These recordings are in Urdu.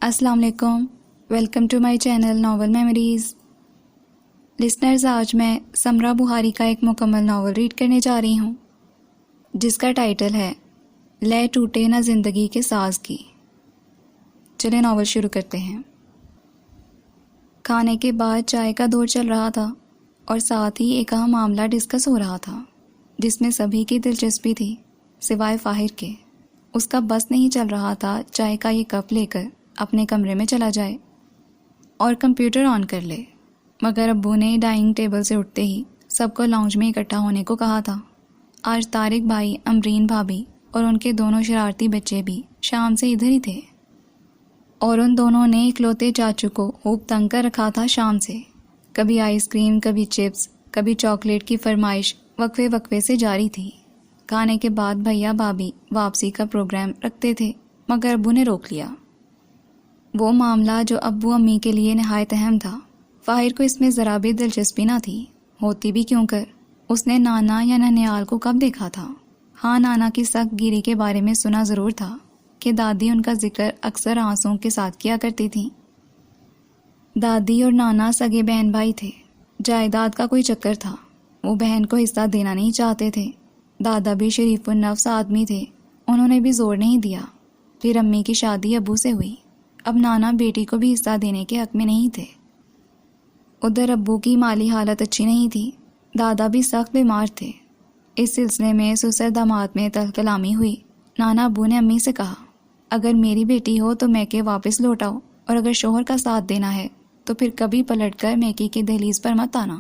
السلام علیکم، welcome to my channel novel memories. Listeners, آج میں سمرا بہاری کا ایک مکمل ناول ریڈ کرنے جا رہی ہوں جس کا ٹائٹل ہے لے ٹوٹے نہ زندگی کے ساز کی۔ چلیں ناول شروع کرتے ہیں۔ کھانے کے بعد چائے کا دور چل رہا تھا اور ساتھ ہی ایک اہم معاملہ ڈسکس ہو رہا تھا جس میں سبھی کی دلچسپی تھی سوائے فاہر کے۔ اس کا بس نہیں چل رہا تھا چائے کا یہ کپ لے کر اپنے کمرے میں چلا جائے اور کمپیوٹر آن کر لے، مگر ابو نے ڈائننگ ٹیبل سے اٹھتے ہی سب کو لاؤنج میں اکٹھا ہونے کو کہا تھا۔ آج طارق بھائی، امرین بھابھی اور ان کے دونوں شرارتی بچے بھی شام سے ادھر ہی تھے اور ان دونوں نے اکلوتے چاچو کو خوب تنگ کر رکھا تھا شام سے۔ کبھی آئس کریم، کبھی چپس، کبھی چاکلیٹ کی فرمائش وقفے وقفے سے جاری تھی۔ کھانے کے بعد بھیا بھابھی واپسی کا پروگرام رکھتے تھے مگر ابو نے روک لیا۔ وہ معاملہ جو ابو امی کے لیے نہایت اہم تھا، فاہر کو اس میں ذرا بھی دلچسپی نہ تھی، ہوتی بھی کیوں کر۔ اس نے نانا یا ننیال کو کب دیکھا تھا؟ ہاں، نانا کی سخت گیری کے بارے میں سنا ضرور تھا کہ دادی ان کا ذکر اکثر آنسوں کے ساتھ کیا کرتی تھیں۔ دادی اور نانا سگے بہن بھائی تھے، جائیداد کا کوئی چکر تھا، وہ بہن کو حصہ دینا نہیں چاہتے تھے۔ دادا بھی شریف النفس آدمی تھے، انہوں نے بھی زور نہیں دیا۔ پھر امی کی شادی ابو سے ہوئی، اب نانا بیٹی کو بھی حصہ دینے کے حق میں نہیں تھے۔ ادھر ابو کی مالی حالت اچھی نہیں تھی، دادا بھی سخت بیمار تھے۔ اس سلسلے میں سسر داماد میں تلخ کلامی ہوئی۔ نانا ابو نے امی سے کہا، اگر میری بیٹی ہو تو میکے واپس لوٹاؤ، اور اگر شوہر کا ساتھ دینا ہے تو پھر کبھی پلٹ کر میکے کی دہلیز پر مت آنا۔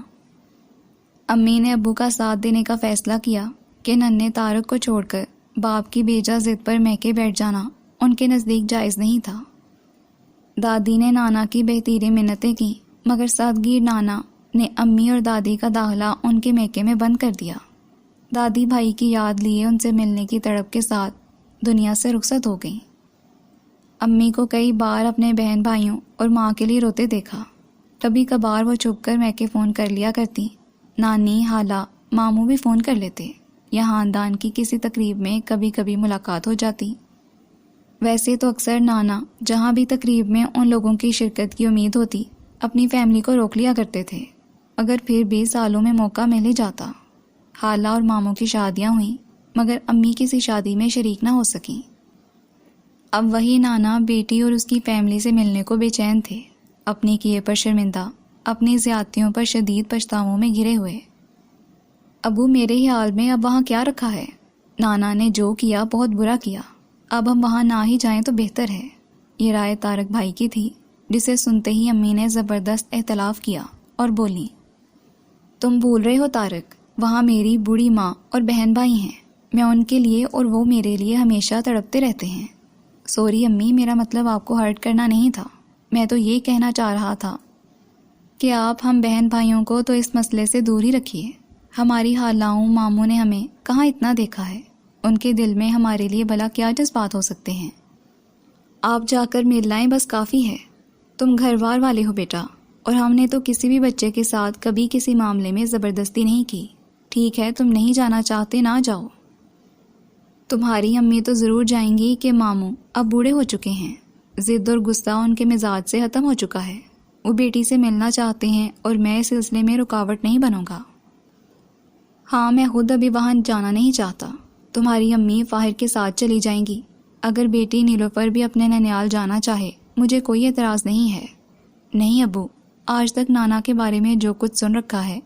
امی نے ابو کا ساتھ دینے کا فیصلہ کیا کہ ننھے طارق کو چھوڑ کر باپ کی بیجا ضد پر میکے بیٹھ جانا ان کے نزدیک جائز نہیں تھا۔ دادی نے نانا کی بہتیریں منتیں کی مگر سادگیر نانا نے امی اور دادی کا داخلہ ان کے میکے میں بند کر دیا۔ دادی بھائی کی یاد لیے ان سے ملنے کی تڑپ کے ساتھ دنیا سے رخصت ہو گئیں۔ امی کو کئی بار اپنے بہن بھائیوں اور ماں کے لیے روتے دیکھا۔ کبھی کبھار وہ چھپ کر میکے فون کر لیا کرتی، نانی، خالہ، ماموں بھی فون کر لیتے، یا خاندان کی کسی تقریب میں کبھی کبھی ملاقات ہو جاتی۔ ویسے تو اکثر نانا جہاں بھی تقریب میں ان لوگوں کی شرکت کی امید ہوتی اپنی فیملی کو روک لیا کرتے تھے، اگر پھر بھی سالوں میں موقع مل ہی جاتا۔ خالہ اور ماموں کی شادیاں ہوئیں مگر امی کسی شادی میں شریک نہ ہو سکیں۔ اب وہی نانا بیٹی اور اس کی فیملی سے ملنے کو بے چین تھے، اپنی کیے پر شرمندہ، اپنی زیادتیوں پر شدید پچھتاووں میں گھرے ہوئے۔ ابو، میرے خیال میں اب وہاں کیا رکھا ہے؟ نانا نے جو کیا بہت برا کیا، اب ہم وہاں نہ ہی جائیں تو بہتر ہے۔ یہ رائے طارق بھائی کی تھی، جسے سنتے ہی امی نے زبردست اختلاف کیا اور بولی، تم بھول رہے ہو طارق، وہاں میری بوڑھی ماں اور بہن بھائی ہیں، میں ان کے لیے اور وہ میرے لیے ہمیشہ تڑپتے رہتے ہیں۔ سوری امی، میرا مطلب آپ کو ہرٹ کرنا نہیں تھا، میں تو یہ کہنا چاہ رہا تھا کہ آپ ہم بہن بھائیوں کو تو اس مسئلے سے دور ہی رکھیے۔ ہماری خالاؤں ماموں نے ہمیں کہاں اتنا دیکھا ہے، ان کے دل میں ہمارے لیے بھلا کیا جذبات ہو سکتے ہیں؟ آپ جا کر مل لائیں، بس کافی ہے۔ تم گھر بار والے ہو بیٹا، اور ہم نے تو کسی بھی بچے کے ساتھ کبھی کسی معاملے میں زبردستی نہیں کی۔ ٹھیک ہے، تم نہیں جانا چاہتے نہ جاؤ۔ تمہاری امی تو ضرور جائیں گی کہ ماموں اب بوڑھے ہو چکے ہیں، ضد اور غصہ ان کے مزاج سے ختم ہو چکا ہے، وہ بیٹی سے ملنا چاہتے ہیں اور میں اس سلسلے میں رکاوٹ نہیں بنوں گا۔ ہاں، میں خود ابھی وہاں جانا نہیں چاہتا، تمہاری امی فاہر کے ساتھ چلی جائیں گی۔ اگر بیٹی نیلوفر بھی اپنے ننیال جانا چاہے مجھے کوئی اعتراض نہیں ہے۔ نہیں ابو، آج تک نانا کے بارے میں جو کچھ سن رکھا ہے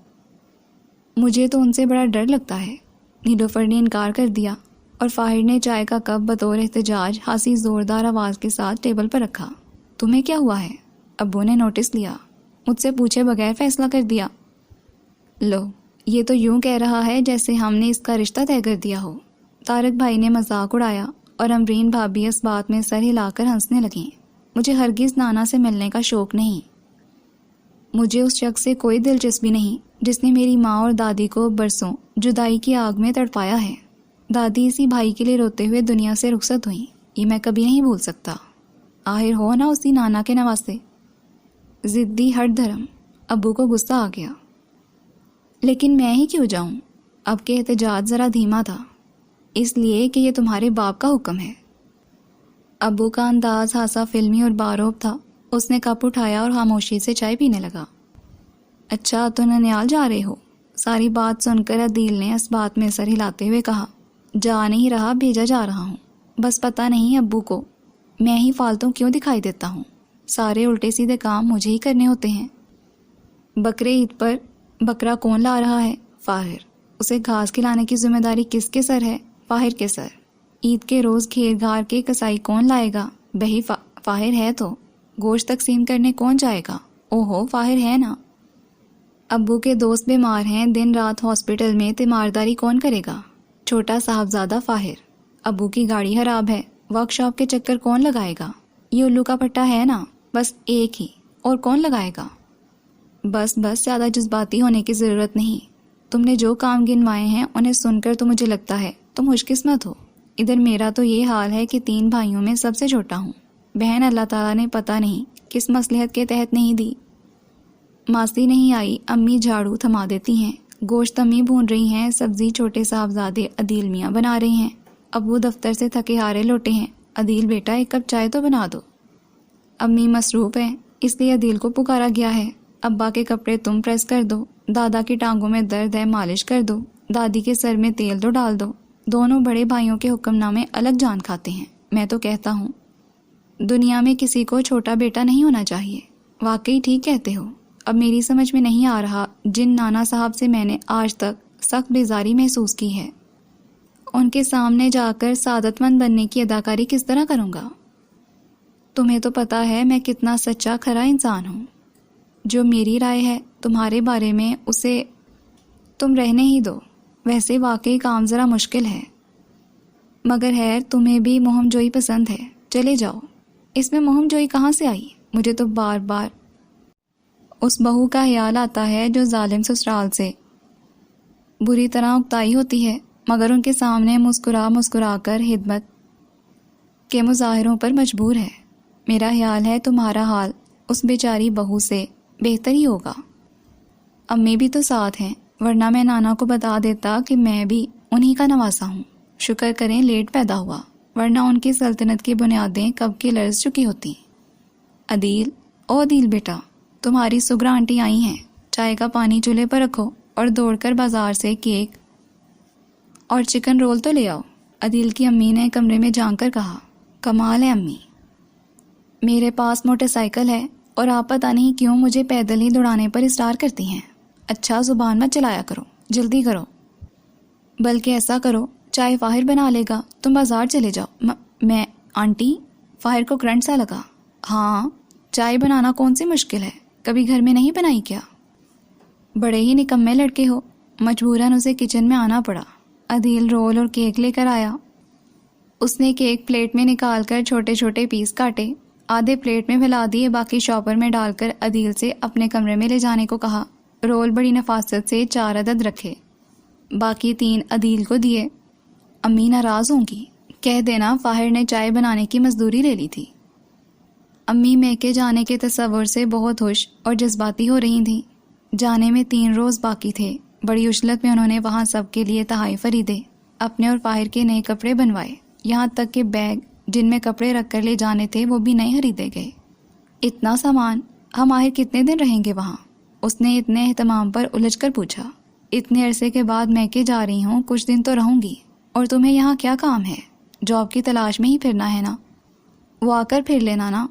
مجھے تو ان سے بڑا ڈر لگتا ہے۔ نیلوفر نے انکار کر دیا اور فاہر نے چائے کا کپ بطور احتجاج خاصی زوردار آواز کے ساتھ ٹیبل پر رکھا۔ تمہیں کیا ہوا ہے؟ ابو نے نوٹس لیا، مجھ سے پوچھے بغیر فیصلہ کر دیا۔ لو، یہ تو یوں کہہ رہا ہے جیسے ہم نے اس کا رشتہ طے کر دیا ہو۔ طارق بھائی نے مذاق اڑایا اور امرین بھابھی اس بات میں سر ہلا کر ہنسنے لگیں۔ مجھے ہرگز نانا سے ملنے کا شوق نہیں، مجھے اس شخص سے کوئی دلچسپی نہیں جس نے میری ماں اور دادی کو برسوں جدائی کی آگ میں تڑپایا ہے۔ دادی اسی بھائی کے لیے روتے ہوئے دنیا سے رخصت ہوئیں، یہ میں کبھی نہیں بھول سکتا۔ آخر ہو نا اسی نانا کے نواسے، ضدی ہٹ دھرم۔ ابو کو غصہ آ گیا۔ لیکن میں ہی کیوں جاؤں؟ اب کے احتجاج ذرا دھیما تھا۔ اس لیے کہ یہ تمہارے باپ کا حکم ہے۔ ابو کا انداز خاصا فلمی اور باروب تھا۔ اس نے کپ اٹھایا اور خاموشی سے چائے پینے لگا۔ اچھا تو ننیال جا رہے ہو؟ ساری بات سن کر عدیل نے اس بات میں سر ہلاتے ہوئے کہا، جا نہیں رہا، بھیجا جا رہا ہوں۔ بس پتہ نہیں ابو کو میں ہی فالتو کیوں دکھائی دیتا ہوں، سارے الٹے سیدھے کام مجھے ہی کرنے ہوتے ہیں۔ بکرے عید پر بکرا کون لا رہا ہے؟ فاہر۔ اسے گھاس کھلانے کی ذمہ داری کس کے سر ہے؟ فاہر کے سر۔ عید کے روز گھیر گھار کے کسائی کون لائے گا؟ بہی فاہر ہے تو۔ گوشت تقسیم کرنے کون جائے گا؟ اوہو فاہر ہے نا۔ ابو کے دوست بیمار ہیں، دن رات ہاسپٹل میں، تیمارداری کون کرے گا؟ چھوٹا صاحبزادہ فاہر۔ ابو کی گاڑی خراب ہے، ورک شاپ کے چکر کون لگائے گا؟ یہ الو کا پٹا ہے نا، بس ایک ہی، اور کون لگائے گا؟ بس زیادہ جذباتی ہونے کی ضرورت نہیں۔ تم نے جو کام گنوائے ہیں انہیں سن کر تو مجھے لگتا ہے تم خوش قسمت ہو۔ ادھر میرا تو یہ حال ہے کہ 3 بھائیوں میں سب سے چھوٹا ہوں۔ بہن اللہ تعالیٰ نے پتہ نہیں کس مصلحت کے تحت نہیں دی۔ ماسی نہیں آئی، امی جھاڑو تھما دیتی ہیں، گوشت امی بھون رہی ہیں، سبزی چھوٹے صاحبزادے عدیل میاں بنا رہے ہیں، ابو دفتر سے تھکے ہارے لوٹے ہیں، عدیل بیٹا ایک کپ چائے تو بنا دو۔ امی مصروف ہیں، اس لیے عدیل کو پکارا گیا ہے۔ ابا کے کپڑے تم پریس کر دو، دادا کی ٹانگوں میں درد ہے مالش کر دو، دادی کے سر میں تیل تو ڈال دو۔ دونوں بڑے بھائیوں کے حکم نامے الگ جان کھاتے ہیں۔ میں تو کہتا ہوں دنیا میں کسی کو چھوٹا بیٹا نہیں ہونا چاہیے۔ واقعی ٹھیک کہتے ہو۔ اب میری سمجھ میں نہیں آ رہا جن نانا صاحب سے میں نے آج تک سخت بیزاری محسوس کی ہے، ان کے سامنے جا کر سعادت مند بننے کی اداکاری کس طرح کروں گا؟ تمہیں تو پتا ہے میں کتنا سچا کھرا انسان ہوں۔ جو میری رائے ہے تمہارے بارے میں اسے تم رہنے ہی دو۔ ویسے واقعی کام ذرا مشکل ہے، مگر خیر تمہیں بھی مہم جوئی پسند ہے، چلے جاؤ۔ اس میں مہم جوئی کہاں سے آئی؟ مجھے تو بار بار اس بہو کا خیال آتا ہے جو ظالم سسرال سے بری طرح اکتائی ہوتی ہے، مگر ان کے سامنے مسکرا کر خدمت کے مظاہروں پر مجبور ہے۔ میرا خیال ہے تمہارا حال اس بیچاری بہو سے بہتر ہی ہوگا۔ امی بھی تو ساتھ ہیں، ورنہ میں نانا کو بتا دیتا کہ میں بھی انہی کا نواسا ہوں۔ شکر کریں لیٹ پیدا ہوا، ورنہ ان کی سلطنت کی بنیادیں کب کی لرز چکی ہوتی۔ عدیل، او عدیل بیٹا، تمہاری سگرا آنٹی آئی ہیں، چائے کا پانی چولہے پر رکھو اور دوڑ کر بازار سے کیک اور چکن رول تو لے آؤ۔ عدیل کی امی نے کمرے میں جھانک کر کہا۔ کمال ہے امی، میرے پاس موٹر سائیکل ہے اور آپ پتہ نہیں کیوں مجھے پیدل ہی دوڑانے پر اصرار کرتی ہیں۔ اچھا زبان مت چلایا کرو، جلدی کرو، بلکہ ایسا کرو چائے فاہر بنا لے گا، تم بازار چلے جاؤ۔ میں آنٹی، فاہر کو کرنٹ سا لگا۔ ہاں، چائے بنانا کون سی مشکل ہے، کبھی گھر میں نہیں بنائی کیا؟ بڑے ہی نکمے لڑکے ہو۔ مجبوراً اسے کچن میں آنا پڑا۔ عدیل رول اور کیک لے کر آیا۔ اس نے کیک پلیٹ میں نکال کر چھوٹے چھوٹے پیس کاٹے، آدھے پلیٹ میں پھیلا دیے، باقی شاپر میں ڈال کر عدیل سے اپنے کمرے میں لے جانے کو کہا۔ رول بڑی نفاست سے 4 عدد رکھے، باقی 3 عدیل کو دیے۔ امی ناراض ہوں گی، کہہ دینا فاہر نے چائے بنانے کی مزدوری لے لی تھی۔ امی میکے جانے کے تصور سے بہت خوش اور جذباتی ہو رہی تھیں۔ جانے میں 3 روز باقی تھے۔ بڑی عجلت میں انہوں نے وہاں سب کے لیے تحائف خریدے، اپنے اور فاہر کے نئے کپڑے بنوائے، یہاں تک کہ بیگ جن میں کپڑے رکھ کر لے جانے تھے وہ بھی نئے خریدے گئے۔ اتنا سامان، ہم آخر کتنے دن رہیں گے وہاں؟ اس نے اتنے اہتمام پر الجھ کر پوچھا۔ اتنے عرصے کے بعد میں کہ جا رہی ہوں، کچھ دن تو رہوں گی۔ اور تمہیں یہاں کیا کام ہے؟ جاب کی تلاش میں ہی پھرنا ہے نا؟ وہ آ کر پھر لینا نا۔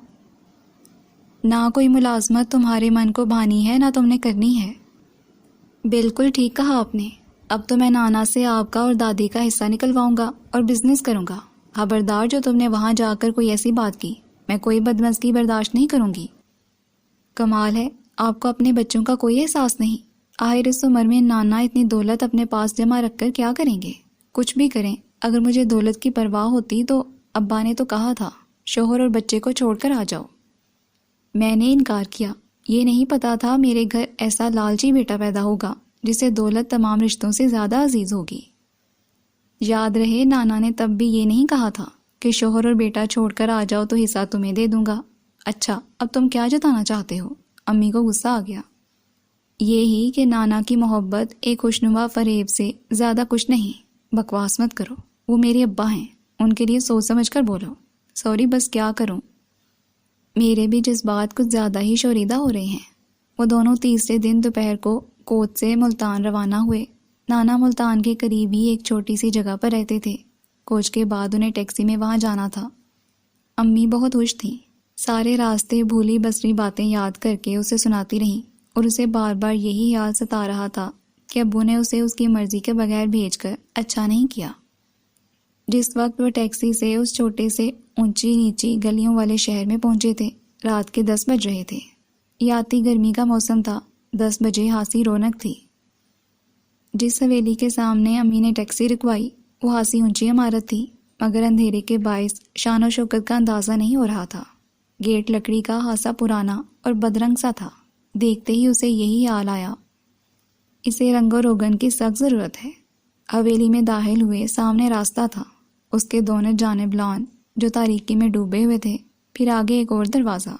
نہ کوئی ملازمت تمہارے من کو بھانی ہے، نہ تم نے کرنی ہے۔ بالکل ٹھیک کہا آپ نے۔ اب تو میں نانا سے آپ کا اور دادی کا حصہ نکلواؤں گا اور بزنس کروں گا۔ خبردار جو تم نے وہاں جا کر کوئی ایسی بات کی، میں کوئی بدمزگی برداشت نہیں کروں گی۔ کمال ہے، آپ کو اپنے بچوں کا کوئی احساس نہیں۔ آخر اس عمر میں نانا اتنی دولت اپنے پاس جمع رکھ کر کیا کریں گے؟ کچھ بھی کریں، اگر مجھے دولت کی پرواہ ہوتی تو ابا نے تو کہا تھا شوہر اور بچے کو چھوڑ کر آ جاؤ۔ میں نے انکار کیا۔ یہ نہیں پتا تھا میرے گھر ایسا لالچی بیٹا پیدا ہوگا جسے دولت تمام رشتوں سے زیادہ عزیز ہوگی۔ یاد رہے نانا نے تب بھی یہ نہیں کہا تھا کہ شوہر اور بیٹا چھوڑ کر آ جاؤ تو حصہ تمہیں دے دوں گا۔ اچھا، اب تم کیا جتانا چاہتے ہو؟ امی کو غصہ آ گیا۔ یہی کہ نانا کی محبت ایک خوشنما فریب سے زیادہ کچھ نہیں۔ بکواس مت کرو، وہ میرے ابا ہیں، ان کے لیے سوچ سمجھ کر بولو۔ سوری بس کیا کروں، میرے بھی جذبات کچھ زیادہ ہی شوریدہ ہو رہے ہیں۔ وہ دونوں تیسرے دن دوپہر کو کوچ سے ملتان روانہ ہوئے۔ نانا ملتان کے قریب ہی ایک چھوٹی سی جگہ پر رہتے تھے۔ کوچ کے بعد انہیں ٹیکسی میں وہاں جانا تھا۔ امی بہت خوش تھیں، سارے راستے بھولی بسری باتیں یاد کر کے اسے سناتی رہیں، اور اسے بار بار یہی یاد ستا رہا تھا کہ ابو نے اسے اس کی مرضی کے بغیر بھیج کر اچھا نہیں کیا۔ جس وقت وہ ٹیکسی سے اس چھوٹے سے اونچی نیچی گلیوں والے شہر میں پہنچے تھے، رات کے 10 بج رہے تھے۔ یہ آتی گرمی کا موسم تھا، 10 بجے خاصی رونق تھی۔ جس حویلی کے سامنے امی نے ٹیکسی رکوائی وہ خاصی اونچی عمارت تھی، مگر اندھیرے کے باعث شان و شوکت کا اندازہ نہیں ہو رہا تھا۔ گیٹ لکڑی کا خاصا پرانا اور بدرنگ سا تھا۔ دیکھتے ہی اسے یہی خیال آیا، اسے رنگ و روگن کی سخت ضرورت ہے۔ حویلی میں داخل ہوئے، سامنے راستہ تھا، اس کے دونوں جانب لان جو تاریکی میں ڈوبے ہوئے تھے، پھر آگے ایک اور دروازہ۔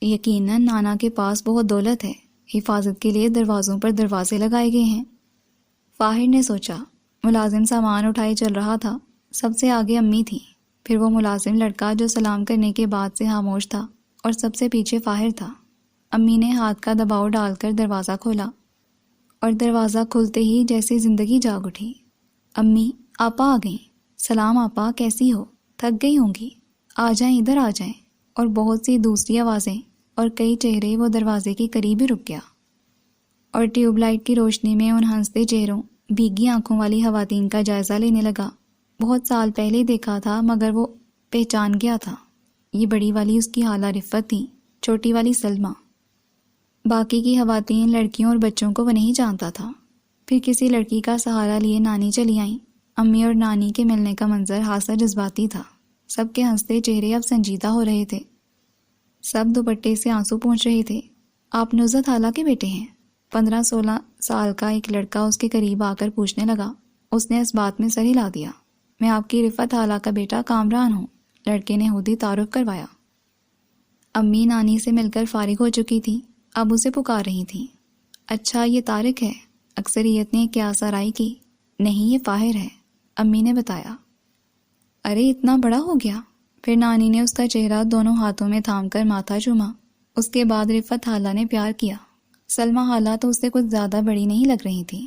یقیناً نانا کے پاس بہت دولت ہے، حفاظت کے لیے دروازوں پر دروازے لگائے گئے ہیں، فاہر نے سوچا۔ ملازم سامان اٹھائے چل رہا تھا، سب سے آگے امی تھی، پھر وہ ملازم لڑکا جو سلام کرنے کے بعد سے خاموش تھا، اور سب سے پیچھے فاہر تھا۔ امی نے ہاتھ کا دباؤ ڈال کر دروازہ کھولا، اور دروازہ کھلتے ہی جیسے زندگی جاگ اٹھی۔ امی، آپا آ گئیں۔ سلام آپا، کیسی ہو؟ تھک گئی ہوں گی، آ جائیں ادھر آ جائیں۔ اور بہت سی دوسری آوازیں اور کئی چہرے۔ وہ دروازے کے قریب ہی رک گیا، اور ٹیوب لائٹ کی روشنی میں ان ہنستے چہروں، بھیگی آنکھوں والی خواتین کا جائزہ لینے لگا۔ بہت سال پہلے دیکھا تھا، مگر وہ پہچان گیا تھا۔ یہ بڑی والی اس کی خالہ رفت تھی، چھوٹی والی سلمہ۔ باقی کی خواتین، لڑکیوں اور بچوں کو وہ نہیں جانتا تھا۔ پھر کسی لڑکی کا سہارا لیے نانی چلی آئیں۔ امی اور نانی کے ملنے کا منظر خاصا جذباتی تھا۔ سب کے ہنستے چہرے اب سنجیدہ ہو رہے تھے، سب دوپٹے سے آنسو پونچھ رہے تھے۔ آپ نزہت خالہ کے بیٹے ہیں؟ 15-16 سال کا ایک لڑکا اس کے قریب آ کر پوچھنے لگا۔ اس نے اس بات میں سر ہلا دیا۔ میں آپ کی رفت خالہ کا بیٹا کامران ہوں، لڑکے نے خود ہی تعارف کروایا۔ امی نانی سے مل کر فارغ ہو چکی تھی، اب اسے پکار رہی تھیں۔ اچھا، یہ طارق ہے؟ اکثریت نے قیاس آرائی کی۔ نہیں، یہ فاہر ہے، امی نے بتایا۔ ارے اتنا بڑا ہو گیا؟ پھر نانی نے اس کا چہرہ دونوں ہاتھوں میں تھام کر ماتھا چوما۔ اس کے بعد رفت خالہ نے پیار کیا۔ سلمہ خالہ تو اس سے کچھ زیادہ بڑی نہیں لگ رہی تھی۔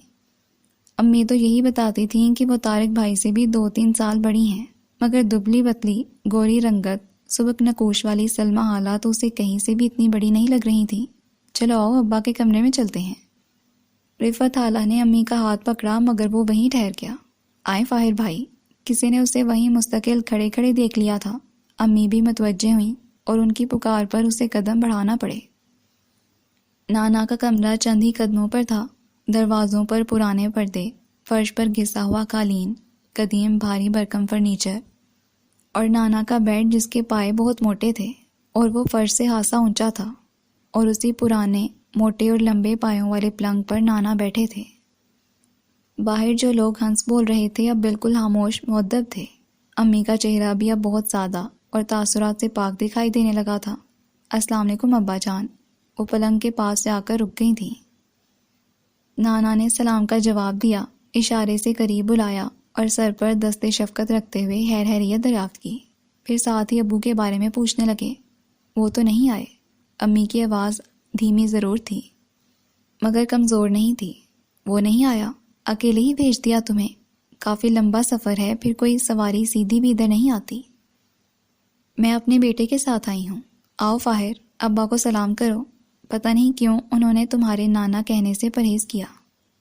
امی تو یہی بتاتی تھیں کہ وہ طارق بھائی سے بھی 2-3 سال بڑی ہیں، مگر دبلی پتلی، گوری رنگت، سبک نقوش والی سلمہ خالہ تو اسے کہیں سے بھی اتنی بڑی نہیں لگ رہی تھی۔ چلو آؤ، ابا کے کمرے میں چلتے ہیں۔ رفت خالہ نے امی کا ہاتھ پکڑا، مگر وہ وہیں ٹھہر گیا۔ آئیں فاہر بھائی۔ کسی نے اسے وہیں مستقل کھڑے کھڑے دیکھ لیا تھا۔ امی بھی متوجہ ہوئیں، اور ان کی پکار پر اسے قدم بڑھانا پڑے۔ نانا کا کمرہ چند ہی قدموں پر تھا۔ دروازوں پر پرانے پردے، فرش پر گھسا ہوا قالین، قدیم بھاری بھرکم فرنیچر، اور نانا کا بیڈ جس کے پائے بہت موٹے تھے اور وہ فرش سے خاصا اونچا تھا، اور اسی پرانے موٹے اور لمبے پایوں والے پلنگ پر نانا بیٹھے تھے۔ باہر جو لوگ ہنس بول رہے تھے اب بالکل خاموش مؤدب تھے۔ امی کا چہرہ بھی اب بہت سادہ اور تاثرات سے پاک دکھائی دینے لگا تھا۔ السلام علیکم ابا جان۔ وہ پلنگ کے پاس جا کر رک گئی تھیں۔ نانا نے سلام کا جواب دیا، اشارے سے قریب بلایا اور سر پر دست شفقت رکھتے ہوئے خیر خیریت دریافت کی۔ پھر ساتھ ہی ابو کے بارے میں پوچھنے لگے۔ وہ تو نہیں آئے؟ امی کی آواز دھیمی ضرور تھی، مگر کمزور نہیں تھی۔ وہ نہیں آیا؟ اکیلے ہی بھیج دیا تمہیں؟ کافی لمبا سفر ہے، پھر کوئی سواری سیدھی بھی ادھر نہیں آتی۔ میں اپنے بیٹے کے ساتھ آئی ہوں۔ آؤ فاہر، ابا کو سلام کرو۔ پتہ نہیں کیوں انہوں نے تمہارے نانا کہنے سے پرہیز کیا۔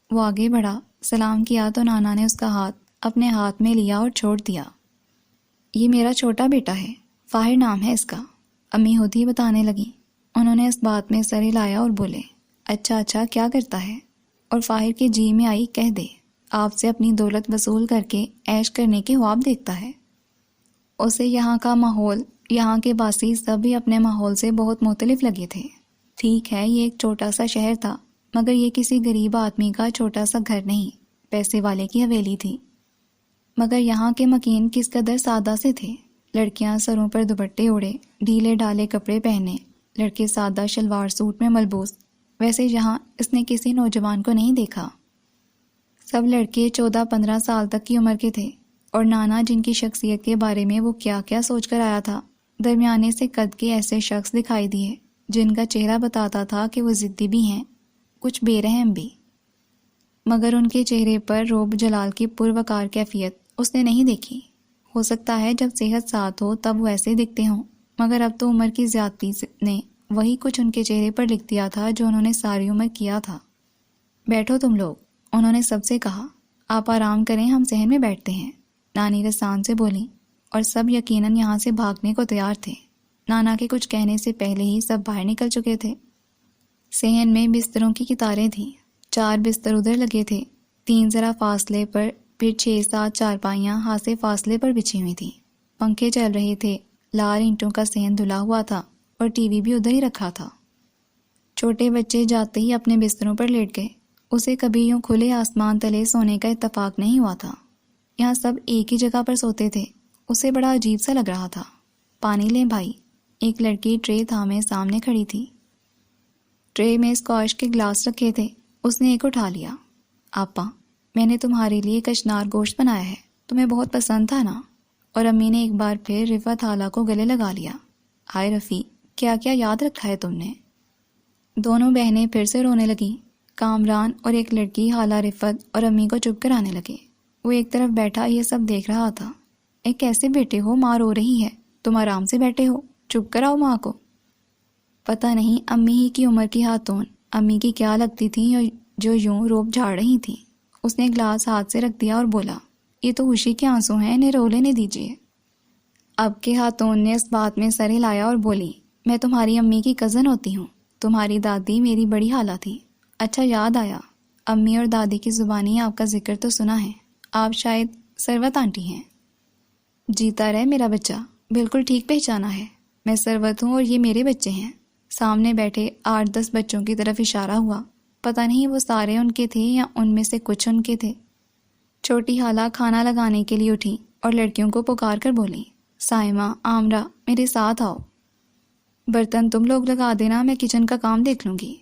وہ آگے بڑھا، سلام کیا تو نانا نے اس کا ہاتھ اپنے ہاتھ میں لیا اور چھوڑ دیا۔ یہ میرا چھوٹا بیٹا ہے، فاہر نام ہے اس کا، امی خود ہی بتانے لگیں۔ انہوں نے اس بات میں سر ہلایا اور بولے، اچھا اچھا، کیا کرتا ہے؟ اور فاہر کے جی میں آئی، کہہ دے آپ سے اپنی دولت وصول کر کے عیش کرنے کے خواب دیکھتا ہے۔ اسے یہاں کا ماحول، یہاں کے باسی سب بھی اپنے ماحول سے بہت مختلف لگے تھے۔ ٹھیک ہے، یہ ایک چھوٹا سا شہر تھا، مگر یہ کسی غریب آدمی کا چھوٹا سا گھر نہیں، پیسے والے کی حویلی تھی۔ مگر یہاں کے مکین کس قدر سادہ سے تھے۔ لڑکیاں سروں پر دوپٹے اوڑے، ڈھیلے ڈالے کپڑے پہنے، لڑکے سادہ شلوار سوٹ میں ملبوس۔ ویسے یہاں اس نے کسی نوجوان کو نہیں دیکھا۔ سب لڑکے 14-15 سال تک کی عمر کے تھے۔ اور نانا جن کی شخصیت کے بارے میں وہ کیا کیا سوچ کر آیا تھا۔ درمیانے سے قد کے ایسے شخص دکھائی دیے جن کا چہرہ بتاتا تھا کہ وہ ضدی بھی ہیں، کچھ بے رحم بھی، مگر ان کے چہرے پر رعب جلال کی پروقار کیفیت اس نے نہیں دیکھی۔ ہو سکتا ہے جب صحت ساتھ ہو تب وہ ایسے دکھتے ہوں، مگر اب تو عمر کی زیادتی نے وہی کچھ ان کے چہرے پر لکھ دیا تھا جو انہوں نے ساری عمر کیا تھا۔ بیٹھو تم لوگ، انہوں نے سب سے کہا، آپ آرام کریں، ہم صحن میں بیٹھتے ہیں، نانی رسان سے بولی، اور سب یقیناً یہاں سے بھاگنے کو تیار تھے۔ نانا کے کچھ کہنے سے پہلے ہی سب باہر نکل چکے تھے۔ صحن میں بستروں کی قطاریں تھیں، 4 بستر ادھر لگے تھے، 3 ذرا فاصلے پر، پھر 6-7 چارپائیاں خاصے فاصلے پر بچھی ہوئی تھیں۔ پنکھے چل رہے تھے، لال اینٹوں کا صحن دھلا ہوا تھا اور ٹی وی بھی ادھر ہی رکھا تھا۔ چھوٹے بچے جاتے ہی اپنے بستروں پر لیٹ گئے۔ اسے کبھی یوں کھلے آسمان تلے سونے کا اتفاق نہیں ہوا تھا۔ یہاں سب ایک ہی جگہ پر سوتے تھے۔ اسے بڑا عجیب سا لگ رہا تھا۔ پانی لیں بھائی، ایک لڑکی ٹرے تھامے سامنے کھڑی تھی۔ ٹرے میں اسکواش کے گلاس رکھے تھے۔ اس نے ایک اٹھا لیا۔ آپا، میں نے تمہارے لیے کچنار گوشت بنایا ہے، تمہیں بہت پسند تھا نا؟ اور امی نے ایک بار پھر رفعت خالہ کو گلے لگا لیا۔ ہائے رفیع، کیا کیا یاد رکھا ہے تم نے؟ دونوں بہنیں پھر سے رونے لگیں۔ کامران اور ایک لڑکی خالہ رفعت اور امی کو چپ کرانے لگے۔ وہ ایک طرف بیٹھا یہ سب دیکھ رہا تھا۔ ایک کیسے بیٹے ہو، ماں رو رہی ہے، تم آرام سے بیٹھے ہو، چپ کراؤ ماں کو۔ پتہ نہیں امی ہی کی عمر کی خاتون امی کی کیا لگتی تھیں جو یوں روب جھاڑ رہی تھیں۔ اس نے گلاس ہاتھ سے رکھ دیا اور بولا، یہ تو خوشی کے آنسو ہیں، انہیں رو لینے دیجیے۔ اب کے خاتون نے اس بات میں سر ہلایا اور بولی، میں تمہاری امی کی کزن ہوتی ہوں، تمہاری دادی میری بڑی خالہ تھی۔ اچھا یاد آیا، امی اور دادی کی زبانی آپ کا ذکر تو سنا ہے، آپ شاید ثروت آنٹی ہیں۔ جیتا رہے میرا بچہ، بالکل ٹھیک پہچانا ہے، میں ثروت ہوں اور یہ میرے بچے ہیں۔ سامنے بیٹھے 8-10 بچوں کی طرف اشارہ ہوا۔ پتہ نہیں وہ سارے ان کے تھے یا ان میں سے کچھ ان کے تھے۔ چھوٹی خالہ کھانا لگانے کے لیے اٹھی اور لڑکیوں کو پکار کر بولی، سائمہ، عامرہ، میرے ساتھ آؤ۔ برتن تم لوگ لگا دینا، میں کچن کا کام دیکھ لوں گی۔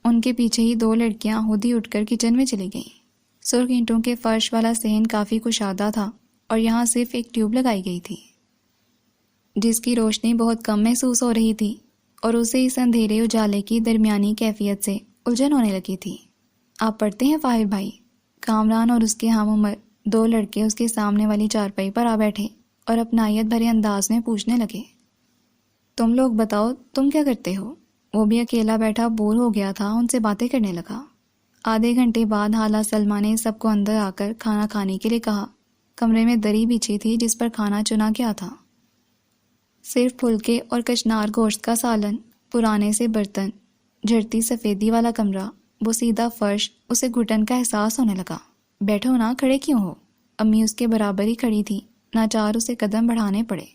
ان کے پیچھے ہی 2 لڑکیاں خود ہی اٹھ کر کچن میں چلی گئیں۔ سرخ اینٹوں کے فرش والا صحن کافی کشادہ تھا اور یہاں صرف ایک ٹیوب لگائی گئی تھی جس کی روشنی بہت کم محسوس ہو رہی تھی اور اسے اس اندھیرے اجالے کی درمیانی کیفیت سے الجھن ہونے لگی تھی۔ آپ پڑھتے ہیں فاہر بھائی؟ کامران اور اس کے ہم عمر 2 لڑکے اس کے سامنے والی چارپائی پر آ بیٹھے اور اپنائیت بھرے انداز میں پوچھنے لگے، تم لوگ بتاؤ تم کیا کرتے ہو؟ وہ بھی اکیلا بیٹھا بور ہو گیا تھا، ان سے باتیں کرنے لگا۔ آدھے گھنٹے بعد خالہ سلمہ نے سب کو اندر آ کر کھانا کھانے کے لیے کہا۔ کمرے میں دری بچھی تھی جس پر کھانا چنا گیا تھا، صرف پھلکے اور کچنار گوشت کا سالن، پرانے سے برتن، جھڑتی سفیدی والا کمرہ، بوسیدہ فرش، اسے گھٹن کا احساس ہونے لگا۔ بیٹھو نا، کھڑے کیوں ہو؟ امی اس کے برابر ہی کھڑی تھی، ناچار اسے قدم بڑھانے پڑے۔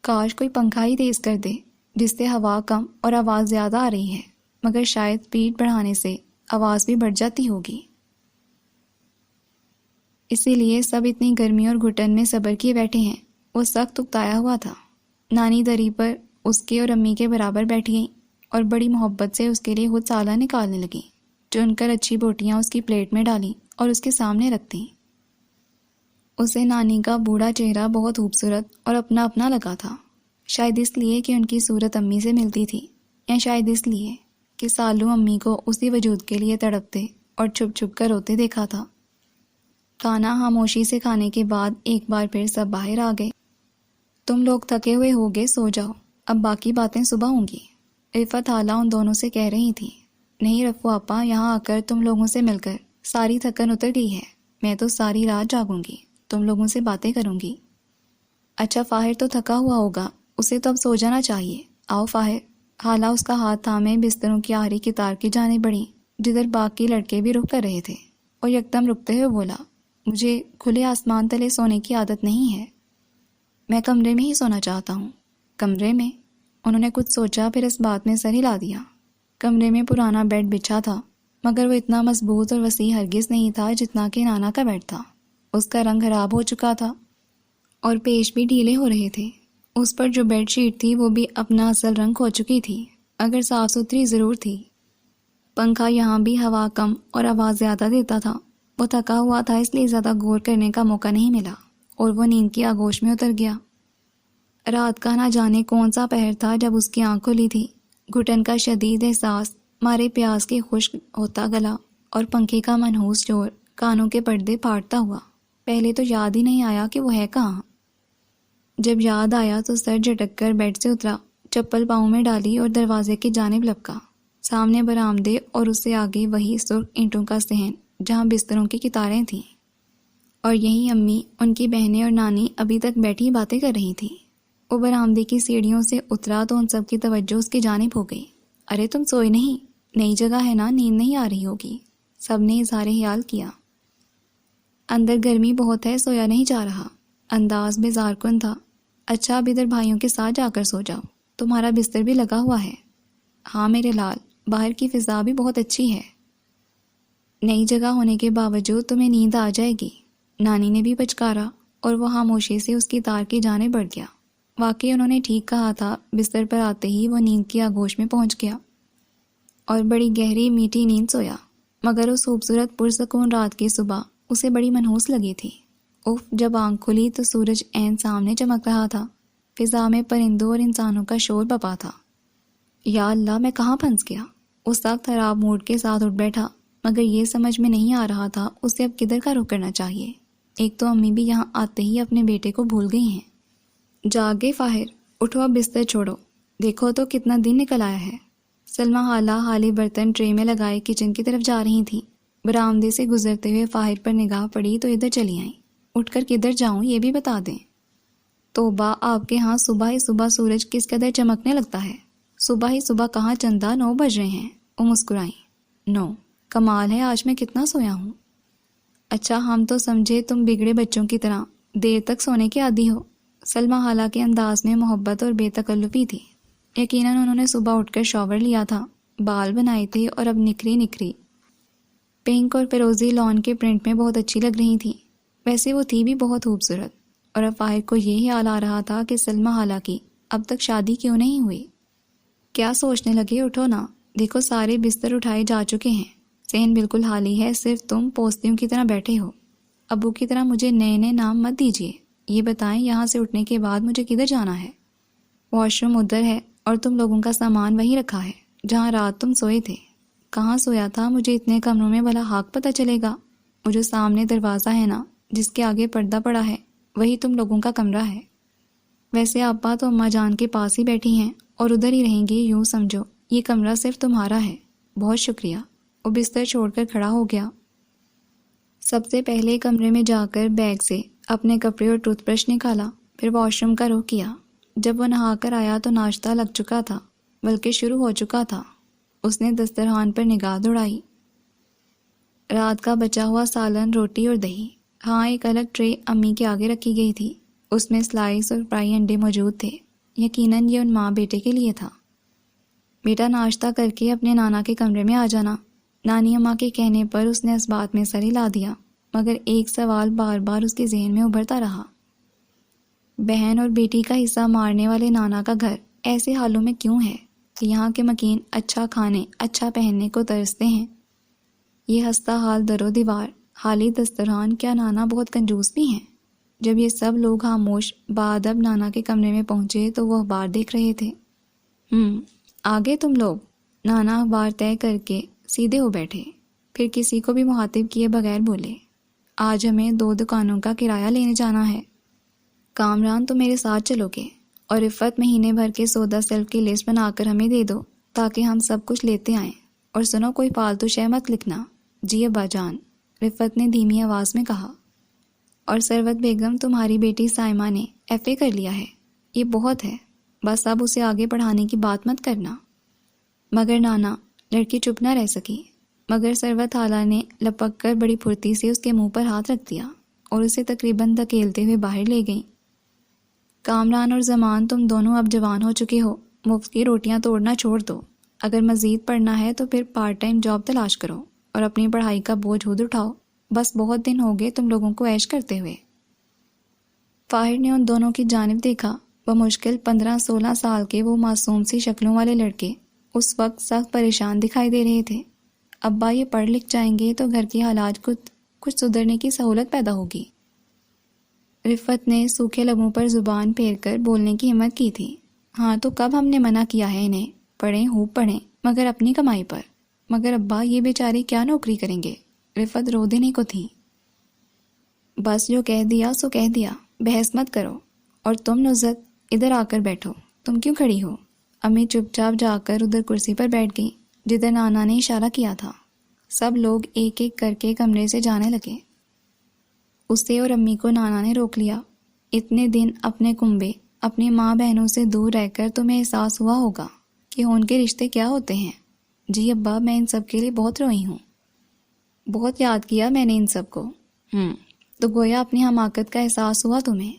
کاش کوئی پنکھا ہی تیز کر دے جس سے ہوا کم اور آواز زیادہ آ رہی ہے، مگر شاید اسپیڈ بڑھانے سے آواز بھی بڑھ جاتی ہوگی، اسی لیے سب اتنی گرمی اور گھٹن میں صبر کیے بیٹھے ہیں۔ وہ سخت اکتایا ہوا تھا۔ نانی دری پر اس کے اور امی کے برابر بیٹھ گئیں اور بڑی محبت سے اس کے لیے خود سالن نکالنے لگیں، چن کر اچھی بوٹیاں اس کی پلیٹ میں ڈالیں اور اس کے سامنے رکھ دیں۔ اسے نانی کا بوڑھا چہرہ بہت خوبصورت اور اپنا اپنا لگا تھا، شاید اس لیے کہ ان کی صورت امی سے ملتی تھی، یا شاید اس لیے کہ سالوں امی کو اسی وجود کے لیے تڑپتے اور چھپ چھپ کر روتے دیکھا تھا۔ کھانا خاموشی سے کھانے کے بعد ایک بار پھر سب باہر آ گئے۔ تم لوگ تھکے ہوئے ہوگے، سو جاؤ، اب باقی باتیں صبح ہوں گی، رفعت خالہ ان دونوں سے کہہ رہی تھی۔ نہیں رفو آپا، یہاں آ کر تم لوگوں سے مل کر ساری تھکن اتر گئی ہے، میں تو ساری رات جاگوں گی، تم لوگوں سے باتیں کروں گی۔ اچھا فاہر تو تھکا ہوا ہوگا، اسے تو اب سو جانا چاہیے، آؤ فاہر۔ خالہ اس کا ہاتھ تھامے بستروں کی آخری قطار کی جانب بڑھی جدھر باقی لڑکے بھی رک کر رہے تھے، اور یکدم رکتے ہوئے بولا، مجھے کھلے آسمان تلے سونے کی عادت نہیں ہے، میں کمرے میں ہی سونا چاہتا ہوں۔ کمرے میں؟ انہوں نے کچھ سوچا، پھر اس بات میں سر ہلا دیا۔ کمرے میں پرانا بیڈ بچھا تھا، مگر وہ اتنا مضبوط اور وسیع ہرگز نہیں تھا جتنا کہ نانا کا بیڈ تھا۔ اس کا رنگ خراب ہو چکا تھا اور پیش بھی ڈھیلے ہو رہے تھے۔ اس پر جو بیڈ شیٹ تھی وہ بھی اپنا اصل رنگ کھو چکی تھی، اگر صاف ستھری ضرور تھی۔ پنکھا یہاں بھی ہوا کم اور آواز زیادہ دیتا تھا۔ وہ تھکا ہوا تھا، اس لیے زیادہ غور کرنے کا موقع نہیں ملا۔ اور وہ نیند کی آغوش میں اتر گیا۔ رات کا نہ جانے کون سا پہر تھا جب اس کی آنکھ کھلی تھی۔ گھٹن کا شدید احساس، مارے پیاس کے خشک ہوتا گلا اور پنکھے کا منحوس شور کانوں کے پردے پھاڑتا ہوا۔ پہلے تو یاد ہی نہیں آیا کہ وہ ہے کہاں۔ جب یاد آیا تو سر جھٹک کر بیڈ سے اترا، چپل پاؤں میں ڈالی اور دروازے کی جانب لپکا۔ سامنے برآمدے اور اس سے آگے وہی سرخ اینٹوں کا صحن جہاں بستروں کی قطاریں تھیں، اور یہی امی، ان کی بہنیں اور نانی ابھی تک بیٹھی باتیں کر رہی تھیں۔ وہ برآمدے کی سیڑھیوں سے اترا تو ان سب کی توجہ اس کی جانب ہو گئی۔ ارے تم سوئے نہیں؟ نئی جگہ ہے نا، نیند نہیں آ رہی ہوگی، سب نے اظہار خیال کیا۔ اندر گرمی بہت ہے، سویا نہیں جا رہا، انداز بیزار کن تھا۔ اچھا اب ادھر بھائیوں کے ساتھ جا کر سو جاؤ، تمہارا بستر بھی لگا ہوا ہے۔ ہاں میرے لال، باہر کی فضا بھی بہت اچھی ہے، نئی جگہ ہونے کے باوجود تمہیں نیند آ جائے گی، نانی نے بھی پچکارا، اور وہ خاموشی سے اس کی تار کی جانب بڑھ گیا۔ واقعی انہوں نے ٹھیک کہا تھا، بستر پر آتے ہی وہ نیند کی آغوش میں پہنچ گیا اور بڑی گہری میٹھی نیند سویا۔ مگر اس خوبصورت پرسکون رات کی صبح اسے بڑی منحوس لگی تھی۔ اف، جب آنکھ کھلی تو سورج عین سامنے چمک رہا تھا، فضا میں پرندوں اور انسانوں کا شور بپا تھا۔ یا اللہ، میں کہاں پھنس گیا؟ وہ سخت خراب موڈ کے ساتھ اٹھ بیٹھا، مگر یہ سمجھ میں نہیں آ رہا تھا اسے اب کدھر کا رخ کرنا چاہیے۔ ایک تو امی بھی یہاں آتے ہی اپنے بیٹے کو بھول گئی ہیں۔ جاگے فاہر، اٹھو اب بستر چھوڑو، دیکھو تو کتنا دن نکل آیا ہے۔ سلمہ خالہ خالی برتن ٹرے میں لگائے کچن کی طرف جا رہی تھیں۔ برآمدے سے گزرتے ہوئے فاہر پر نگاہ پڑی تو ادھر چلی آئیں۔ اٹھ کر کدھر جاؤں یہ بھی بتا دیں۔ توبہ، آپ کے ہاں صبح ہی صبح سورج کس قدر چمکنے لگتا ہے؟ صبح ہی صبح کہاں، چندہ 9 بج رہے ہیں۔ وہ مسکرائیں۔ 9؟ کمال ہے، آج میں کتنا سویا ہوں۔ اچھا، ہم تو سمجھے تم بگڑے بچوں کی طرح دیر تک سونے کے عادی ہو۔ سلمہ خالہ کے انداز میں محبت اور بے تکلفی تھی۔ یقیناً انہوں نے صبح اٹھ کر شاور لیا تھا، بال بنائے تھے اور اب نکھری پنک اور فیروزی لون کے پرنٹ میں بہت اچھی لگ رہی تھی۔ ویسے وہ تھی بھی بہت خوبصورت، اور اب فاہر کو یہ خیال آ رہا تھا کہ سلمہ خالہ کی اب تک شادی کیوں نہیں ہوئی۔ کیا سوچنے لگے، اٹھو نا، دیکھو سارے بستر اٹھائے جا چکے ہیں، صحن بالکل خالی ہے، صرف تم پوستیوں کی طرح بیٹھے ہو۔ ابو کی طرح مجھے نئے نئے نام مت دیجیے، یہ بتائیں یہاں سے اٹھنے کے بعد مجھے کدھر جانا ہے؟ واش روم ادھر ہے، اور تم لوگوں کا سامان وہیں رکھا ہے جہاں رات تم سوئے تھے۔ کہاں سویا تھا؟ مجھے اتنے کمروں میں بھلا حق پتہ چلے گا؟ وہ جو سامنے دروازہ ہے نا، جس کے آگے پردہ پڑا ہے، وہی تم لوگوں کا کمرہ ہے۔ ویسے ابا تو اماں جان کے پاس ہی بیٹھی ہیں اور ادھر ہی رہیں گی، یوں سمجھو یہ کمرہ صرف تمہارا ہے۔ بہت شکریہ۔ وہ بستر چھوڑ کر کھڑا ہو گیا۔ سب سے پہلے کمرے میں جا کر بیگ سے اپنے کپڑے اور ٹوتھ برش نکالا، پھر واش روم کا رخ کیا۔ جب وہ نہا کر آیا تو ناشتہ لگ چکا تھا، بلکہ شروع ہو چکا تھا۔ اس نے دسترخوان پر نگاہ دوڑائی۔ رات کا بچا ہوا سالن، روٹی اور دہی، ہاں ایک الگ ٹرے امی کے آگے رکھی گئی تھی، اس میں سلائس اور فرائی انڈے موجود تھے۔ یقیناً یہ ان ماں بیٹے کے لیے تھا۔ بیٹا ناشتہ کر کے اپنے نانا کے کمرے میں آ جانا۔ نانی اماں کے کہنے پر اس نے اس بات میں سر ہلا دیا، مگر ایک سوال بار بار اس کے ذہن میں ابھرتا رہا۔ بہن اور بیٹی کا حصہ مارنے والے نانا کا گھر ایسے حالوں میں کیوں ہے کہ یہاں کے مکین اچھا کھانے، اچھا پہننے کو ترستے ہیں؟ یہ ہنستا حال در و دیوار، خالی دسترخوان، کیا نانا بہت کنجوس بھی ہیں؟ جب یہ سب لوگ خاموش بادب نانا کے کمرے میں پہنچے تو وہ اخبار دیکھ رہے تھے۔ آگے تم لوگ۔ نانا اخبار طے کر کے سیدھے ہو بیٹھے، پھر کسی کو بھی مخاطب کیے بغیر بولے، آج ہمیں 2 دکانوں کا کرایہ لینے جانا ہے۔ کامران تم میرے ساتھ چلو گے، اور رفت مہینے بھر کے سودا سیلف کی لسٹ بنا کر ہمیں دے دو تاکہ ہم سب کچھ لیتے آئیں، اور سنو کوئی فالتو شے مت لکھنا۔ جی ابا جان، رفت نے دھیمی آواز میں کہا۔ اور ثروت بیگم، تمہاری بیٹی سائمہ نے FA کر لیا ہے، یہ بہت ہے، بس اب اسے آگے پڑھانے کی بات مت کرنا۔ مگر نانا، لڑکی چپ نہ رہ سکی، مگر ثروت خالہ نے لپک کر بڑی پھرتی سے اس کے منہ پر ہاتھ رکھ دیا اور اسے تقریباً دھکیلتے ہوئے باہر لے گئیں۔ کامران اور زمان، تم دونوں اب جوان ہو چکے ہو، مفت کی روٹیاں توڑنا چھوڑ دو۔ اگر مزید پڑھنا ہے تو پھر پارٹ ٹائم جاب تلاش کرو اور اپنی پڑھائی کا بوجھ خود اٹھاؤ، بس بہت دن ہو گئے تم لوگوں کو عیش کرتے ہوئے۔ فاہر نے ان دونوں کی جانب دیکھا۔ بمشکل 15-16 سال کے وہ معصوم سی شکلوں والے لڑکے اس وقت سخت پریشان دکھائی دے رہے تھے۔ ابا یہ پڑھ لکھ جائیں گے تو گھر کے حالات کچھ سدھرنے کی سہولت پیدا ہوگی۔ رفت نے سوکھے لبوں پر زبان پھیر کر بولنے کی ہمت کی تھی۔ ہاں تو کب ہم نے منع کیا ہے انہیں؟ پڑھیں خوب پڑھیں، مگر اپنی کمائی پر۔ مگر ابا یہ بیچارے کیا نوکری کریں گے؟ رفت رو دینے کو تھی۔ بس جو کہہ دیا سو کہہ دیا، بحث مت کرو۔ اور تم نزت ادھر آ کر بیٹھو، تم کیوں کھڑی ہو؟ امی چپ چاپ جا کر ادھر کرسی پر بیٹھ گئی جدھر نانا نے اشارہ کیا تھا۔ سب لوگ ایک ایک کر کے کمرے سے جانے لگے۔ اسے اور امی کو نانا نے روک لیا۔ اتنے دن اپنے کنبے، اپنی ماں بہنوں سے دور رہ کر تمہیں احساس ہوا ہوگا کہ ان کے رشتے کیا ہوتے ہیں۔ جی ابا، میں ان سب کے لیے بہت روئی ہوں، بہت یاد کیا میں نے ان سب کو۔ تو گویا اپنی حماقت کا احساس ہوا تمہیں؟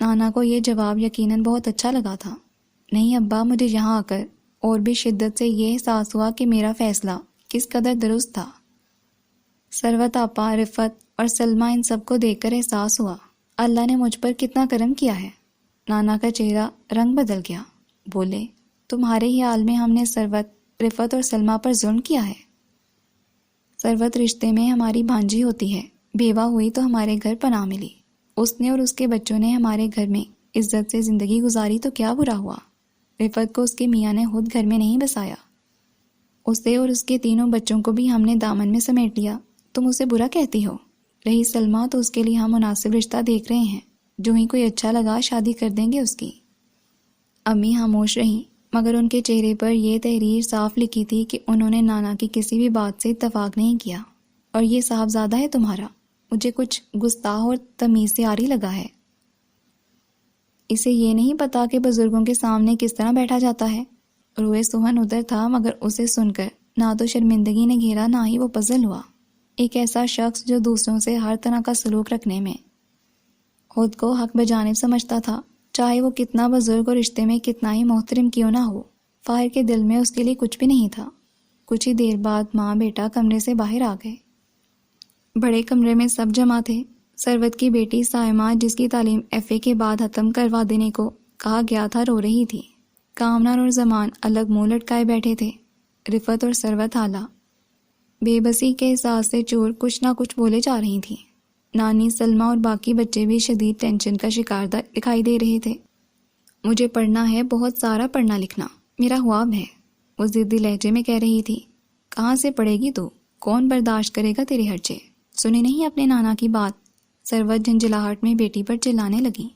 نانا کو یہ جواب یقیناً بہت اچھا لگا تھا۔ نہیں ابا، مجھے یہاں آ کر اور بھی شدت سے یہ احساس ہوا کہ میرا فیصلہ کس قدر درست تھا۔ ثروت آپا، رفت اور سلمہ، ان سب کو دیکھ کر احساس ہوا اللہ نے مجھ پر کتنا کرم کیا ہے۔ نانا کا چہرہ رنگ بدل گیا، بولے تمہارے ہی حال میں ہم نے ثروت، رفت اور سلمہ پر ظلم کیا ہے۔ ثروت رشتے میں ہماری بھانجی ہوتی ہے، بیوہ ہوئی تو ہمارے گھر پناہ ملی۔ اس نے اور اس کے بچوں نے ہمارے گھر میں عزت سے زندگی گزاری تو کیا برا ہوا۔ رفت کو اس کے میاں نے خود گھر میں نہیں بسایا، اسے اور اس کے تینوں بچوں کو بھی ہم نے دامن میں سمیٹ لیا، تم اسے برا کہتی ہو۔ رہی سلمہ تو اس کے لیے ہم مناسب رشتہ دیکھ رہے ہیں، جو ہی کوئی اچھا لگا شادی کر دیں گے اس کی۔ امی خاموش رہیں، مگر ان کے چہرے پر یہ تحریر صاف لکھی تھی کہ انہوں نے نانا کی کسی بھی بات سے اتفاق نہیں کیا۔ اور یہ صاحبزادہ ہے تمہارا، مجھے کچھ گستاخ اور تمیز سے عاری لگا ہے۔ اسے یہ نہیں پتا کہ بزرگوں کے سامنے کس طرح بیٹھا جاتا ہے۔ روئے سوہن ادھر تھا، مگر اسے سن کر نہ تو شرمندگی نے گھیرا نہ ہی وہ پزل ہوا۔ ایک ایسا شخص جو دوسروں سے ہر طرح کا سلوک رکھنے میں خود کو حق بجانب سمجھتا تھا، چاہے وہ کتنا بزرگ اور رشتے میں کتنا ہی محترم کیوں نہ ہو، فاہر کے دل میں اس کے لیے کچھ بھی نہیں تھا۔ کچھ ہی دیر بعد ماں بیٹا کمرے سے باہر آ گئے۔ بڑے کمرے میں سب جمع تھے۔ ثروت کی بیٹی سائمہ، جس کی تعلیم FA کے بعد ختم کروا دینے کو کہا گیا تھا، رو رہی تھی۔ کامران اور زمان الگ منہ لٹکائے بیٹھے تھے۔ رفت اور ثروت حالہ بے بسی کے احساس سے چور کچھ نہ کچھ بولے جا رہی تھیں۔ نانی، سلمہ اور باقی بچے بھی شدید ٹینشن کا شکار دکھائی دے رہے تھے۔ مجھے پڑھنا ہے، بہت سارا پڑھنا لکھنا، میرا خواب ہے، وہ ضدی لہجے میں کہہ رہی تھی۔ کہاں سے پڑھے گی تو؟ کون برداشت کرے گا تیرے خرچے؟ سنی نہیں اپنے نانا کی بات؟ ثروت جھنجھلاہٹ میں بیٹی پر چلانے لگی۔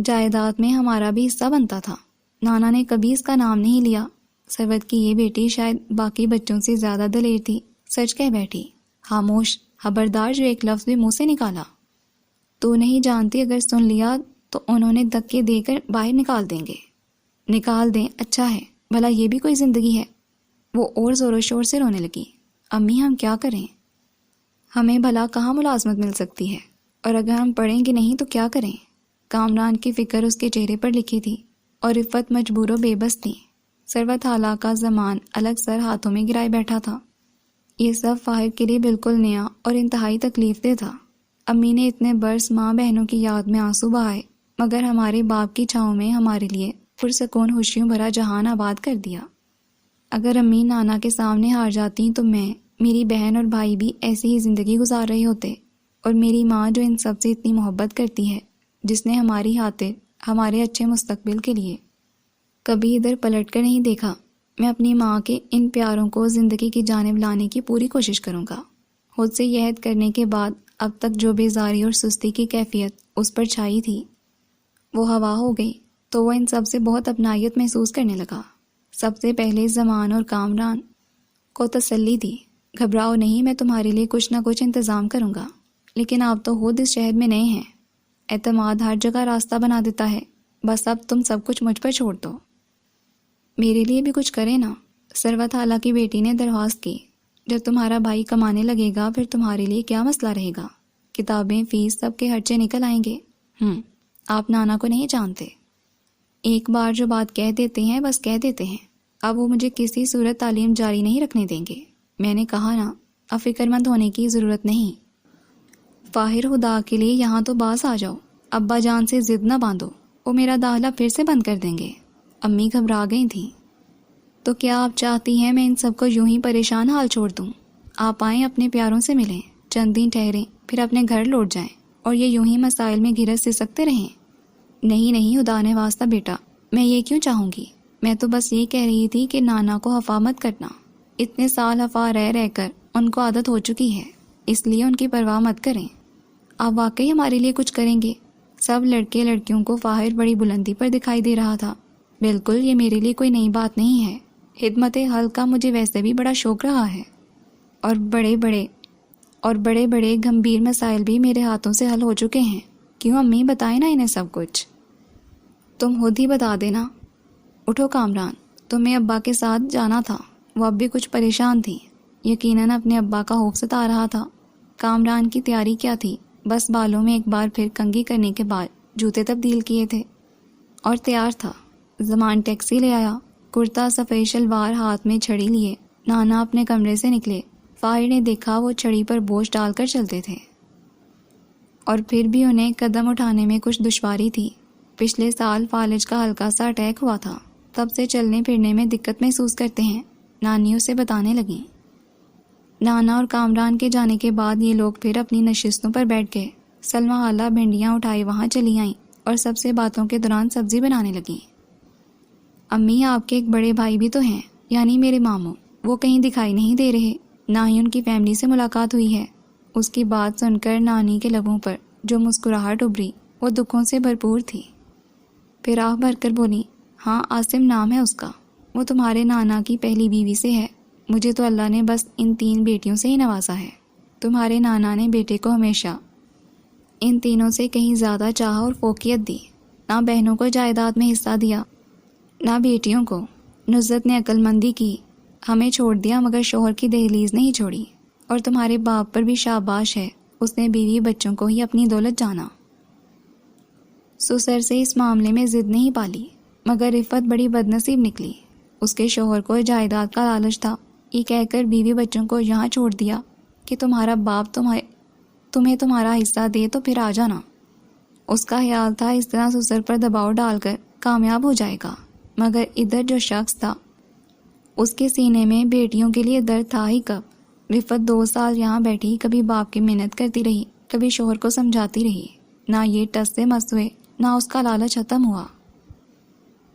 جائیداد میں ہمارا بھی حصہ بنتا تھا، نانا نے کبھی اس کا نام نہیں لیا۔ ثروت کی یہ بیٹی شاید باقی بچوں سے زیادہ دلیر تھی، سچ کہہ بیٹھی۔ خاموش، خبردار جو ایک لفظ بھی منہ سے نکالا تو نہیں جانتی، اگر سن لیا تو انہوں نے دھکے دے کر باہر نکال دیں گے۔ نکال دیں، اچھا ہے، بھلا یہ بھی کوئی زندگی ہے؟ وہ اور زور و شور سے رونے لگی۔ امی، ہم کیا کریں؟ ہمیں بھلا کہاں ملازمت مل سکتی ہے؟ اور اگر ہم پڑھیں گے نہیں تو کیا کریں؟ کامران کی فکر اس کے چہرے پر لکھی تھی، اور رفت مجبور و بے بس تھی۔ ثروت حالہ کا زمان الگ سر ہاتھوں میں گرائے بیٹھا تھا۔ یہ سب فاہر کے لیے بالکل نیا اور انتہائی تکلیف دہ تھا۔ امی نے اتنے برس ماں بہنوں کی یاد میں آنسو بہائے، مگر ہمارے باپ کی چھاؤں میں ہمارے لیے پرسکون خوشیوں بھرا جہان آباد کر دیا۔ اگر امی نانا کے سامنے ہار جاتی تو میں، میری بہن اور بھائی بھی ایسی ہی زندگی گزار رہے ہوتے، اور میری ماں جو ان سب سے اتنی محبت کرتی ہے، جس نے ہماری خاطر ہمارے اچھے مستقبل کے لیے کبھی ادھر پلٹ کر نہیں دیکھا۔ میں اپنی ماں کے ان پیاروں کو زندگی کی جانب لانے کی پوری کوشش کروں گا۔ خود سے یہ عہد کرنے کے بعد اب تک جو بیزاری اور سستی کی کیفیت اس پر چھائی تھی وہ ہوا ہو گئی، تو وہ ان سب سے بہت اپنائیت محسوس کرنے لگا۔ سب سے پہلے زمان اور کامران کو تسلی دی، گھبراؤ نہیں، میں تمہارے لیے کچھ نہ کچھ انتظام کروں گا۔ لیکن آپ تو خود اس شہر میں نئے ہیں، اعتماد ہر جگہ راستہ بنا دیتا ہے، بس اب تم سب کچھ مجھ پر چھوڑ دو، میرے لیے بھی کچھ کرے نا۔ ثروت حالہ کی بیٹی نے درخواست کی۔ جب تمہارا بھائی کمانے لگے گا پھر تمہارے لیے کیا مسئلہ رہے گا؟ کتابیں، فیس، سب کے خرچے نکل آئیں گے۔ آپ نانا کو نہیں جانتے، ایک بار جو بات کہہ دیتے ہیں بس کہہ دیتے ہیں۔ اب وہ مجھے کسی صورت تعلیم جاری نہیں رکھنے دیں گے۔ میں نے کہا نا، اب فکر مند ہونے کی ضرورت نہیں۔ فاہر، خدا کے لیے یہاں تو باز آ جاؤ، ابا جان سے ضد نہ باندھو، وہ میرا داخلہ پھر سے بند کر دیں گے۔ امی گھبرا گئی تھیں۔ تو کیا آپ چاہتی ہیں میں ان سب کو یوں ہی پریشان حال چھوڑ دوں؟ آپ آئیں، اپنے پیاروں سے ملیں، چند دن ٹھہریں، پھر اپنے گھر لوٹ جائیں۔ اور یہ یوں ہی مسائل میں گھرس سکتے رہیں؟ نہیں نہیں، خدا نے واسطہ بیٹا، میں یہ کیوں چاہوں گی؟ میں تو بس یہ کہہ رہی تھی کہ نانا کو خفا مت کرنا، اتنے سال خفا رہ کر ان کو عادت ہو چکی ہے، اس لیے ان کی پرواہ مت کریں۔ آپ واقعی ہمارے لیے کچھ کریں گے؟ سب لڑکے لڑکیوں کو فاہر بڑی بلندی پر دکھائی دے رہا تھا۔ بالکل، یہ میرے لیے کوئی نئی بات نہیں ہے، خدمت خلق کا مجھے ویسے بھی بڑا شوق رہا ہے، اور بڑے بڑے گمبھیر مسائل بھی میرے ہاتھوں سے حل ہو چکے ہیں۔ کیوں امی، بتائیں نا انہیں سب کچھ۔ تم خود ہی بتا دینا۔ اٹھو کامران، تمہیں ابا کے ساتھ جانا تھا۔ وہ اب بھی کچھ پریشان تھی، یقیناً اپنے ابا کا خوف ستا رہا تھا۔ کامران کی تیاری کیا تھی؟ بس بالوں میں ایک بار پھر کنگھی کرنے کے بعد جوتے تبدیل کیے تھے اور تیار تھا۔ زمان ٹیکسی لے آیا، کرتا سفید شلوار، ہاتھ میں چھڑی لیے نانا اپنے کمرے سے نکلے۔ فاہر نے دیکھا وہ چھڑی پر بوجھ ڈال کر چلتے تھے، اور پھر بھی انہیں قدم اٹھانے میں کچھ دشواری تھی۔ پچھلے سال فالج کا ہلکا سا اٹیک ہوا تھا، تب سے چلنے پھرنے میں دقت محسوس کرتے ہیں، نانی اسے بتانے لگیں۔ نانا اور کامران کے جانے کے بعد یہ لوگ پھر اپنی نشستوں پر بیٹھ گئے۔ سلمیٰ خالہ بھنڈیاں اٹھائے وہاں چلی آئیں اور سب سے باتوں کے دوران سبزی بنانے لگیں۔ امی، آپ کے ایک بڑے بھائی بھی تو ہیں، یعنی میرے ماموں، وہ کہیں دکھائی نہیں دے رہے، نہ ہی ان کی فیملی سے ملاقات ہوئی ہے۔ اس کی بات سن کر نانی کے لبوں پر جو مسکراہٹ ابھری وہ دکھوں سے بھرپور تھی۔ پھر آہ بھر کر بولی، ہاں، عاصم نام ہے اس کا، وہ تمہارے نانا کی پہلی بیوی سے ہے۔ مجھے تو اللہ نے بس ان 3 بیٹیوں سے ہی نوازا ہے۔ تمہارے نانا نے بیٹے کو ہمیشہ ان تینوں سے کہیں زیادہ چاہا اور فوقیت دی، نہ بہنوں کو جائیداد میں حصہ دیا، نہ بیٹیوں کو۔ نصرت نے عقل مندی کی، ہمیں چھوڑ دیا مگر شوہر کی دہلیز نہیں چھوڑی۔ اور تمہارے باپ پر بھی شاباش ہے، اس نے بیوی بچوں کو ہی اپنی دولت جانا۔ سسر سے اس معاملے میں ضد نہیں پالی، مگر رفت بڑی بدنصیب نکلی۔ اس کے شوہر کو جائیداد کا لالچ تھا، یہ کہہ کر بیوی بچوں کو یہاں چھوڑ دیا کہ تمہارا باپ تمہیں تمہارا حصہ دے تو پھر آ جانا۔ اس کا خیال تھا اس طرح سسر پر دباؤ ڈال کر کامیاب ہو جائے گا، مگر ادھر جو شخص تھا اس کے سینے میں بیٹیوں کے لیے درد تھا ہی کب۔ رفت 2 سال یہاں بیٹھی، کبھی باپ کی محنت کرتی رہی، کبھی شوہر کو سمجھاتی رہی، نہ یہ ٹس سے مس ہوئے، نہ اس کا لالچ ختم ہوا۔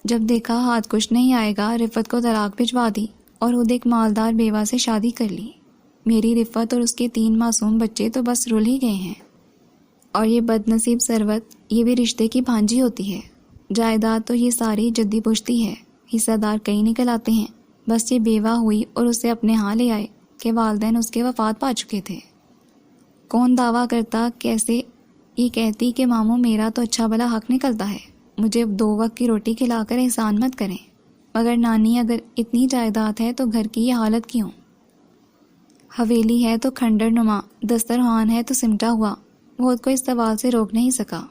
جب دیکھا ہاتھ کچھ نہیں آئے گا، رفت کو طلاق بھجوا دی اور خود ایک مالدار بیوہ سے شادی کر لی۔ میری رفت اور اس کے 3 معصوم بچے تو بس رل ہی گئے ہیں۔ اور یہ بد نصیب ثروت، یہ بھی رشتے کی بھانجی ہوتی ہے۔ جائیداد تو یہ ساری جدی پشتی ہے، حصہ دار کئی نکل آتے ہیں۔ بس یہ بیوہ ہوئی اور اسے اپنے ہاں لے آئے کہ والدین اس کے وفات پا چکے تھے۔ کون دعویٰ کرتا، کیسے یہ کہتی کہ ماموں میرا تو اچھا بھلا حق نکلتا ہے، مجھے 2 وقت کی روٹی کھلا کر احسان مت کریں۔ مگر نانی، اگر اتنی جائیداد ہے تو گھر کی یہ حالت کیوں؟ حویلی ہے تو کھنڈر نما، دسترخوان ہے تو سمٹا ہوا۔ وہ خود کو اس سوال سے روک نہیں سکا۔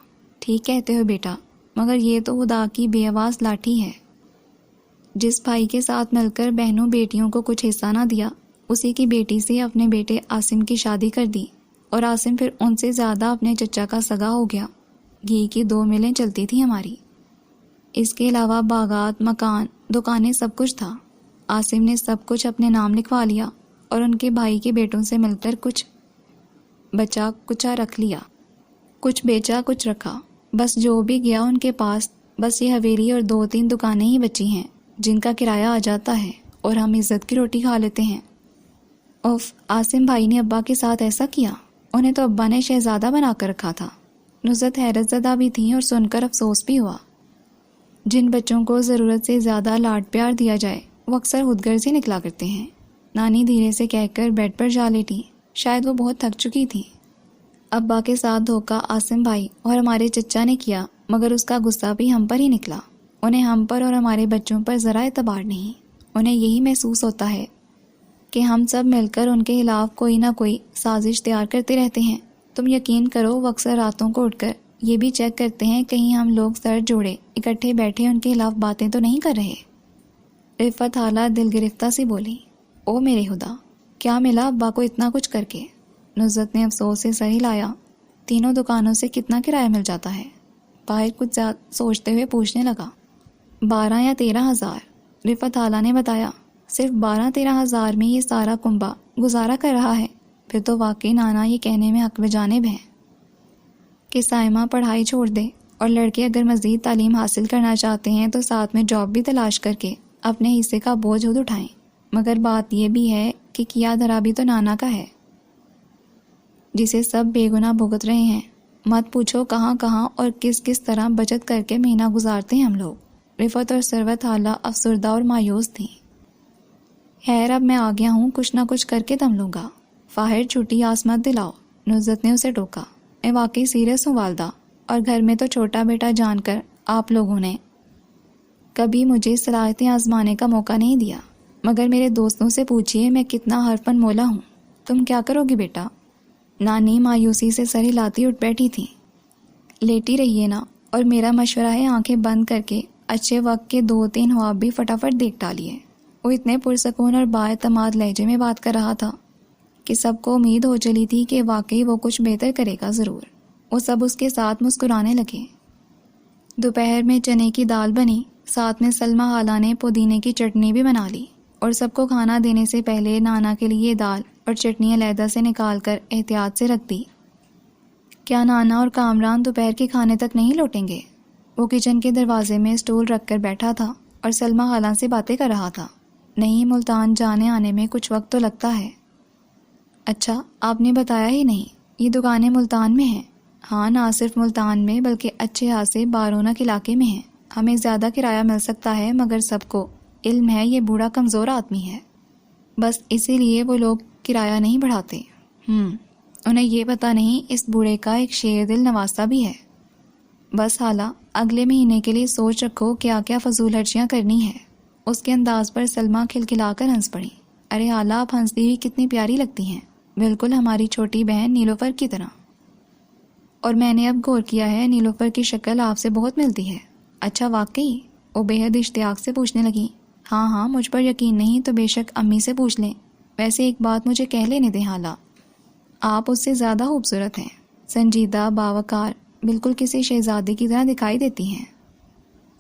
ٹھیک کہتے ہو بیٹا، مگر یہ تو خدا کی بے آواز لاٹھی ہے۔ جس بھائی کے ساتھ مل کر بہنوں بیٹیوں کو کچھ حصہ نہ دیا، اسی کی بیٹی سے اپنے بیٹے عاصم کی شادی کر دی، اور عاصم پھر ان سے زیادہ اپنے چچا کا سگا ہو گیا۔ گھی کی 2 ملیں چلتی تھیں ہماری، اس کے علاوہ باغات، مکان، دکانیں، سب کچھ تھا۔ عاصم نے سب کچھ اپنے نام لکھوا لیا اور ان کے بھائی کے بیٹوں سے مل کر کچھ بچا کچا رکھ لیا، کچھ بیچا کچھ رکھا، بس جو بھی گیا ان کے پاس بس یہ حویلی اور 2-3 دکانیں ہی بچی ہیں جن کا کرایہ آ جاتا ہے اور ہم عزت کی روٹی کھا لیتے ہیں۔ اوف، عاصم بھائی نے ابا کے ساتھ ایسا کیا؟ انہیں تو ابا نے شہزادہ بنا کر رکھا تھا۔ نصرت حیرت زدہ بھی تھیں اور سن کر افسوس بھی ہوا۔ جن بچوں کو ضرورت سے زیادہ لاڈ پیار دیا جائے وہ اکثر خود غرض ہی نکلا کرتے ہیں۔ نانی دھیرے سے کہہ کر بیڈ پر جا لیٹی، شاید وہ بہت تھک چکی تھی۔ ابا کے ساتھ دھوکہ عاصم بھائی اور ہمارے چچا نے کیا، مگر اس کا غصہ بھی ہم پر ہی نکلا۔ انہیں ہم پر اور ہمارے بچوں پر ذرا اعتبار نہیں۔ انہیں یہی محسوس ہوتا ہے کہ ہم سب مل کر ان کے خلاف کوئی نہ کوئی سازش تیار کرتے رہتے ہیں۔ تم یقین کرو، وہ اکثر راتوں کو اٹھ کر یہ بھی چیک کرتے ہیں کہیں ہم لوگ سر جوڑے اکٹھے بیٹھے ان کے خلاف باتیں تو نہیں کر رہے۔ رفت حالہ دل گرفتہ سی بولی، او میرے خدا، کیا ملا ابا کو اتنا کچھ کر کے؟ نصرت نے افسوس سے سر ہلایا۔ 3 دکانوں سے کتنا کرایہ مل جاتا ہے؟ باہر کچھ سوچتے ہوئے پوچھنے لگا۔ 12 یا 13 ہزار، رفت حالہ نے بتایا۔ صرف 12-13 ہزار میں یہ سارا کنبہ گزارا کر رہا ہے؟ پھر تو واقعی نانا یہ کہنے میں حق بجانب ہے۔ کہ سائمہ پڑھائی چھوڑ دے اور لڑکے اگر مزید تعلیم حاصل کرنا چاہتے ہیں تو ساتھ میں جاب بھی تلاش کر کے اپنے حصے کا بوجھ خود اٹھائیں۔ مگر بات یہ بھی ہے کہ کیا دھرا بھی تو نانا کا ہے جسے سب بے گناہ بھگت رہے ہیں۔ مت پوچھو کہاں کہاں اور کس کس طرح بچت کر کے مہینہ گزارتے ہیں ہم لوگ۔ رفعت اور ثروت حالہ افسردہ اور مایوس تھیں۔ خیر اب میں آ گیا ہوں، کچھ نہ کچھ کر کے دم لوں گا۔ فاہر چھٹی آس مت دلاؤ، نصرت نے اسے ٹوکا۔ میں واقعی سیریس ہوں والدہ، اور گھر میں تو چھوٹا بیٹا جان کر آپ لوگوں نے کبھی مجھے صلاحیتیں آزمانے کا موقع نہیں دیا۔ مگر میرے دوستوں سے پوچھئے میں کتنا حرفن مولا ہوں۔ تم کیا کرو گی بیٹا؟ نانی مایوسی سے سر ہلاتی اٹھ بیٹھی تھی۔ لیٹی رہیے نا، اور میرا مشورہ ہے آنکھیں بند کر کے اچھے وقت کے 2-3 خواب بھی فٹافٹ دیکھ ڈالیے۔ وہ اتنے پرسکون اور بااعتماد لہجے میں بات کر رہا تھا کہ سب کو امید ہو چلی تھی کہ واقعی وہ کچھ بہتر کرے گا ضرور۔ وہ سب اس کے ساتھ مسکرانے لگے۔ دوپہر میں چنے کی دال بنی، ساتھ میں سلمہ خالہ نے پودینے کی چٹنی بھی بنا لی، اور سب کو کھانا دینے سے پہلے نانا کے لیے دال اور چٹنی علیحدہ سے نکال کر احتیاط سے رکھ دی۔ کیا نانا اور کامران دوپہر کے کھانے تک نہیں لوٹیں گے؟ وہ کچن کے دروازے میں اسٹول رکھ کر بیٹھا تھا اور سلمہ خالہ سے باتیں کر رہا تھا۔ نہیں، ملتان جانے آنے میں کچھ وقت تو لگتا ہے۔ اچھا، آپ نے بتایا ہی نہیں، یہ دکانیں ملتان میں ہیں؟ ہاں، نہ صرف ملتان میں بلکہ اچھے خاصے بارونق علاقے میں ہیں۔ ہمیں زیادہ کرایہ مل سکتا ہے، مگر سب کو علم ہے یہ بوڑھا کمزور آدمی ہے، بس اسی لیے وہ لوگ کرایہ نہیں بڑھاتے۔ انہیں یہ پتہ نہیں اس بوڑھے کا ایک شیر دل نواسہ بھی ہے۔ بس خالہ، اگلے مہینے کے لیے سوچ رکھو کیا کیا فضول خرچیاں کرنی ہے۔ اس کے انداز پر سلمہ کھلکھلا کر ہنس پڑی۔ ارے خالہ، آپ ہنستی ہوئی کتنی پیاری لگتی ہیں، بالکل ہماری چھوٹی بہن نیلوفر کی طرح۔ اور میں نے اب غور کیا ہے نیلوفر کی شکل آپ سے بہت ملتی ہے۔ اچھا واقعی؟ وہ بے حد اشتیاق سے پوچھنے لگی۔ ہاں، مجھ پر یقین نہیں تو بے شک امی سے پوچھ لیں۔ ویسے ایک بات مجھے کہہ لینے دیں خالہ، آپ اس سے زیادہ خوبصورت ہیں، سنجیدہ، باوقار، بالکل کسی شہزادی کی طرح دکھائی دیتی ہیں۔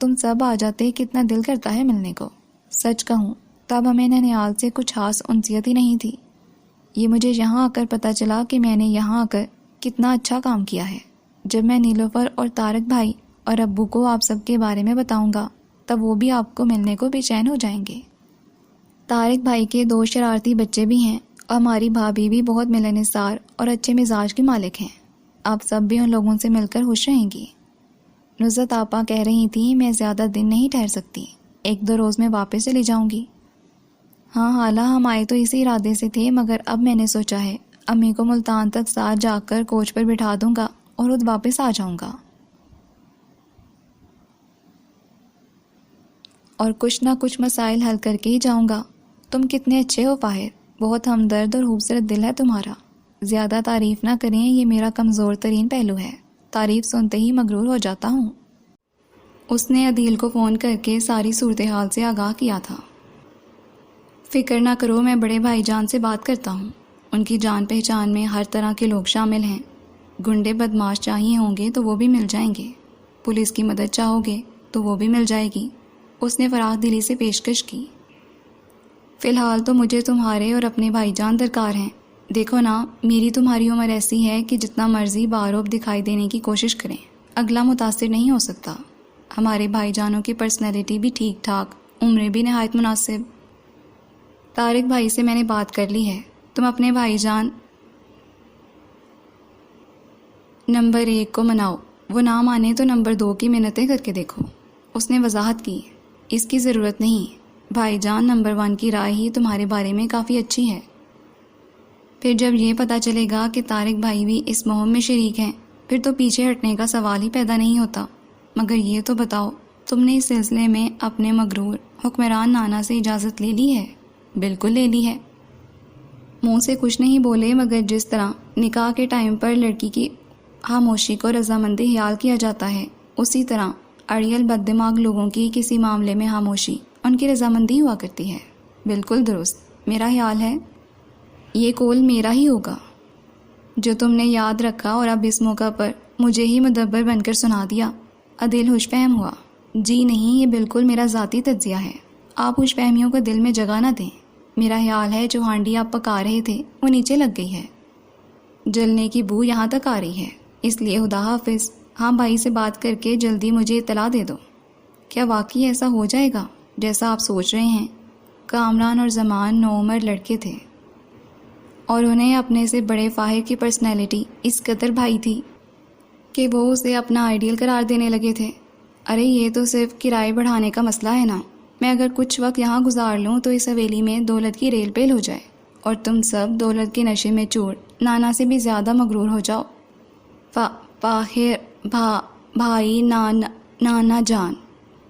تم سب آ جاتے کتنا دل کرتا ہے ملنے کو۔ سچ کہوں تب ہمیں ننیال سے کچھ خاص انسیت ہی نہیں تھی۔ یہ مجھے یہاں آ کر پتہ چلا کہ میں نے یہاں آ کر کتنا اچھا کام کیا ہے۔ جب میں نیلوفر اور طارق بھائی اور ابو کو آپ سب کے بارے میں بتاؤں گا تب وہ بھی آپ کو ملنے کو بے چین ہو جائیں گے۔ طارق بھائی کے 2 شرارتی بچے بھی ہیں، اور ہماری بھابھی بھی بہت ملنسار اور اچھے مزاج کی مالک ہیں۔ آپ سب بھی ان لوگوں سے مل کر خوش رہیں گی۔ نصرت آپا کہہ رہی تھیں میں زیادہ دن نہیں ٹھہر سکتی، 1-2 روز میں واپس چلی جاؤں گی۔ ہاں خالہ، ہم آئے تو اسی ارادے سے تھے، مگر اب میں نے سوچا ہے امی کو ملتان تک ساتھ جا کر کوچ پر بٹھا دوں گا اور خود واپس آ جاؤں گا، اور کچھ نہ کچھ مسائل حل کر کے ہی جاؤں گا۔ تم کتنے اچھے ہو فاہر، بہت ہمدرد اور خوبصورت دل ہے تمہارا۔ زیادہ تعریف نہ کریں، یہ میرا کمزور ترین پہلو ہے، تعریف سنتے ہی مغرور ہو جاتا ہوں۔ اس نے عدیل کو فون کر کے ساری صورتحال سے آگاہ کیا تھا۔ فکر نہ کرو، میں بڑے بھائی جان سے بات کرتا ہوں، ان کی جان پہچان میں ہر طرح کے لوگ شامل ہیں۔ گنڈے بدماش چاہیے ہوں گے تو وہ بھی مل جائیں گے، پولیس کی مدد چاہو گے تو وہ بھی مل جائے گی۔ اس نے فراخ دلی سے پیشکش کی۔ فی الحال تو مجھے تمہارے اور اپنے بھائی جان درکار ہیں۔ دیکھو نا، میری تمہاری عمر ایسی ہے کہ جتنا مرضی باروب دکھائی دینے کی کوشش کریں، اگلا متاثر نہیں ہو سکتا۔ ہمارے بھائی جانوں کی پرسنالٹی بھی ٹھیک ٹھاک، عمریں بھی نہایت مناسب۔ طارق بھائی سے میں نے بات کر لی ہے، تم اپنے بھائی جان نمبر 1 کو مناؤ، وہ نہ مانے تو نمبر 2 کی منتیں کر کے دیکھو۔ اس نے وضاحت کی۔ اس کی ضرورت نہیں، بھائی جان نمبر 1 کی رائے ہی تمہارے بارے میں کافی اچھی ہے۔ پھر جب یہ پتہ چلے گا کہ طارق بھائی بھی اس مہم میں شریک ہیں، پھر تو پیچھے ہٹنے کا سوال ہی پیدا نہیں ہوتا۔ مگر یہ تو بتاؤ، تم نے اس سلسلے میں اپنے مغرور حکمران نانا سے اجازت لے لی ہے؟ بالکل لے لی ہے۔ منہ سے کچھ نہیں بولے، مگر جس طرح نکاح کے ٹائم پر لڑکی کی خاموشی کو رضامندی خیال کیا جاتا ہے، اسی طرح اڑیل بد دماغ لوگوں کی کسی معاملے میں خاموشی ان کی رضامندی ہوا کرتی ہے۔ بالکل درست، میرا خیال ہے یہ قول میرا ہی ہوگا جو تم نے یاد رکھا اور اب اس موقع پر مجھے ہی مدبر بن کر سنا دیا۔ عدیل ہوش فہم ہوا۔ جی نہیں، یہ بالکل میرا ذاتی تجزیہ ہے، آپ ہوش فہمیوں کو دل میں جگہ نہ دیں۔ میرا خیال ہے جو ہانڈی آپ پکا رہے تھے وہ نیچے لگ گئی ہے، جلنے کی بو یہاں تک آ رہی ہے، اس لیے خدا حافظ. ہاں بھائی سے بات کر کے جلدی مجھے اطلاع دے دو. کیا واقعی ایسا ہو جائے گا جیسا آپ سوچ رہے ہیں؟ کامران اور زمان نوعمر لڑکے تھے اور انہیں اپنے سے بڑے فاہر کی پرسنالٹی اس قدر بھائی تھی کہ وہ اسے اپنا آئیڈیل قرار دینے لگے تھے. ارے یہ تو صرف کرائے بڑھانے کا مسئلہ ہے نا. میں اگر کچھ وقت یہاں گزار لوں تو اس حویلی میں دولت کی ریل پیل ہو جائے اور تم سب دولت کے نشے میں چور نانا سے بھی زیادہ مغرور ہو جاؤ. فاہر بھائی نانا جان.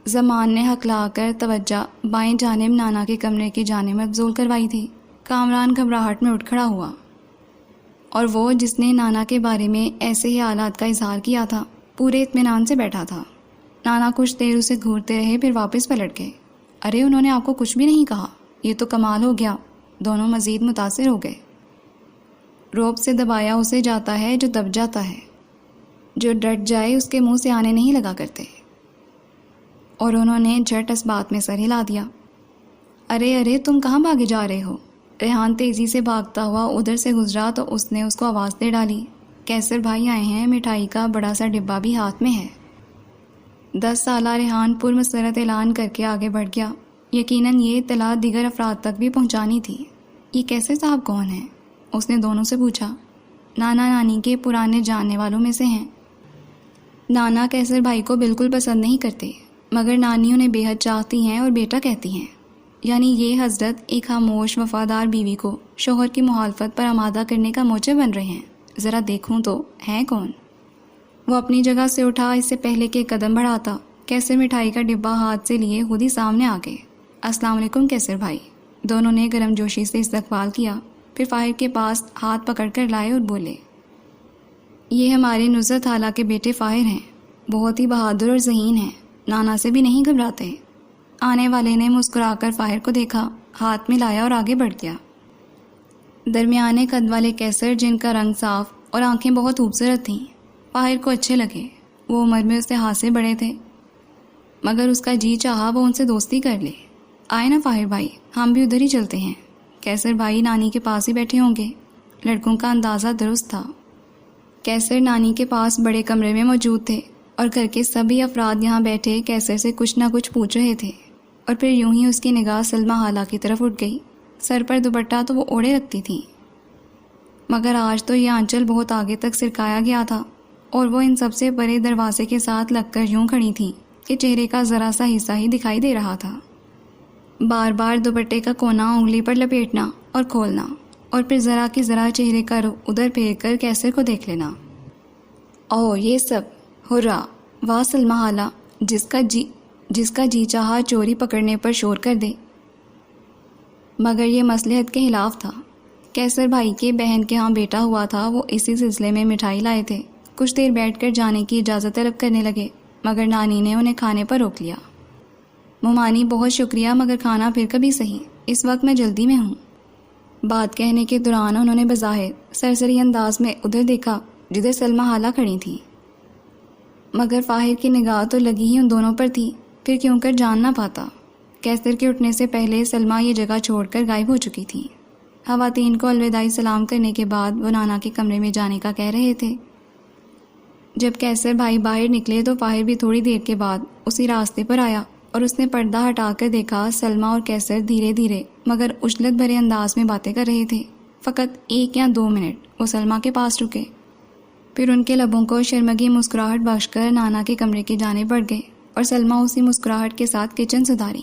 زمان نے ہکلا کر توجہ بائیں جانب نانا کے کمرے کی جانب مبذول کروائی تھی. کامران گھبراہٹ میں اٹھ کھڑا ہوا اور وہ جس نے نانا کے بارے میں ایسے ہی حالات کا اظہار کیا تھا پورے اطمینان سے بیٹھا تھا. نانا کچھ دیر اسے گھورتے رہے پھر واپس پلٹ گئے. ارے انہوں نے آپ کو کچھ بھی نہیں کہا؟ یہ تو کمال ہو گیا. دونوں مزید متاثر ہو گئے. روب سے دبایا اسے جاتا ہے جو دب جاتا ہے. جو ڈٹ جائے اس کے منہ سے آنے نہیں لگا کرتے. اور انہوں نے جھٹ اس بات میں سر ہلا دیا. ارے تم کہاں بھاگے جا رہے ہو؟ ریحان تیزی سے بھاگتا ہوا ادھر سے گزرا تو اس نے اس کو آواز دے ڈالی. کیسر بھائی آئے ہیں. مٹھائی کا بڑا سا ڈبہ بھی ہاتھ میں ہے. 10 سالہ ریحان پرمسرت اعلان کر کے آگے بڑھ گیا. یقیناً یہ اطلاع دیگر افراد تک بھی پہنچانی تھی. یہ کیسر صاحب کون ہیں؟ اس نے دونوں سے پوچھا. نانا نانی کے پرانے جاننے والوں میں سے ہیں. نانا کیسر بھائی کو بالکل پسند نہیں کرتے مگر نانی انہیں بے حد چاہتی ہیں اور بیٹا کہتی ہیں. یعنی یہ حضرت ایک خاموش وفادار بیوی کو شوہر کی مخالفت پر آمادہ کرنے کا موجب بن رہے ہیں. ذرا دیکھوں تو ہیں کون؟ وہ اپنی جگہ سے اٹھا اس سے پہلے کہ قدم بڑھاتا کیسر مٹھائی کا ڈبہ ہاتھ سے لیے خود ہی سامنے آ گئے. السلام علیکم کیسر بھائی. دونوں نے گرم جوشی سے استقبال کیا. پھر فاہر کے پاس ہاتھ پکڑ کر لائے اور بولے. یہ ہمارے نصرت خالہ کے بیٹے فاہر ہیں. بہت ہی بہادر اور ذہین ہیں. نانا سے بھی نہیں گھبراتے. آنے والے نے مسکرا کر فاہر کو دیکھا, ہاتھ میں لایا اور آگے بڑھ گیا. درمیانے قد والے کیسر جن کا رنگ صاف اور آنکھیں بہت خوبصورت تھیں فاہر کو اچھے لگے. وہ عمر میں اس سے ہاتھ سے بڑے تھے مگر اس کا جی چاہا وہ ان سے دوستی کر لے. آئے نا فاہر بھائی, ہم بھی ادھر ہی چلتے ہیں. کیسر بھائی نانی کے پاس ہی بیٹھے ہوں گے. لڑکوں کا اندازہ درست تھا. کیسر نانی کے پاس بڑے کمرے میں موجود تھے اور گھر کے سبھی افراد یہاں بیٹھے کیسر سے کچھ نہ کچھ پوچھ رہے تھے. اور پھر یوں ہی اس کی نگاہ سلمہ خالہ کی طرف اٹھ گئی. سر پر دوپٹہ تو وہ اوڑھے رکھتی تھیں مگر آج تو یہ آنچل بہت آگے تک سرکایا گیا تھا اور وہ ان سب سے پرے دروازے کے ساتھ لگ کر یوں کھڑی تھیں کہ چہرے کا ذرا سا حصہ ہی دکھائی دے رہا تھا. بار بار دوپٹے کا کونا انگلی پر لپیٹنا اور کھولنا اور پھر ذرا کہ ذرا چہرے کا رخ ادھر پھیر کر کیسر کو دیکھ لینا. اوہ یہ سب ہرا واہ سلمہ خالہ, جس کا جی چاہا چوری پکڑنے پر شور کر دے. مگر یہ مصلحت کے خلاف تھا. کیسر بھائی کے بہن کے ہاں بیٹا ہوا تھا, وہ اسی سلسلے میں مٹھائی لائے تھے. کچھ دیر بیٹھ کر جانے کی اجازت طلب کرنے لگے مگر نانی نے انہیں کھانے پر روک لیا. ممانی بہت شکریہ مگر کھانا پھر کبھی صحیح, اس وقت میں جلدی میں ہوں. بات کہنے کے دوران انہوں نے بظاہر سرسری انداز میں ادھر دیکھا جدھر سلمہ خالہ کھڑی تھی مگر فاہر کی نگاہ تو لگی ہی ان دونوں پر تھی. پھر کیوں کر جان نہ پاتا. کیسر کے اٹھنے سے پہلے سلمہ یہ جگہ چھوڑ کر غائب ہو چکی تھی. خواتین کو الوداعی سلام کرنے کے بعد وہ نانا کے کمرے میں جانے کا کہہ رہے تھے. جب کیسر بھائی باہر نکلے تو فاہر بھی تھوڑی دیر کے بعد اسی راستے پر آیا اور اس نے پردہ ہٹا کر دیکھا سلمہ اور کیسر دھیرے دھیرے مگر عجلت بھرے انداز میں باتیں کر رہے تھے. فقط 1 یا 2 منٹ وہ سلمہ کے پاس رکے. پھر ان کے لبوں کو شرمگی مسکراہٹ بخش کر نانا کے کمرے کی جانب بڑھ گئے اور سلمہ اسی مسکراہٹ کے ساتھ کچن سدھاری.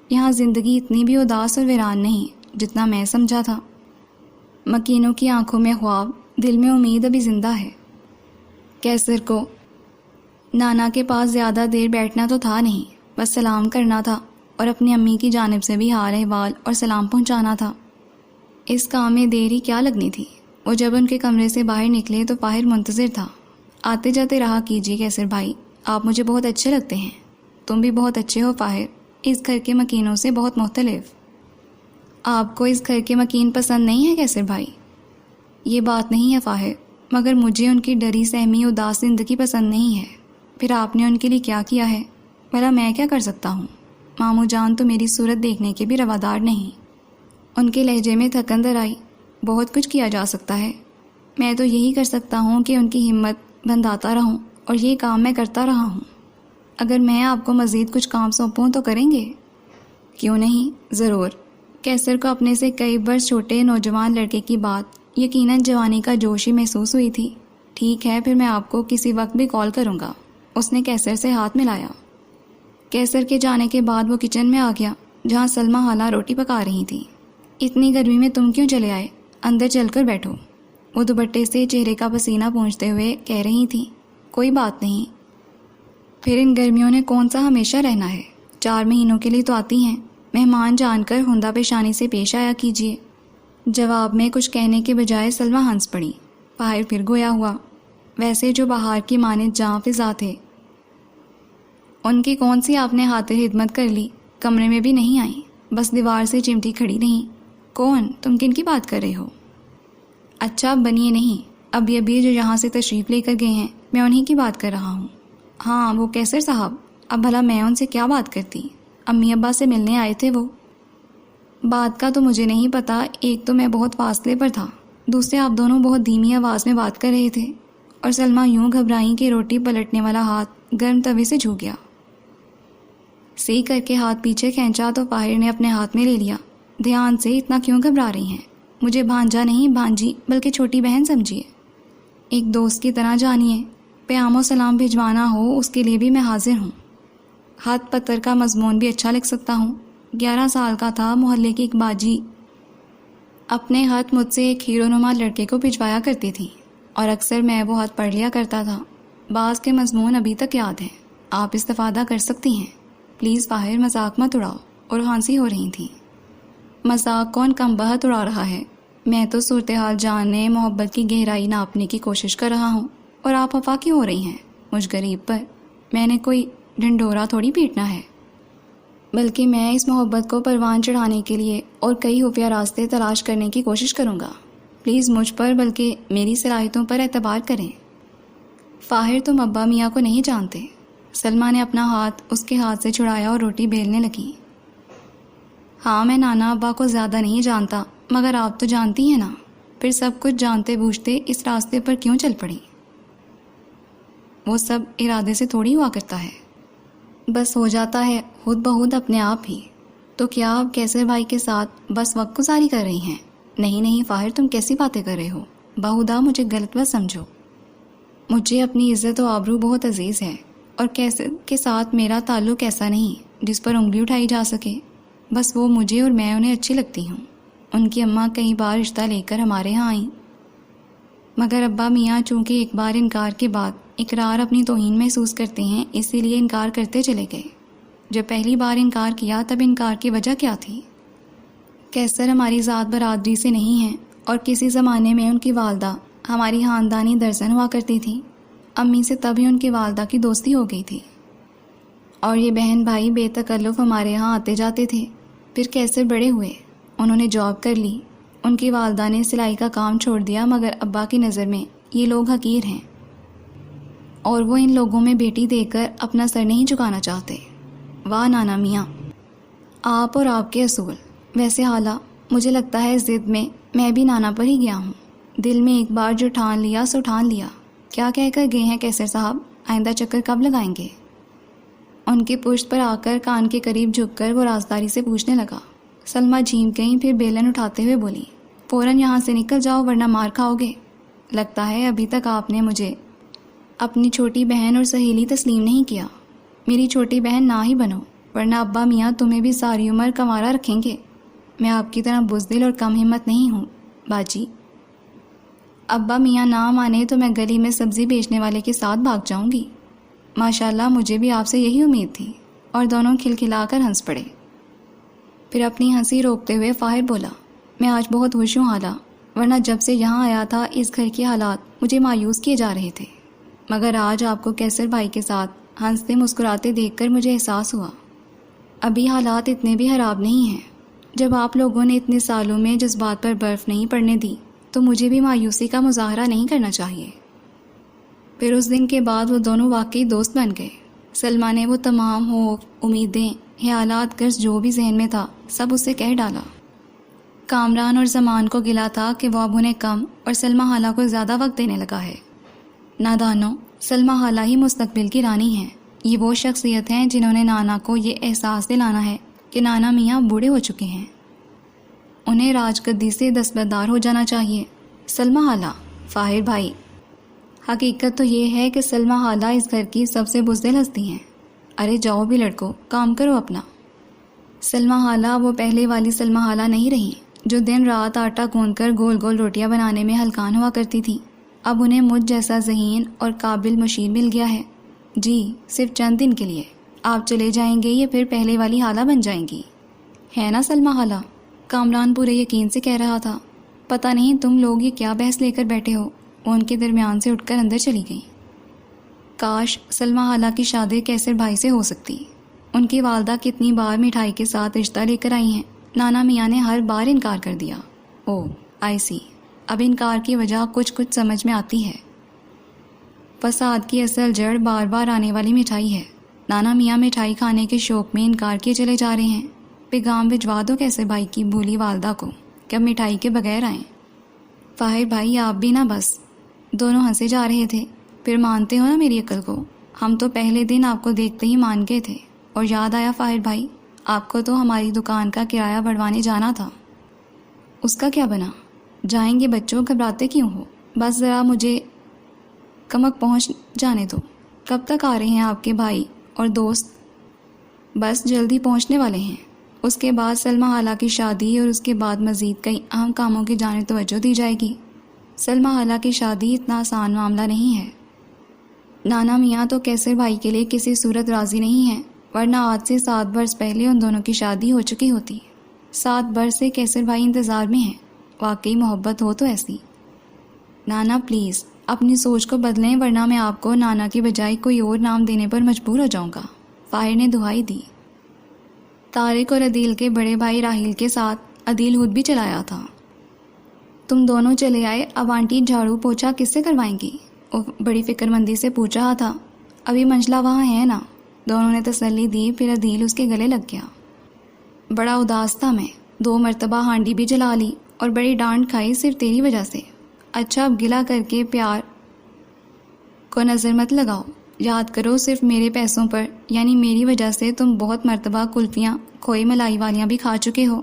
یہاں زندگی اتنی بھی اداس اور ویران نہیں جتنا میں سمجھا تھا. مکینوں کی آنکھوں میں خواب, دل میں امید ابھی زندہ ہے. کیسر کو نانا کے پاس زیادہ دیر بیٹھنا تو تھا نہیں, بس سلام کرنا تھا اور اپنی امی کی جانب سے بھی حال احوال اور سلام پہنچانا تھا. اس کام میں دیر ہی کیا لگنی تھی. وہ جب ان کے کمرے سے باہر نکلے تو فاہر منتظر تھا. آتے جاتے رہا کیجیے کیسر بھائی, آپ مجھے بہت اچھے لگتے ہیں. تم بھی بہت اچھے ہو فاہر, اس گھر کے مکینوں سے بہت مختلف. آپ کو اس گھر کے مکین پسند نہیں ہے کیسر بھائی؟ یہ بات نہیں ہے فاہر, مگر مجھے ان کی ڈری سہمی اداس زندگی پسند نہیں ہے. پھر آپ نے ان کے لیے کیا کیا ہے؟ بھلا میں کیا کر سکتا ہوں؟ ماموں جان تو میری صورت دیکھنے کے بھی روادار نہیں. ان کے لہجے میں تھکن در آئی. بہت کچھ کیا جا سکتا ہے. میں تو یہی کر سکتا ہوں کہ ان کی ہمت بندھاتا رہوں اور یہ کام میں کرتا رہا ہوں؟ اگر میں آپ کو مزید کچھ کام سونپوں تو کریں گے؟ کیوں نہیں، ضرور۔ کیسر کو اپنے سے کئی برس چھوٹے نوجوان لڑکے کی بات یقیناً جوانی کا جوش ہی محسوس ہوئی تھی۔ ٹھیک ہے، پھر میں آپ کو کسی وقت بھی کال کروں گا۔ اس نے کیسر سے ہاتھ ملایا۔ کیسر کے جانے کے بعد وہ کچن میں آ گیا جہاں سلمیٰ خالہ روٹی پکا رہی تھی۔ اتنی گرمی میں تم کیوں چلے آئے؟ اندر چل کر بیٹھو، وہ دوپٹے سے چہرے کا پسینہ پونچھتے ہوئے کہہ رہی تھی۔ کوئی بات نہیں، پھر ان گرمیوں نے کون سا ہمیشہ رہنا ہے، 4 مہینوں کے لیے تو آتی ہیں۔ مہمان جان کر ہندا پیشانی سے پیش آیا کیجیے۔ جواب میں کچھ کہنے کے بجائے سلمیٰ ہنس پڑی۔ باہر پھر گویا ہوا۔ ویسے جو بہار کی مانند جاں فضا تھے، ان کی کون سی آپ نے خاطر خدمت کر لی؟ کمرے میں بھی نہیں آئیں، بس دیوار سے چمٹی کھڑی رہیں۔ کون؟ تم کن کی بات کر رہے ہو؟ اچھا، بنیے نہیں، ابھی جو یہاں سے تشریف لے کر گئے ہیں، میں انہی کی بات کر رہا ہوں۔ ہاں، وہ کیسر صاحب۔ اب بھلا میں ان سے کیا بات کرتی؟ امی ابا سے ملنے آئے تھے وہ۔ بات کا تو مجھے نہیں پتا، ایک تو میں بہت فاصلے پر تھا، دوسرے آپ دونوں بہت دھیمی آواز میں بات کر رہے تھے، اور سلمیٰ یوں گھبرائیں کہ روٹی پلٹنے والا ہاتھ گرم توے سے جھک گیا۔ سی کر کے ہاتھ پیچھے کھینچا تو طاہر نے اپنے ہاتھ میں لے لیا۔ دھیان سے، اتنا کیوں گھبرا رہی ہیں؟ مجھے بھانجا نہیں بھانجی بلکہ چھوٹی بہن سمجھیے، ایک دوست کی طرح جانیے۔ پیام و سلام بھجوانا ہو اس کے لیے بھی میں حاضر ہوں۔ ہاتھ پتر کا مضمون بھی اچھا لکھ سکتا ہوں۔ 11 سال کا تھا، محلے کی ایک باجی اپنے خط مجھ سے ایک ہیرو نما لڑکے کو بھجوایا کرتی تھی، اور اکثر میں وہ خط پڑھ لیا کرتا تھا۔ بعض کے مضمون ابھی تک یاد ہیں، آپ استفادہ کر سکتی ہیں۔ پلیز طاہر، مذاق مت اڑاؤ۔ اور ہانسی ہو رہی تھی۔ مذاق کون کم بہت اڑا رہا ہے؟ میں تو صورتحال جاننے، محبت کی گہرائی ناپنے کی کوشش کر رہا ہوں، اور آپ خفا کیوں ہو رہی ہیں مجھ غریب پر؟ میں نے کوئی ڈنڈورا تھوڑی پیٹنا ہے، بلکہ میں اس محبت کو پروان چڑھانے کے لیے اور کئی خفیہ راستے تلاش کرنے کی کوشش کروں گا۔ پلیز مجھ پر بلکہ میری صلاحیتوں پر اعتبار کریں۔ طاہر، تم ابا میاں کو نہیں جانتے۔ سلمیٰ نے اپنا ہاتھ اس کے ہاتھ سے چھڑایا اور روٹی بیلنے لگی۔ ہاں، میں نانا ابا کو زیادہ نہیں جانتا، مگر آپ تو جانتی ہیں نا، پھر سب کچھ جانتے بوجھتے اس راستے پر کیوں چل پڑی؟ وہ سب ارادے سے تھوڑی ہوا کرتا ہے، بس ہو جاتا ہے خود بخود اپنے آپ ہی۔ تو کیا آپ کیسر بھائی کے ساتھ بس وقت گزاری کر رہی ہیں؟ نہیں طاہر، تم کیسی باتیں کر رہے ہو؟ بہودا مجھے غلط مت سمجھو۔ مجھے اپنی عزت و آبرو بہت عزیز ہے، اور کیسر کے ساتھ میرا تعلق ایسا نہیں جس پر انگلی اٹھائی جا سکے۔ بس وہ مجھے اور میں انہیں اچھی لگتی ہوں۔ ان کی اماں کئی بار رشتہ لے کر ہمارے ہاں آئیں، مگر ابا میاں چونکہ ایک بار انکار کے بعد اقرار اپنی توہین محسوس کرتے ہیں، اسی لیے انکار کرتے چلے گئے۔ جب پہلی بار انکار کیا تب انکار کی وجہ کیا تھی؟ کیسر ہماری ذات برادری سے نہیں ہیں، اور کسی زمانے میں ان کی والدہ ہماری خاندانی درزن ہوا کرتی تھی۔ امی سے تبھی ان کی والدہ کی دوستی ہو گئی تھی، اور یہ بہن بھائی بے تکلف ہمارے ہاں آتے جاتے تھے۔ پھر کیسر بڑے ہوئے، انہوں نے جاب کر لی، ان کی والدہ نے سلائی کا کام چھوڑ دیا، مگر ابا کی نظر میں یہ لوگ حقیر ہیں، اور وہ ان لوگوں میں بیٹی دے کر اپنا سر نہیں جھکانا چاہتے۔ واہ نانا میاں، آپ اور آپ کے اصول۔ ویسے حالہ مجھے لگتا ہے ضد میں بھی نانا پر ہی گیا ہوں۔ دل میں ایک بار جو ٹھان لیا سو ٹھان لیا۔ کیا کہہ کر گئے ہیں کیسر صاحب؟ آئندہ چکر کب لگائیں گے؟ ان کی پشت پر آ کر کان کے قریب جھک کر وہ رازداری سے پوچھنے لگا۔ سلمیٰ جھیم گئیں، پھر بیلن اٹھاتے ہوئے بولی، فوراً یہاں سے نکل جاؤ ورنہ مار کھاؤ گے۔ لگتا ہے ابھی تک آپ نے مجھے اپنی چھوٹی بہن اور سہیلی تسلیم نہیں کیا۔ میری چھوٹی بہن نہ ہی بنو، ورنہ ابا میاں تمہیں بھی ساری عمر کنوارا رکھیں گے۔ میں آپ کی طرح بزدل اور کم ہمت نہیں ہوں باجی۔ ابا میاں نہ مانے تو میں گلی میں سبزی بیچنے والے کے ساتھ بھاگ جاؤں گی۔ ماشاءاللہ، مجھے بھی آپ سے یہی امید تھی۔ اور دونوں کھلکھلا کر ہنس پڑے۔ پھر اپنی ہنسی روکتے ہوئے طاہر بولا، میں آج بہت خوش ہوں حالہ، ورنہ جب سے یہاں آیا تھا اس گھر کے حالات مجھے مایوس کیے جا رہے تھے، مگر آج آپ کو کیسر بھائی کے ساتھ ہنستے مسکراتے دیکھ کر مجھے احساس ہوا ابھی حالات اتنے بھی خراب نہیں ہیں۔ جب آپ لوگوں نے اتنے سالوں میں جذبات پر برف نہیں پڑنے دی تو مجھے بھی مایوسی کا مظاہرہ نہیں کرنا چاہیے۔ پھر اس دن کے بعد وہ دونوں واقعی دوست بن گئے۔ سلمیٰ نے وہ تمام خوف، امیدیں، خیالات، غرض جو بھی ذہن میں تھا سب اسے کہہ ڈالا۔ کامران اور زمان کو گلا تھا کہ وہ اب انہیں کم اور سلمیٰ خالہ کو زیادہ وقت دینے لگا ہے۔ نادانوں، سلمیٰ خالہ ہی مستقبل کی رانی ہیں۔ یہ وہ شخصیت ہیں جنہوں نے نانا کو یہ احساس دلانا ہے کہ نانا میاں بوڑھے ہو چکے ہیں، انہیں راج گدی سے دستبردار ہو جانا چاہیے۔ سلمیٰ خالہ، فاہر بھائی، حقیقت تو یہ ہے کہ سلمیٰ خالہ اس گھر کی سب سے بزدل ہستی ہیں۔ ارے جاؤ بھی لڑکو، کام کرو اپنا۔ سلمیٰ خالہ وہ پہلے والی سلمیٰ خالہ نہیں رہی جو دن رات آٹا گوندھ کر گول گول روٹیاں بنانے میں ہلکان ہوا کرتی تھی۔ اب انہیں مجھ جیسا ذہین اور قابل مشیر مل گیا ہے۔ جی، صرف چند دن کے لیے آپ چلے جائیں گے یا پھر پہلے والی خالہ بن جائیں گی، ہے نا سلمیٰ خالہ؟ کامران پورے یقین سے کہہ رہا تھا۔ پتہ نہیں تم لوگ یہ کیا بحث لے کر بیٹھے ہو۔ وہ ان کے درمیان سے اٹھ کر اندر چلی گئی۔ کاش سلمیٰ خالہ کی شادی کیسر بھائی سے ہو سکتی۔ ان کی والدہ کتنی بار مٹھائی کے ساتھ رشتہ لے کر آئی ہیں، نانا میاں نے ہر بار انکار کر دیا۔ او آئی سی، اب انکار کی وجہ کچھ سمجھ میں آتی ہے۔ فساد کی اصل جڑ بار بار آنے والی مٹھائی ہے۔ نانا میاں مٹھائی کھانے کے شوق میں انکار کیے چلے جا رہے ہیں۔ پیغام بھجوا دو کیسر بھائی کی بھولی والدہ کو کہ اب مٹھائی کے بغیر آئیں۔ فاہر بھائی آپ بھی نہ بس۔ دونوں ہنسے جا رہے تھے۔ پھر مانتے ہو نا میری عقل کو؟ ہم تو پہلے دن آپ کو دیکھتے ہی مان گئے تھے۔ اور یاد آیا فاہر بھائی، آپ کو تو ہماری دکان کا کرایہ بڑھوانے جانا تھا، اس کا کیا بنا؟ جائیں گے بچوں، گھبراتے کیوں ہو؟ بس ذرا مجھے کمک پہنچ جانے دو۔ کب تک آ رہے ہیں آپ کے بھائی اور دوست؟ بس جلدی پہنچنے والے ہیں۔ اس کے بعد سلمیٰ خالہ کی شادی اور اس کے بعد مزید کئی اہم کاموں کی جانب توجہ دی جائے گی۔ سلمیٰ خالہ کی شادی اتنا آسان معاملہ نہیں ہے۔ نانا میاں تو کیسر بھائی کے لیے کسی صورت راضی نہیں ہیں، ورنہ آج سے 7 برس پہلے ان دونوں کی شادی ہو چکی ہوتی۔ 7 برس سے کیسر بھائی انتظار میں ہیں۔ واقعی محبت ہو تو ایسی۔ نانا پلیز اپنی سوچ کو بدلیں، ورنہ میں آپ کو نانا کی بجائے کوئی اور نام دینے پر مجبور ہو جاؤں گا، فاہر نے دہائی دی۔ طارق اور عدیل کے بڑے بھائی راحیل کے ساتھ عدیل خود بھی چلایا تھا۔ تم دونوں چلے آئے، اب آنٹی جھاڑو پوچھا کس سے کروائیں گی؟ وہ بڑی فکر مندی سے پوچھ رہا تھا۔ ابھی منجلا وہاں ہے نا، دونوں نے تسلی دی۔ پھر عدیل اس کے گلے لگ گیا۔ بڑا اداس تھا میں، 2 مرتبہ ہانڈی بھی جلا لی اور بڑی ڈانٹ کھائی صرف تیری وجہ سے۔ اچھا اب گلا کر کے پیار کو نظر مت لگاؤ، یاد کرو صرف میرے پیسوں پر، یعنی میری وجہ سے تم بہت مرتبہ کلفیاں کھوئی ملائی والیاں بھی کھا چکے ہو۔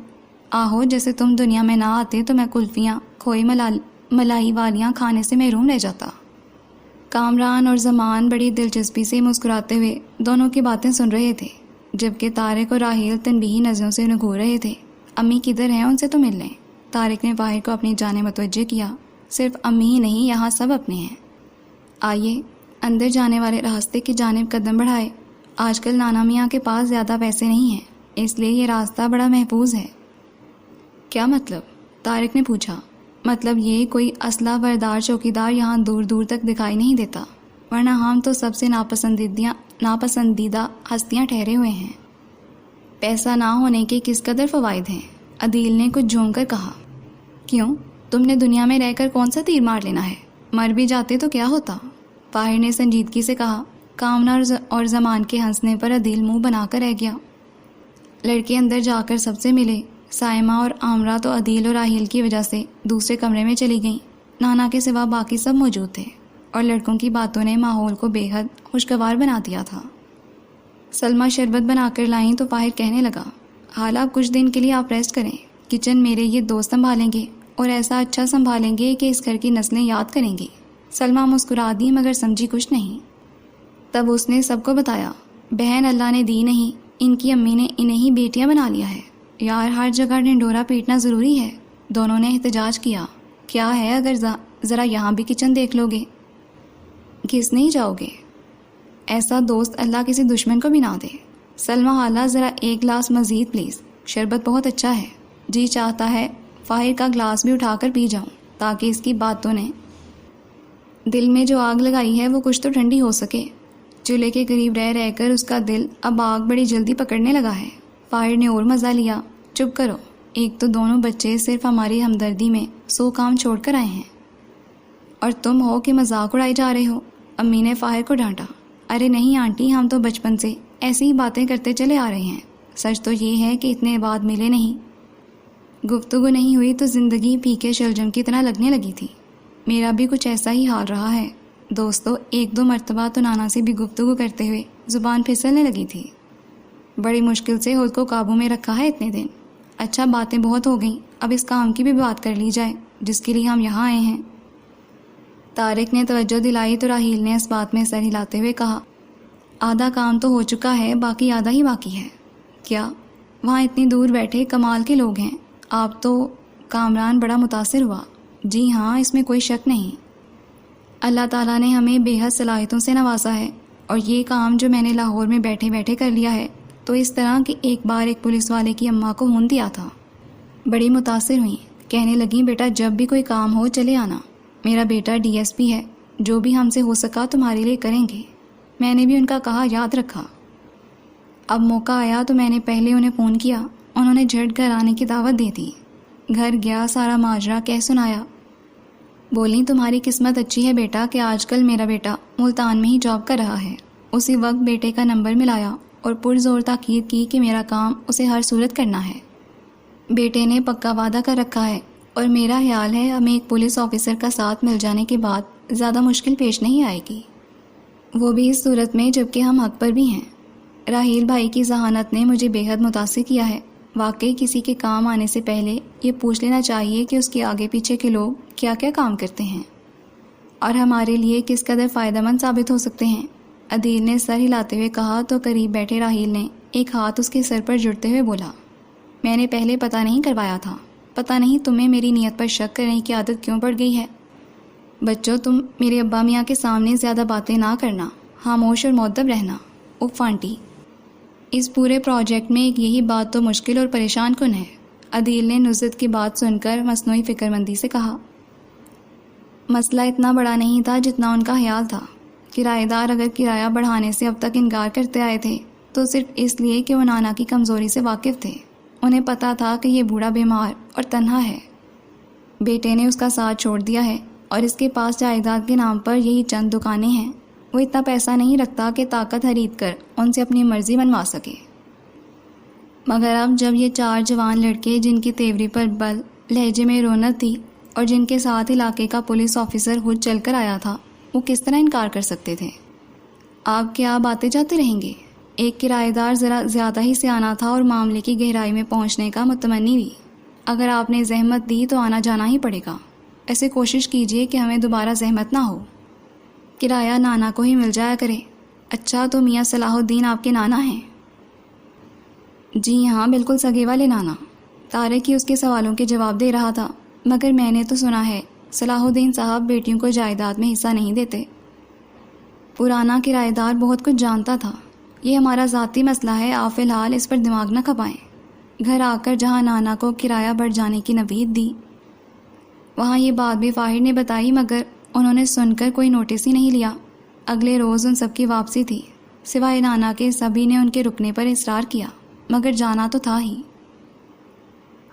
آہو جیسے تم دنیا میں نہ آتے تو میں کلفیاں کھوئی ملائی والیاں کھانے سے محروم رہ جاتا۔ کامران اور زمان بڑی دلچسپی سے مسکراتے ہوئے دونوں کی باتیں سن رہے تھے، جبکہ طارق اور راحیل تنبیہی نظروں سے نگور رہے تھے۔ امی کدھر ہیں؟ ان سے تو مل لیں۔ طارق نے فاہر کو اپنی جانب متوجہ کیا۔ صرف امی ہی نہیں، یہاں سب اپنے ہیں۔ آئیے۔ اندر جانے والے راستے کی جانب قدم بڑھائے۔ آج کل نانا میاں کے پاس زیادہ پیسے نہیں ہیں، اس لیے یہ راستہ بڑا محفوظ ہے۔ کیا مطلب؟ طارق نے پوچھا۔ مطلب یہ کوئی اسلحہ بردار چوکیدار یہاں دور دور تک دکھائی نہیں دیتا، ورنہ ہم تو سب سے ناپسندیدہ ہستیاں ٹھہرے ہوئے ہیں۔ پیسہ نہ ہونے کے کس قدر فوائد ہیں؟ عدیل نے کچھ جھونک کر کہا۔ کیوں؟ تم نے دنیا میں رہ کر کون سا تیر مار لینا ہے؟ مر بھی جاتے تو کیا ہوتا؟ فاہر نے سنجیدگی سے کہا۔ کامنا اور زمان کے ہنسنے پر عدیل منہ بنا کر رہ گیا۔ لڑکے اندر جا کر سب سے ملے۔ سائمہ اور عامرہ تو عدیل اور راحیل کی وجہ سے دوسرے کمرے میں چلی گئیں۔ نانا کے سوا باقی سب موجود تھے اور لڑکوں کی باتوں نے ماحول کو بے حد خوشگوار بنا دیا تھا۔ سلمیٰ شربت بنا کر لائیں تو فاہر کہنے لگا، حالا کچھ دن کے لیے آپ ریسٹ کریں، کچن میرے یہ دوست سنبھالیں گے اور ایسا اچھا سنبھالیں گے کہ اس گھر کی نسلیں یاد کریں گی۔ سلمیٰ مسکرا دی مگر سمجھی کچھ نہیں۔ تب اس نے سب کو بتایا، بہن اللہ نے دی نہیں، ان کی امی نے انہیں ہی بیٹیاں بنا لیا ہے۔ یار ہر جگہ ڈنڈورا پیٹنا ضروری ہے؟ دونوں نے احتجاج کیا۔ کیا ہے اگر ذرا یہاں بھی کچن دیکھ لو گے؟ گھس نہیں جاؤ گے؟ ایسا دوست اللہ کسی دشمن کو بھی نہ دے۔ سلمیٰ خالہ ذرا ایک گلاس مزید پلیز، شربت بہت اچھا ہے۔ جی چاہتا ہے فاہر کا گلاس بھی اٹھا کر پی جاؤں تاکہ اس کی باتوں نے دل میں جو آگ لگائی ہے وہ کچھ تو ٹھنڈی ہو سکے۔ چولہے کے قریب رہ رہ کر اس کا دل اب آگ بڑی جلدی پکڑنے لگا ہے۔ فاہر نے اور مزہ لیا۔ چپ کرو، ایک تو دونوں بچے صرف ہماری ہمدردی میں 100 کام چھوڑ کر آئے ہیں اور تم ہو کہ مذاق اڑائی جا رہے ہو۔ امی نے فاہر کو ڈانٹا۔ ارے نہیں آنٹی، ہم تو بچپن سے ایسی ہی باتیں کرتے چلے آ رہے ہیں۔ سچ تو یہ ہے کہ اتنے بعد ملے نہیں، گفتگو نہیں ہوئی تو زندگی پھیکے شلجم کی طرح لگنے لگی تھی۔ میرا بھی کچھ ایسا ہی حال رہا ہے۔ دوستو 1-2 مرتبہ تو نانا سے بھی گفتگو کرتے ہوئے زبان پھسلنے لگی تھی۔ بڑی مشکل سے خود کو قابو میں رکھا ہے اتنے دن۔ اچھا باتیں بہت ہو گئیں، اب اس کام کی بھی بات کر لی جائے جس کے لیے ہم یہاں آئے ہیں۔ طارق نے توجہ دلائی تو راحیل نے اس بات میں سر ہلاتے ہوئے کہا، آدھا کام تو ہو چکا ہے، باقی آدھا ہی باقی ہے۔ کیا؟ وہاں اتنی دور بیٹھے کمال کے لوگ ہیں، آپ تو… کامران بڑا متاثر ہوا۔ جی ہاں، اس میں کوئی شک نہیں۔ اللہ تعالیٰ نے ہمیں بے حد صلاحیتوں سے نوازا ہے، اور یہ کام جو میں نے لاہور میں بیٹھے بیٹھے کر لیا ہے تو اس طرح کہ ایک بار ایک پولیس والے کی اماں کو فون دیا تھا۔ بڑی متاثر ہوئیں، کہنے لگیں بیٹا جب بھی کوئی کام ہو چلے آنا، میرا بیٹا ڈی ایس پی ہے، جو بھی ہم سے ہو سکا تمہارے لیے کریں گے۔ میں نے بھی ان کا کہا یاد رکھا۔ اب موقع آیا تو میں نے پہلے انہیں فون کیا، انہوں نے جھٹ گھر آنے کی دعوت دے دی۔ گھر گیا، سارا ماجرا کہہ سنایا۔ بولیں تمہاری قسمت اچھی ہے بیٹا کہ آج کل میرا بیٹا ملتان میں ہی جاب کر رہا ہے۔ اسی وقت بیٹے کا نمبر ملایا اور پرزور تاکید کی کہ میرا کام اسے ہر صورت کرنا ہے۔ بیٹے نے پکا وعدہ کر رکھا ہے، اور میرا خیال ہے ہمیں ایک پولیس آفیسر کا ساتھ مل جانے کے بعد زیادہ مشکل پیش نہیں آئے گی، وہ بھی اس صورت میں جبکہ ہم حق پر بھی ہیں۔ راحیل بھائی کی ذہانت نے مجھے بے حد متاثر کیا ہے۔ واقعی کسی کے کام آنے سے پہلے یہ پوچھ لینا چاہیے کہ اس کے آگے پیچھے کے لوگ کیا کیا کام کرتے ہیں اور ہمارے لیے کس قدر فائدہ مند ثابت ہو سکتے ہیں۔ عدیل نے سر ہلاتے ہوئے کہا تو قریب بیٹھے راحیل نے ایک ہاتھ اس کے سر پر جڑتے ہوئے بولا، میں نے پہلے پتہ نہیں کروایا تھا، پتہ نہیں تمہیں میری نیت پر شک کرنے کی عادت کیوں پڑ گئی ہے۔ بچوں تم میرے ابا میاں کے سامنے زیادہ باتیں نہ کرنا، خاموش اور مؤدب رہنا۔ اف آنٹی، اس پورے پروجیکٹ میں ایک یہی بات تو مشکل اور پریشان کن ہے۔ عدیل نے نزت کی بات سن کر مصنوعی فکر مندی سے کہا، مسئلہ اتنا بڑا نہیں تھا جتنا ان کا خیال تھا۔ کرایہ دار اگر کرایہ بڑھانے سے اب تک انکار کرتے آئے تھے تو صرف اس لیے کہ وہ نانا کی کمزوری سے واقف تھے۔ انہیں پتہ تھا کہ یہ بوڑھا بیمار اور تنہا ہے، بیٹے نے اس کا ساتھ چھوڑ دیا ہے اور اس کے پاس جائیداد کے نام پر یہی چند دکانیں ہیں۔ وہ اتنا پیسہ نہیں رکھتا کہ طاقت خرید کر ان سے اپنی مرضی منوا سکے۔ مگر اب جب یہ 4 جوان لڑکے جن کی تیوری پر بل لہجے میں رونق تھی اور جن کے ساتھ علاقے کا پولیس آفیسر خود چل کر آیا تھا، وہ کس طرح انکار کر سکتے تھے؟ آپ کیا آپ آتے جاتے رہیں گے؟ ایک کرایہ دار ذرا زیادہ ہی سیانا تھا اور معاملے کی گہرائی میں پہنچنے کا متمنی بھی۔ اگر آپ نے زحمت دی تو آنا جانا ہی پڑے گا۔ ایسے کوشش کیجئے کہ ہمیں دوبارہ زحمت نہ ہو، کرایہ نانا کو ہی مل جایا کرے۔ اچھا تو میاں صلاح الدین آپ کے نانا ہیں؟ جی ہاں، بالکل سگے والے نانا۔ طارق ہی اس کے سوالوں کے جواب دے رہا تھا، مگر میں نے تو سنا ہے صلاح الدین صاحب بیٹیوں کو جائیداد میں حصہ نہیں دیتے۔ پرانا کرایہ دار بہت کچھ جانتا تھا۔ یہ ہمارا ذاتی مسئلہ ہے، آپ فی الحال اس پر دماغ نہ کھپائیں۔ گھر آ کر جہاں نانا کو کرایہ بڑھ جانے کی نوید دی، وہاں یہ بات بھی فاہر نے بتائی، مگر انہوں نے سن کر کوئی نوٹس ہی نہیں لیا۔ اگلے روز ان سب کی واپسی تھی، سوائے نانا کے سبھی نے ان کے رکنے پر اصرار کیا، مگر جانا تو تھا ہی۔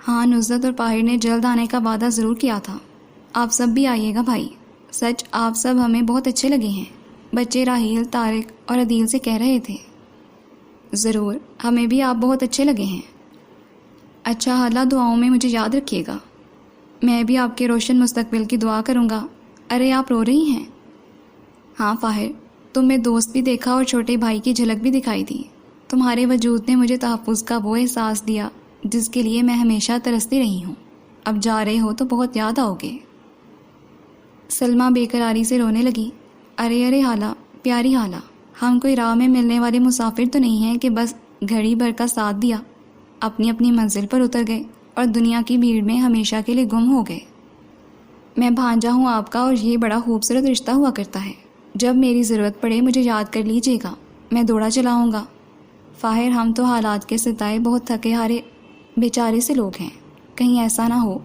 ہاں، نزت اور فاہر نے جلد آنے کا وعدہ ضرور کیا تھا۔ آپ سب بھی آئیے گا بھائی، سچ آپ سب ہمیں بہت اچھے لگے ہیں، بچے راحیل، طارق اور عدیل سے کہہ رہے تھے۔ ضرور، ہمیں بھی آپ بہت اچھے لگے ہیں۔ اچھا حالہ دعاؤں میں مجھے یاد رکھیے گا۔ میں بھی آپ کے روشن مستقبل کی دعا کروں گا۔ ارے آپ رو رہی ہیں؟ ہاں فاہر، تم میں دوست بھی دیکھا اور چھوٹے بھائی کی جھلک بھی دکھائی دی۔ تمہارے وجود نے مجھے تحفظ کا وہ احساس دیا جس کے لیے میں ہمیشہ ترستی رہی ہوں۔ اب جا رہے ہو تو بہت یاد آؤ گے۔ سلمہ بے قراری سے رونے لگی۔ ارے ارے حالہ، پیاری حالہ، ہم کوئی راہ میں ملنے والے مسافر تو نہیں ہیں کہ بس گھڑی بھر کا ساتھ دیا، اپنی اپنی منزل پر اتر گئے اور دنیا کی بھیڑ میں ہمیشہ کے لیے گم ہو گئے۔ میں بھانجا ہوں آپ کا اور یہ بڑا خوبصورت رشتہ ہوا کرتا ہے۔ جب میری ضرورت پڑے مجھے یاد کر لیجیے گا، میں دوڑا چلاؤں گا۔ فاہر، ہم تو حالات کے ستائے بہت تھکے ہارے بیچارے سے لوگ ہیں، کہیں ایسا نہ ہو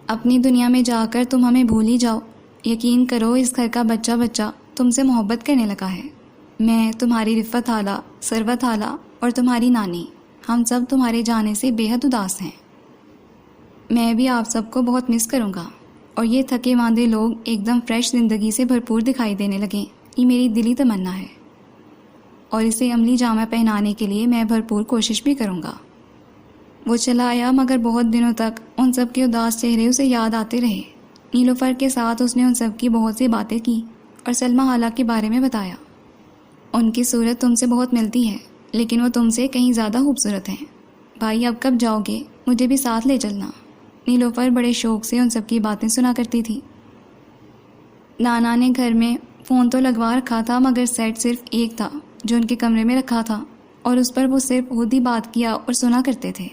اپنی دنیا میں جا کر تم ہمیں بھول ہی جاؤ۔ یقین کرو اس گھر کا بچہ بچہ تم سے محبت کرنے لگا ہے۔ میں، تمہاری رفت حالہ، ثروت حالہ اور تمہاری نانی، ہم سب تمہارے جانے سے بے حد اداس ہیں۔ میں بھی آپ سب کو بہت مس کروں گا، اور یہ تھکے ماندے لوگ ایک دم فریش زندگی سے بھرپور دکھائی دینے لگیں، یہ میری دلی تمنا ہے، اور اسے عملی جامہ پہنانے کے لیے میں بھرپور کوشش بھی کروں گا۔ وہ چلا آیا، مگر بہت دنوں تک ان سب کے اداس چہرے اسے یاد آتے رہے۔ نیلوفر کے ساتھ اس نے ان سب کی بہت سی باتیں کی، اور سلمہ حالہ کے بارے میں بتایا۔ ان کی صورت تم سے بہت ملتی ہے، لیکن وہ تم سے کہیں زیادہ خوبصورت ہیں۔ بھائی اب کب جاؤ گے؟ مجھے بھی ساتھ لے چلنا۔ نیلوفر بڑے شوق سے ان سب کی باتیں سنا کرتی تھی۔ نانا نے گھر میں فون تو لگوا رکھا تھا، مگر سیٹ صرف ایک تھا جو ان کے کمرے میں رکھا تھا، اور اس پر وہ صرف خود ہی بات کیا اور سنا کرتے تھے۔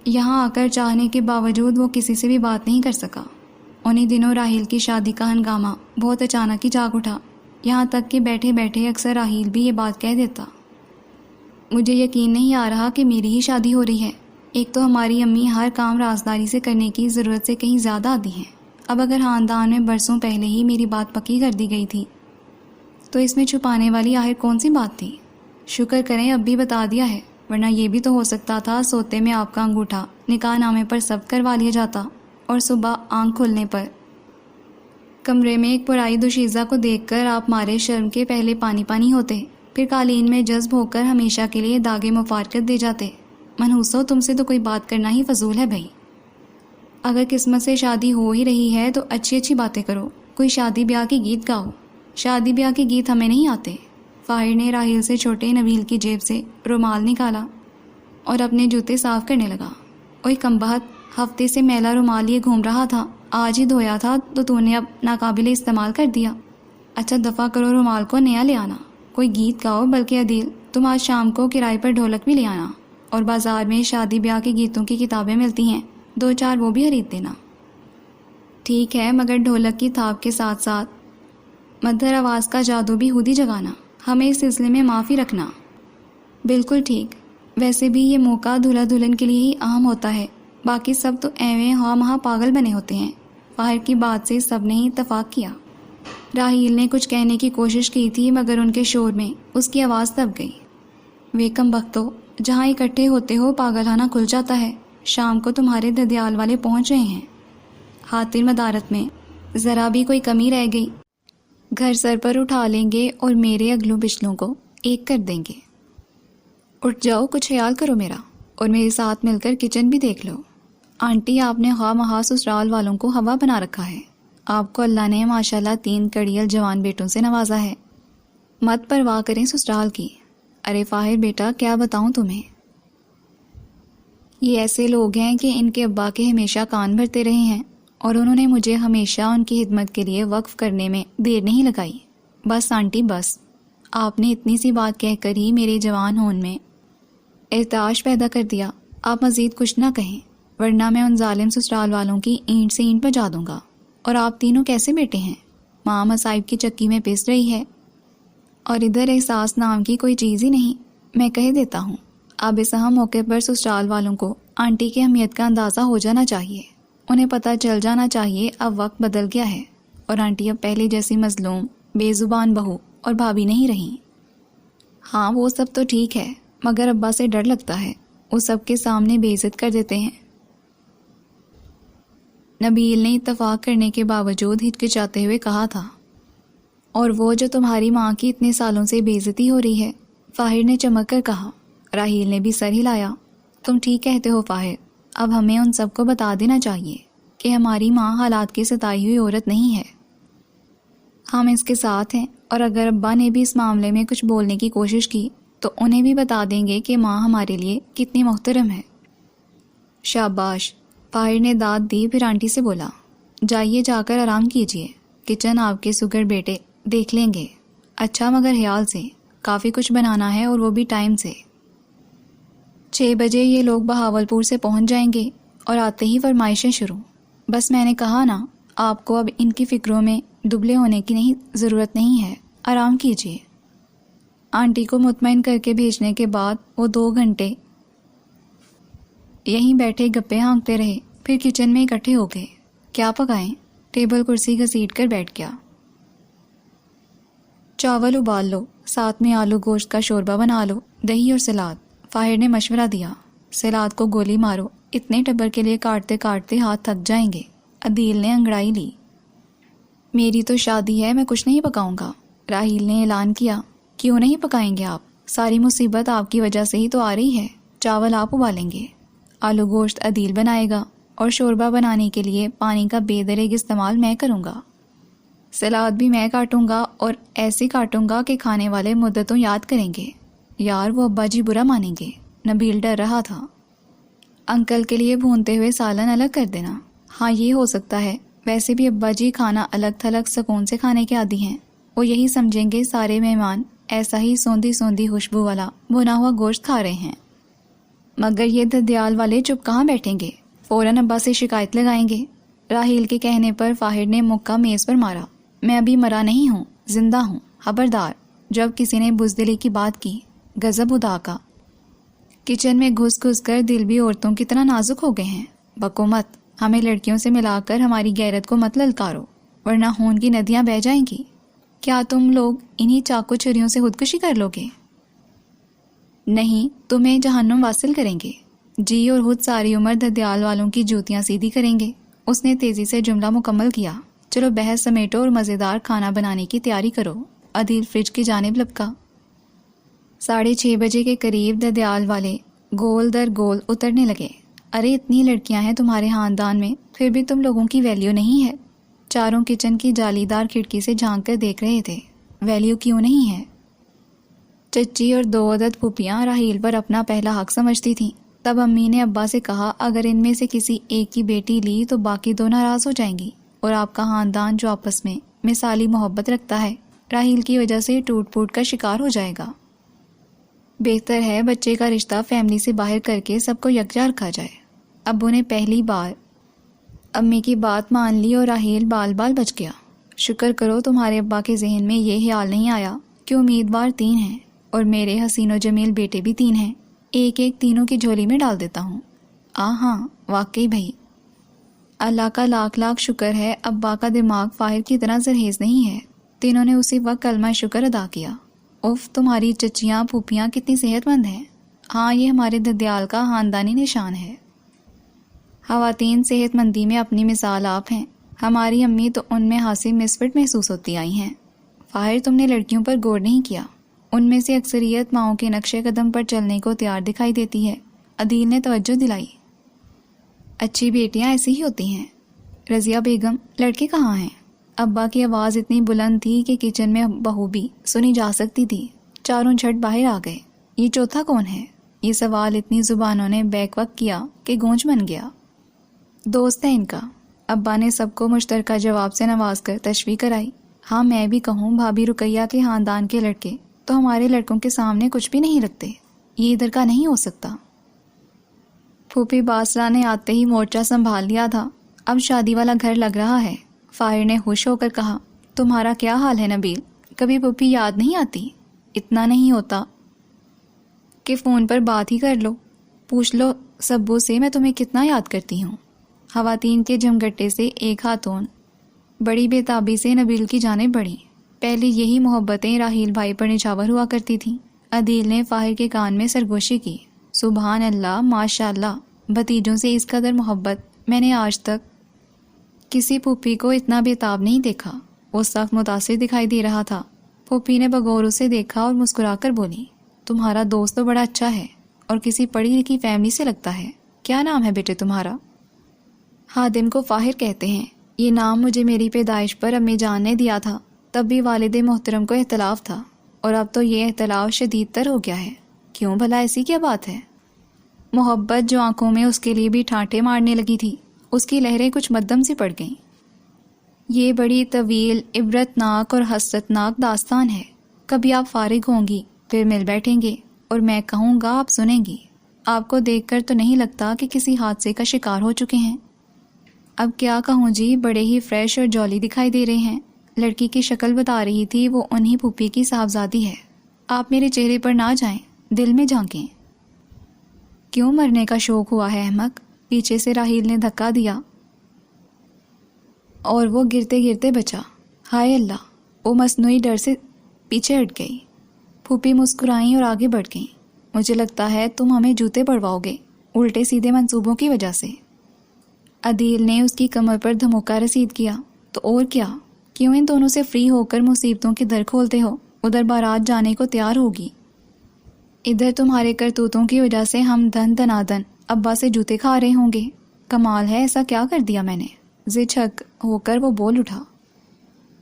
یہاں آ کر چاہنے کے باوجود وہ کسی سے بھی بات نہیں کر سکا۔ انہی دنوں راحیل کی شادی کا ہنگامہ بہت اچانک ہی جاگ اٹھا، یہاں تک کہ بیٹھے بیٹھے اکثر راحیل بھی یہ بات کہہ دیتا، مجھے یقین نہیں آ رہا کہ میری ہی شادی ہو رہی ہے۔ ایک تو ہماری امی ہر کام رازداری سے کرنے کی ضرورت سے کہیں زیادہ آتی ہیں، اب اگر خاندان میں برسوں پہلے ہی میری بات پکی کر دی گئی تھی تو اس میں چھپانے والی آخر کون سی بات تھی؟ شکر کریں اب بھی بتا دیا ہے، ورنہ یہ بھی تو ہو سکتا تھا سوتے میں آپ کا انگوٹھا نکاح نامے پر ثبت کروا لیا جاتا، اور صبح آنکھ کھلنے پر کمرے میں ایک پرائی دوشیزہ کو دیکھ کر آپ مارے شرم کے پہلے پانی پانی ہوتے، پھر قالین میں جذب ہو کر ہمیشہ کے لیے داغے مفارقت دے جاتے۔ منحوسو، تم سے تو کوئی بات کرنا ہی فضول ہے بھائی۔ اگر قسمت سے شادی ہو ہی رہی ہے تو اچھی اچھی باتیں کرو، کوئی شادی بیاہ کے گیت گاؤ۔ شادی بیاہ کے گیت ہمیں نہیں آتے۔ فاہر نے راحیل سے چھوٹے نبیل کی جیب سے رومال نکالا اور اپنے جوتے صاف کرنے لگا۔ اوئے کمبخت، ہفتے سے میلا رومال لیے گھوم رہا تھا، آج ہی دھویا تھا تو نے اب ناقابل استعمال کر دیا۔ اچھا دفع کرو، رومال کو نیا لے آنا، کوئی گیت گاؤ، بلکہ عدیل تم آج شام کو کرائے پر ڈھولک بھی لے آنا، اور بازار میں شادی بیاہ کے گیتوں کی کتابیں ملتی ہیں، 2-4 وہ بھی خرید دینا۔ ٹھیک ہے، مگر ڈھولک کی تھاپ کے ساتھ ساتھ مدھر آواز کا جادو بھی خود ہی جگانا، ہمیں اس سلسلے میں معافی رکھنا۔ بالکل ٹھیک، ویسے بھی یہ موقع دلہا دلہن کے لیے ہی اہم ہوتا ہے، باقی سب تو ایویں ہاں مہا پاگل بنے ہوتے ہیں۔ فاہر کی بات سے سب نے ہی اتفاق کیا۔ راحیل نے کچھ کہنے کی کوشش کی تھی، مگر ان کے شور میں اس کی آواز دب گئی۔ وے کم بختو، جہاں اکٹھے ہوتے ہو پاگلانہ کھل جاتا ہے، شام کو تمہارے ددیال والے پہنچ رہے ہیں، خاطر مدارت میں ذرا بھی کوئی کمی رہ گئی گھر سر پر اٹھا لیں گے اور میرے اگلوں پچھلوں کو ایک کر دیں گے۔ اٹھ جاؤ، کچھ خیال کرو میرا، اور میرے ساتھ مل کر کچن بھی دیکھ لو۔ آنٹی، آپ نے خواہ مہا سسرال والوں کو ہوا بنا رکھا ہے، آپ کو اللہ نے ماشاءاللہ 3 کڑیل جوان بیٹوں سے نوازا ہے، مت پرواہ کریں سسرال کی۔ ارے فاہر بیٹا، کیا بتاؤں تمہیں، یہ ایسے لوگ ہیں کہ ان کے ابا کے ہمیشہ کان بھرتے رہے ہیں، اور انہوں نے مجھے ہمیشہ ان کی خدمت کے لیے وقف کرنے میں دیر نہیں لگائی۔ بس آنٹی بس، آپ نے اتنی سی بات کہہ کر ہی میرے جوان ہون میں ارتعاش پیدا کر دیا۔ آپ مزید کچھ نہ کہیں، ورنہ میں ان ظالم سسرال والوں کی اینٹ سے اینٹ بجا دوں گا۔ اور آپ تینوں کیسے بیٹے ہیں؟ ماں مصائب کی چکی میں پس رہی ہے، اور ادھر احساس نام کی کوئی چیز ہی نہیں۔ میں کہہ دیتا ہوں، اب اس اہم موقع پر سسرال والوں کو آنٹی کی اہمیت کا اندازہ ہو جانا چاہیے، انہیں پتہ چل جانا چاہیے اب وقت بدل گیا ہے، اور آنٹی اب پہلے جیسی مظلوم بے زبان بہو اور بھابھی نہیں رہیں۔ ہاں وہ سب تو ٹھیک ہے، مگر ابا سے ڈر لگتا ہے، وہ سب کے سامنے بے عزت کر دیتے ہیں۔ نبیل نے اتفاق کرنے کے باوجود ہچکچاتے ہوئے کہا تھا، اور وہ جو تمہاری ماں کی اتنے سالوں سے بے عزتی ہو رہی ہے۔ فاہر نے چمک کر کہا۔ راحیل نے بھی سر ہلایا۔ تم ٹھیک کہتے ہو فاہر، اب ہمیں ان سب کو بتا دینا چاہیے کہ ہماری ماں حالات کی ستائی ہوئی عورت نہیں ہے، ہم اس کے ساتھ ہیں، اور اگر ابا نے بھی اس معاملے میں کچھ بولنے کی کوشش کی تو انہیں بھی بتا دیں گے کہ ماں ہمارے لیے کتنی محترم ہے۔ شاباش، فاہر نے داد دی، پھر آنٹی سے بولا، جائیے جا کر آرام کیجیے، کچن آپ کے سگر بیٹے دیکھ لیں گے۔ اچھا مگر خیال سے، کافی کچھ بنانا ہے، اور وہ بھی ٹائم سے۔ 6 بجے یہ لوگ بہاولپور سے پہنچ جائیں گے، اور آتے ہی فرمائشیں شروع۔ بس میں نے کہا نا، آپ کو اب ان کی فکروں میں دبلے ہونے کی ضرورت نہیں ہے، آرام کیجیے۔ آنٹی کو مطمئن کر کے بھیجنے کے بعد وہ 2 گھنٹے یہیں بیٹھے گپے ہانکتے رہے، پھر کچن میں اکٹھے ہو گئے۔ کیا پکائیں؟ ٹیبل کرسی گھسیٹ کر بیٹھ گیا۔ چاول ابال لو، ساتھ میں آلو گوشت کا شوربہ بنا لو، دہی اور سلاد۔ فاہر نے مشورہ دیا۔ سلاد کو گولی مارو، اتنے ٹبر کے لیے کاٹتے کاٹتے ہاتھ تھک جائیں گے۔ عدیل نے انگڑائی لی۔ میری تو شادی ہے، میں کچھ نہیں پکاؤں گا، راحیل نے اعلان کیا۔ کیوں نہیں پکائیں گے آپ؟ ساری مصیبت آپ کی وجہ سے ہی تو آ رہی ہے۔ چاول آپ ابالیں گے، آلو گوشت عدیل بنائے گا، اور شوربہ بنانے کے لیے پانی کا بے دریغ استعمال میں کروں گا۔ سلاد بھی میں کاٹوں گا اور ایسے کاٹوں گا کہ کھانے والے مدتوں یاد کریں گے. یار وہ ابا جی برا مانیں گے. نبیل ڈر رہا تھا. انکل کے لیے بھونتے ہوئے سالن الگ کر دینا. ہاں یہ ہو سکتا ہے. ویسے بھی ابا جی کھانا الگ تھلگ سکون سے کھانے کے عادی ہیں. وہ یہی سمجھیں گے سارے مہمان ایسا ہی سوندھی سوندھی خوشبو والا بھنا ہوا گوشت کھا رہے ہیں. مگر یہ ددیال والے چپ کہاں بیٹھیں گے؟ فوراً ابا سے شکایت لگائیں گے. راحیل کے کہنے پر فاہر نے مکہ میز پر مارا. میں ابھی مرا نہیں ہوں، زندہ ہوں. خبردار جب کسی نے بزدلی کی بات کی. غضب ادا کا. کچن میں گھس گھس کر دل بھی عورتوں کی طرح نازک ہو گئے ہیں. بکو مت. ہمیں لڑکیوں سے ملا کر ہماری غیرت کو مت للکارو ورنہ خون کی ندیاں بہہ جائیں گی. کیا تم لوگ انہی چاقو چھریوں سے خودکشی کر لو گے؟ نہیں، تمہیں جہنم واصل کریں گے. جی اور خود ساری عمر ددیال والوں کی جوتیاں سیدھی کریں گے. اس نے تیزی سے جملہ مکمل کیا. چلو بحث سمیٹو اور مزیدار کھانا بنانے کی تیاری کرو. عدیل فریج کی جانب لپکا. 6:30 بجے کے قریب ددیال والے گول در گول اترنے لگے. ارے اتنی لڑکیاں ہیں تمہارے خاندان میں، پھر بھی تم لوگوں کی ویلیو نہیں ہے. چاروں کچن کی جالی دار کھڑکی سے جھانک کر دیکھ رہے تھے. ویلیو کیوں نہیں ہے؟ چچی اور 2 عدد پھوپھیاں راحیل پر اپنا پہلا حق سمجھتی تھیں. تب امی نے ابا سے کہا اگر ان میں سے کسی ایک کی بیٹی لی تو باقی 2 ناراض ہو جائیں گی، اور آپ کا خاندان جو آپس میں مثالی محبت رکھتا ہے راحیل کی وجہ سے ٹوٹ پھوٹ کا شکار ہو جائے گا. بہتر ہے بچے کا رشتہ فیملی سے باہر کر کے سب کو یکجا رکھا جائے. ابو نے پہلی بار امی کی بات مان لی اور راحیل بال بال بچ گیا. شکر کرو تمہارے ابا کے ذہن میں یہ خیال نہیں آیا کہ امیدوار 3 ہیں اور میرے حسین و جمیل بیٹے بھی 3 ہیں. ایک ایک تینوں کی جھولی میں ڈال دیتا ہوں. ہاں واقعی بھائی، اللہ کا لاکھ لاکھ شکر ہے ابا کا دماغ فاہر کی طرح زرہیز نہیں ہے. تینوں نے اسی وقت کلمہ شکر ادا کیا. اف تمہاری چچیاں پھوپھیاں کتنی صحت مند ہیں. ہاں یہ ہمارے ددیال کا خاندانی نشان ہے. خواتین صحت مندی میں اپنی مثال آپ ہیں. ہماری امی تو ان میں حاصل مسفٹ محسوس ہوتی آئی ہیں. فاہر تم نے لڑکیوں پر غور نہیں کیا. ان میں سے اکثریت ماؤں کے نقش قدم پر چلنے کو تیار دکھائی دیتی ہے. عدیل نے توجہ دلائی. اچھی بیٹیاں ایسی ہی ہوتی ہیں. رضیہ بیگم لڑکے کہاں ہیں؟ ابا کی آواز اتنی بلند تھی کہ کچن میں بخوبی سنی جا سکتی تھی. چاروں جھٹ باہر آ گئے. یہ چوتھا کون ہے؟ یہ سوال اتنی زبانوں نے بیک وقت کیا کہ گونج بن گیا. دوست ہے ان کا. ابا نے سب کو مشترکہ جواب سے نواز کر تشویق کرائی. ہاں میں بھی کہوں بھابھی رقیہ کے خاندان کے لڑکے تو ہمارے لڑکوں کے سامنے کچھ بھی نہیں رکھتے. یہ ادھر کا نہیں ہو سکتا. پھوپھی باسرا نے آتے ہی مورچہ سنبھال لیا تھا. اب شادی والا گھر لگ رہا ہے. فاہر نے خوش ہو کر کہا. تمہارا کیا حال ہے نبیل؟ کبھی پھوپھی یاد نہیں آتی؟ اتنا نہیں ہوتا کہ فون پر بات ہی کر لو. پوچھ لو سبو سے میں تمہیں کتنا یاد کرتی ہوں. خواتین کے جمگٹے سے ایک خاتون بڑی بے تابی سے نبیل کی جانب بڑھی. پہلے یہی محبتیں راحیل بھائی پر نچھاور ہوا کرتی تھیں. عدیل نے فاہر کے کان میں سرگوشی کی. سبحان اللہ، ماشاء اللہ، بھتیجوں سے اس قدر محبت میں نے آج تک کسی پھوپھی کو اتنا بے تاب نہیں دیکھا. وہ سخت متاثر دکھائی دے رہا تھا. پھوپھی نے بغور اسے دیکھا اور مسکرا کر بولی. تمہارا دوست تو بڑا اچھا ہے اور کسی پڑھی لکھی فیملی سے لگتا ہے. کیا نام ہے بیٹے تمہارا؟ خادم کو فاہر کہتے ہیں. یہ نام مجھے میری پیدائش پر امی جان نے دیا تھا. تب بھی والد محترم کو اختلاف تھا اور اب تو یہ اختلاف شدید تر ہو گیا ہے. کیوں بھلا ایسی کیا بات ہے؟ محبت جو آنکھوں میں اس کے لیے بھی ٹھانٹے مارنے لگی تھی، اس کی لہریں کچھ مدھم سی پڑ گئیں. یہ بڑی طویل عبرتناک اور حسرتناک داستان ہے. کبھی آپ فارغ ہوں گی پھر مل بیٹھیں گے اور میں کہوں گا آپ سنیں گی. آپ کو دیکھ کر تو نہیں لگتا کہ کسی حادثے کا شکار ہو چکے ہیں. اب کیا کہوں جی، بڑے ہی فریش اور جولی دکھائی دے رہے ہیں. لڑکی کی شکل بتا رہی تھی وہ انہی پھوپھی کی صاحبزادی ہے. آپ میرے چہرے پر نہ جائیں، دل میں جھانکیں. کیوں مرنے کا شوق ہوا ہے احمق؟ پیچھے سے راحیل نے دھکا دیا اور وہ گرتے گرتے بچا. ہائے اللہ! وہ مصنوعی ڈر سے پیچھے ہٹ گئی. پھوپھی مسکرائیں اور آگے بڑھ گئیں. مجھے لگتا ہے تم ہمیں جوتے پڑواؤ گے، الٹے سیدھے منصوبوں کی وجہ سے. عدیل نے اس کی کمر پر دھموکا رسید کیا. تو اور کیا؟ کیوں ان دونوں سے فری ہو کر مصیبتوں کی در کھولتے ہو؟ ادھر بارات جانے کو تیار ہوگی، ادھر تمہارے کرتوتوں کی وجہ سے ہم دھن دنادن ابا سے جوتے کھا رہے ہوں گے. کمال ہے، ایسا کیا کر دیا میں نے؟ زد چھک ہو کر وہ بول اٹھا.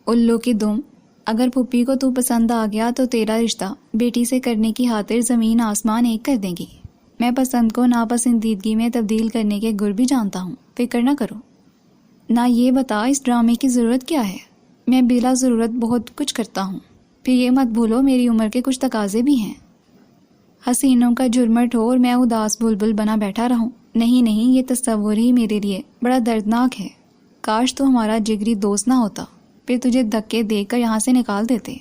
الو کی دم، اگر پھپھی کو تو پسند آ گیا تو تیرا رشتہ بیٹی سے کرنے کی خاطر زمین آسمان ایک کر دیں گی۔ میں پسند کو ناپسندیدگی میں تبدیل کرنے کے گر بھی جانتا ہوں، فکر نہ کرو۔ نہ یہ بتا اس ڈرامے کی ضرورت کیا ہے؟ میں بلا ضرورت بہت کچھ کرتا ہوں، پھر یہ مت بھولو میری عمر کے کچھ تقاضے بھی ہیں۔ حسینوں کا جرمٹ ہو اور میں اداس بلبل بنا بیٹھا رہوں؟ نہیں نہیں، یہ تصور ہی میرے لیے بڑا دردناک ہے۔ کاش تو ہمارا جگری دوست نہ ہوتا، پھر تجھے دھکے دے کر یہاں سے نکال دیتے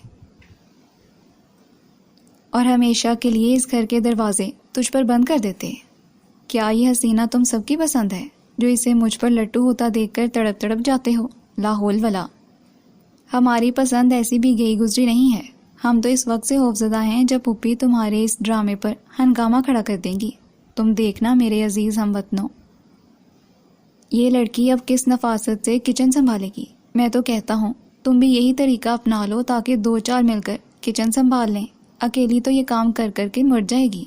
اور ہمیشہ کے لیے اس گھر کے دروازے تجھ پر بند کر دیتے۔ کیا یہ حسینہ تم سب کی پسند ہے جو اسے مجھ پر لٹو ہوتا دیکھ کر تڑپ تڑپ جاتے ہو؟ لا حول ولا۔ ہماری پسند ایسی بھی گئی گزری نہیں ہے، ہم تو اس وقت سے خوفزدہ ہیں جب پھپھی تمہارے اس ڈرامے پر ہنگامہ کھڑا کر دیں گی۔ تم دیکھنا میرے عزیز ہم وطنوں، یہ لڑکی اب کس نفاست سے کچن سنبھالے گی۔ میں تو کہتا ہوں تم بھی یہی طریقہ اپنا لو تاکہ دو چار مل کر کچن سنبھال لیں، اکیلی تو یہ کام کر کر کے مر جائے گی۔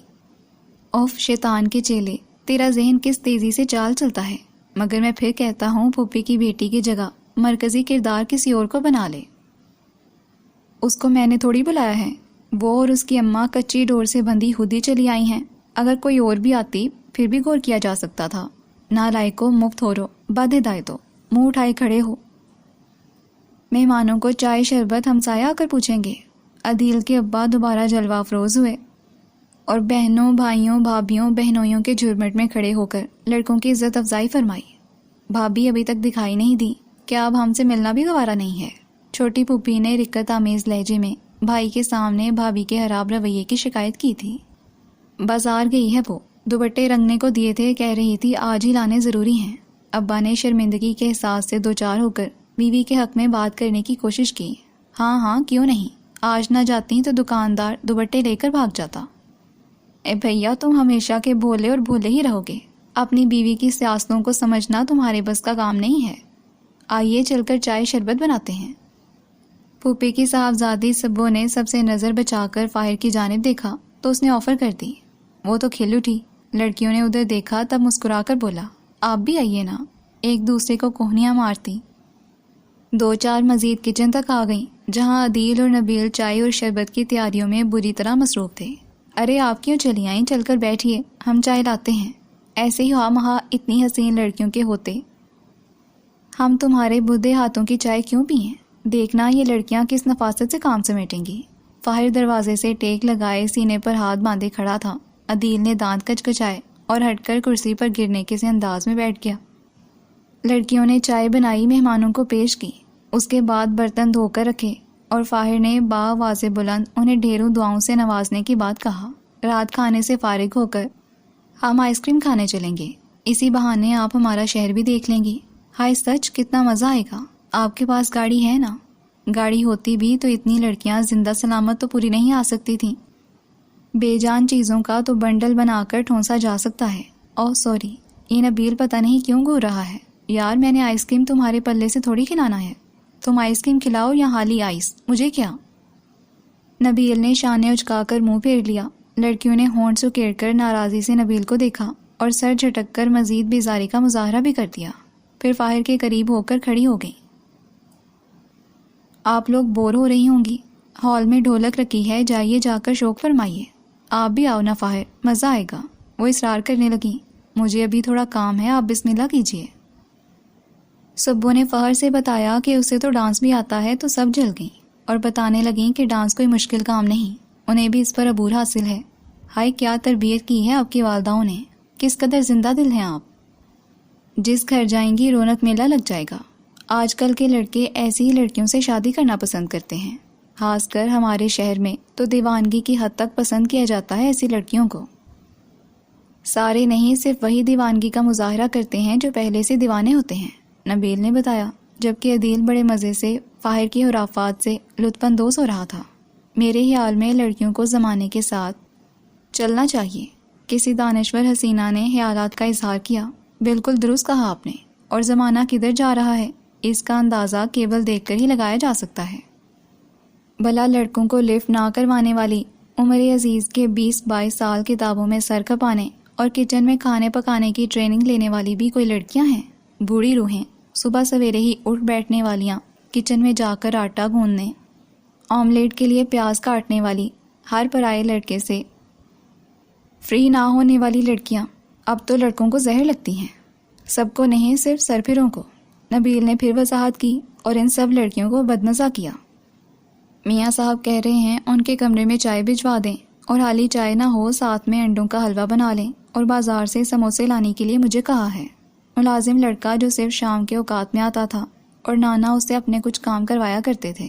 اوف شیطان کے چیلے، تیرا ذہن کس تیزی سے چال چلتا ہے۔ مگر میں پھر کہتا ہوں پھپھی کی بیٹی کی جگہ مرکزی کردار کسی اور کو بنا لے۔ اس کو میں نے تھوڑی بلایا ہے، وہ اور اس کی اماں کچی ڈور سے بندھی خود ہی چلی آئی ہیں۔ اگر کوئی اور بھی آتی پھر بھی غور کیا جا سکتا تھا۔ نالائکو، مفت ہو رو، بد ہدایتو، منہ اٹھائے کھڑے ہو۔ مہمانوں کو چائے شربت ہمسایہ آ کر پوچھیں گے۔ عدیل کے ابا دوبارہ جلوہ افروز ہوئے اور بہنوں بھائیوں بھابھیوں بہنوئیوں کے جھرمٹ میں کھڑے ہو کر لڑکوں کی عزت افزائی فرمائی۔ بھابھی ابھی تک دکھائی نہیں دی، کیا اب ہم سے ملنا بھی گوارا نہیں ہے؟ چھوٹی پھوپھی نے رکت آمیز لہجے میں بھائی کے سامنے بھابھی کے خراب رویے کی شکایت کی تھی۔ بازار گئی ہے وہ، دوپٹے رنگنے کو دیے تھے، کہہ رہی تھی آج ہی لانے ضروری ہیں۔ ابا نے شرمندگی کے احساس سے دوچار ہو کر بیوی کے حق میں بات کرنے کی کوشش کی۔ ہاں ہاں کیوں نہیں، آج نہ جاتی تو دکاندار دوپٹے لے کر بھاگ جاتا۔ اے بھیا تم ہمیشہ کے بھولے اور بھولے ہی رہو گے، اپنی بیوی کی سیاستوں کو سمجھنا تمہارے بس کا کام نہیں ہے۔ آئیے چل کر چائے شربت بناتے ہیں۔ پھوپھی کی صاحبزادی سبو نے سب سے نظر بچا کر فاہر کی جانب دیکھا تو اس نے آفر کر دی۔ وہ تو کھل اٹھی، لڑکیوں نے ادھر دیکھا تب مسکرا کر بولا آپ بھی آئیے نا، ایک دوسرے کو کوہنیاں مارتی۔ دو چار مزید کچن تک آ گئیں جہاں عدیل اور نبیل چائے اور شربت کی تیاریوں میں بری طرح مصروف تھے۔ ارے آپ کیوں چلی آئیں، چل کر بیٹھیے، ہم چائے لاتے ہیں۔ ایسے ہی ہاں مہا اتنی حسین لڑکیوں کے ہوتے ہم تمہارے بدھے ہاتھوں کی چائے کیوں پئیں؟ دیکھنا یہ لڑکیاں کس نفاست سے کام سمیٹیں گی۔ فاہر دروازے سے ٹیک لگائے سینے پر ہاتھ باندھے کھڑا تھا۔ عدیل نے دانت کچکچائے اور ہٹ کر کرسی پر گرنے کے سے انداز میں بیٹھ گیا۔ لڑکیوں نے چائے بنائی، مہمانوں کو پیش کی، اس کے بعد برتن دھو کر رکھے اور فاہر نے باآواز بلند انہیں ڈھیروں دعاؤں سے نوازنے کی بات کہا۔ رات کھانے سے فارغ ہو کر ہم آئس کریم کھانے چلیں گے، اسی بہانے آپ ہمارا شہر بھی دیکھ لیں گی۔ ہائے سچ کتنا مزہ آئے گا۔ آپ کے پاس گاڑی ہے نا؟ گاڑی ہوتی بھی تو اتنی لڑکیاں زندہ سلامت تو پوری نہیں آ سکتی تھیں۔ بے جان چیزوں کا تو بنڈل بنا کر ٹھونسا جا سکتا ہے۔ اوہ سوری، یہ نبیل پتہ نہیں کیوں گھور رہا ہے۔ یار میں نے آئس کریم تمہارے پلے سے تھوڑی کھلانا ہے، تم آئس کریم کھلاؤ یا حالی آئس، مجھے کیا؟ نبیل نے شانے اچکا کر منہ پھیر لیا۔ لڑکیوں نے ہونٹ سکیڑ کر ناراضی سے نبیل کو دیکھا اور سر جھٹک کر مزید بیزاری کا مظاہرہ بھی کر دیا، پھر فاہر کے قریب ہو کر کھڑی ہو گئی۔ آپ لوگ بور ہو رہی ہوں گی، ہال میں ڈھولک رکھی ہے، جائیے جا کر شوق فرمائیے۔ آپ بھی آؤ نا فاہر، مزہ آئے گا۔ وہ اصرار کرنے لگیں، مجھے ابھی تھوڑا کام ہے، آپ بسم اللہ کیجیے۔ سبو نے فخر سے بتایا کہ اسے تو ڈانس بھی آتا ہے تو سب جل گئیں اور بتانے لگیں کہ ڈانس کوئی مشکل کام نہیں، انہیں بھی اس پر عبور حاصل ہے۔ ہائے کیا تربیت کی ہے آپ کی والداؤں نے، کس قدر زندہ دل ہیں آپ۔ جس گھر جائیں گی رونق میلہ لگ جائے گا۔ آج کل کے لڑکے ایسی ہی لڑکیوں سے شادی کرنا پسند کرتے ہیں، خاص کر ہمارے شہر میں تو دیوانگی کی حد تک پسند کیا جاتا ہے ایسی لڑکیوں کو۔ سارے نہیں، صرف وہی دیوانگی کا مظاہرہ کرتے ہیں جو پہلے سے دیوانے ہوتے ہیں، نبیل نے بتایا، جبکہ عدیل بڑے مزے سے فاہر کی خرافات سے لطف اندوز ہو رہا تھا۔ میرے خیال میں لڑکیوں کو زمانے کے ساتھ چلنا چاہیے، کسی دانشور حسینہ نے خیالات کا اظہار کیا۔ بالکل درست کہا آپ نے، اور زمانہ کدھر جا رہا ہے اس کا اندازہ کیبل دیکھ کر ہی لگایا جا سکتا ہے۔ بھلا لڑکوں کو لفٹ نہ کروانے والی عمر عزیز کے 20-22 سال کتابوں میں سر کھپانے اور کچن میں کھانے پکانے کی ٹریننگ لینے والی بھی کوئی لڑکیاں ہیں؟ بوڑھی روحیں، صبح سویرے ہی اٹھ بیٹھنے والیاں، کچن میں جا کر آٹا گوندنے، آملیٹ کے لیے پیاز کاٹنے والی ہر پرائے لڑکے سے فری نہ ہونے والی لڑکیاں اب تو لڑکوں کو زہر لگتی ہیں، سب کو نہیں صرف سرپھروں کو۔ نبیل نے پھر وضاحت کی اور ان سب لڑکیوں کو بدمزہ کیا۔ میاں صاحب کہہ رہے ہیں ان کے کمرے میں چائے بھجوا دیں، اور حالی چائے نہ ہو ساتھ میں انڈوں کا حلوہ بنا لیں، اور بازار سے سموسے لانے کے لیے مجھے کہا ہے۔ ملازم لڑکا جو صرف شام کے اوقات میں آتا تھا اور نانا اس سے اپنے کچھ کام کروایا کرتے تھے،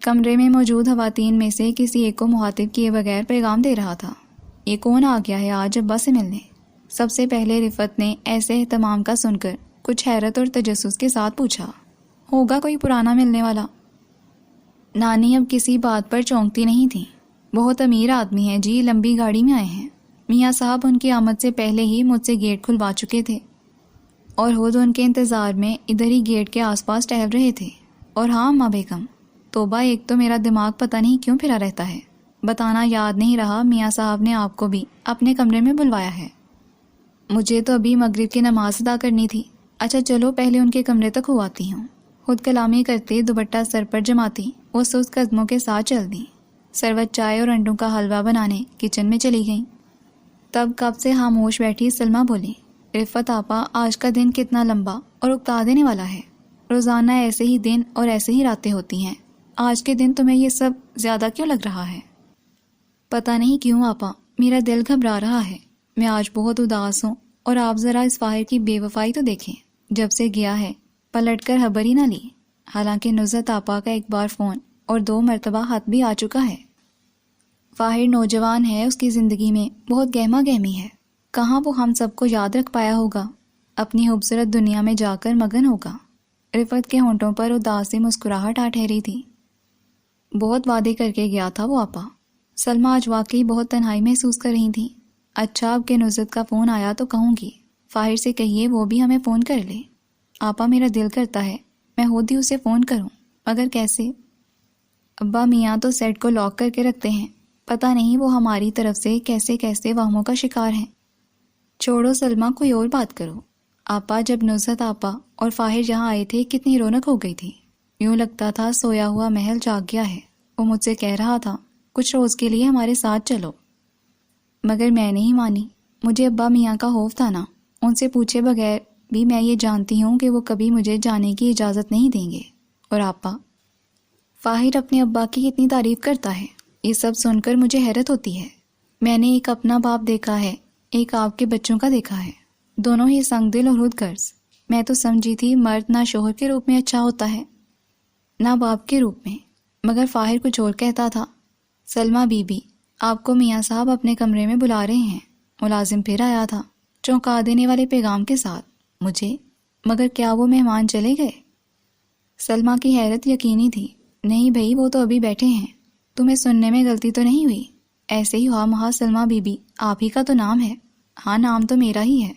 کمرے میں موجود خواتین میں سے کسی ایک کو مخاطب کیے بغیر پیغام دے رہا تھا، یہ کون آ گیا ہے آج ابا سے ملنے؟ سب سے پہلے رفت نے ایسے اہتمام کا سن کر کچھ حیرت اور تجسس کے ساتھ پوچھا، ہوگا کوئی پرانا ملنے والا؟ نانی اب کسی بات پر چونکتی نہیں تھی۔ بہت امیر آدمی ہے جی، لمبی گاڑی میں آئے ہیں۔ میاں صاحب ان کی آمد سے پہلے ہی مجھ سے گیٹ کھلوا چکے تھے، اور خود ان کے انتظار میں ادھر ہی گیٹ کے آس پاس ٹہل رہے تھے۔ اور ہاں اماں بیگم، توبہ، ایک تو میرا دماغ پتہ نہیں کیوں پھرا رہتا ہے، بتانا یاد نہیں رہا میاں صاحب نے آپ کو بھی اپنے کمرے میں بلوایا ہے۔ مجھے تو ابھی مغرب کی نماز ادا کرنی تھی۔ اچھا چلو پہلے ان کے کمرے تک ہو آتی ہوں۔ خود کلامی کرتے دوپٹہ سر پر جماتی وہ سست قدموں کے ساتھ چل دی۔ سروت چائے اور انڈوں کا حلوہ بنانے کچن میں چلی گئیں۔ تب کب سے خاموش بیٹھی سلمہ بولی، رفت آپا، آج کا دن کتنا لمبا اور اکتا دینے والا ہے۔ روزانہ ایسے ہی دن اور ایسے ہی راتیں ہوتی ہیں، آج کے دن تمہیں یہ سب زیادہ کیوں لگ رہا ہے؟ پتہ نہیں کیوں آپا، میرا دل گھبرا رہا ہے، میں آج بہت اداس ہوں، اور آپ ذرا اس فاہر کی بے وفائی تو دیکھیں، جب سے گیا ہے پلٹ کر خبر ہی نہ لی۔ حالانکہ نزہت آپا کا ایک بار فون اور 2 مرتبہ خط بھی آ چکا ہے۔ فاہر نوجوان ہے، اس کی زندگی میں بہت گہما گہمی ہے، کہاں وہ ہم سب کو یاد رکھ پایا ہوگا، اپنی خوبصورت دنیا میں جا کر مگن ہوگا۔ رفت کے ہونٹوں پر اداس سی مسکراہٹ آ ٹھہری تھی۔ بہت وعدے کر کے گیا تھا وہ آپا۔ سلمہ آج واقعی بہت تنہائی محسوس کر رہی تھی۔ اچھا اب کہ نزہت کا فون آیا تو کہوں گی، فاہر سے کہیے وہ بھی ہمیں فون کر لے۔ آپا میرا دل کرتا ہے میں خود ہی اسے فون کروں، مگر کیسے؟ ابا میاں تو سیٹ کو لاک کر کے رکھتے ہیں، پتہ نہیں وہ ہماری طرف سے کیسے کیسے وہموں کا شکار ہیں۔ چھوڑو سلمہ، کوئی اور بات کرو۔ آپا جب نزہت آپا اور فاہر یہاں آئے تھے کتنی رونق ہو گئی تھی، یوں لگتا تھا سویا ہوا محل جاگ گیا ہے۔ وہ مجھ سے کہہ رہا تھا کچھ روز کے لیے ہمارے ساتھ چلو، مگر میں نہیں مانی۔ مجھے ابا میاں کا خوف تھا نا، ان سے پوچھے بغیر بھی میں یہ جانتی ہوں کہ وہ کبھی مجھے جانے کی اجازت نہیں دیں گے۔ اور آپا، فاہر اپنے ابا کی کتنی تعریف کرتا ہے، یہ سب سن کر مجھے حیرت ہوتی ہے۔ میں نے ایک اپنا باپ دیکھا ہے، ایک آپ کے بچوں کا دیکھا ہے، دونوں ہی سنگ دل اور خود غرض۔ میں تو سمجھی تھی مرد نہ شوہر کے روپ میں اچھا ہوتا ہے نہ باپ کے روپ میں، مگر فاہر کچھ اور کہتا تھا۔ سلمہ بی بی، آپ کو میاں صاحب اپنے کمرے میں بلا رہے ہیں۔ ملازم پھر آیا تھا چونکا دینے والے پیغام کے ساتھ مجھے، مگر کیا وہ مہمان چلے گئے؟ سلمہ کی حیرت یقینی تھی۔ نہیں بھئی، وہ تو ابھی بیٹھے ہیں، تمہیں سننے میں غلطی تو نہیں ہوئی؟ ایسے ہی ہوا مہا سلمہ بی بی، آپ ہی کا تو نام ہے۔ ہاں نام تو میرا ہی ہے۔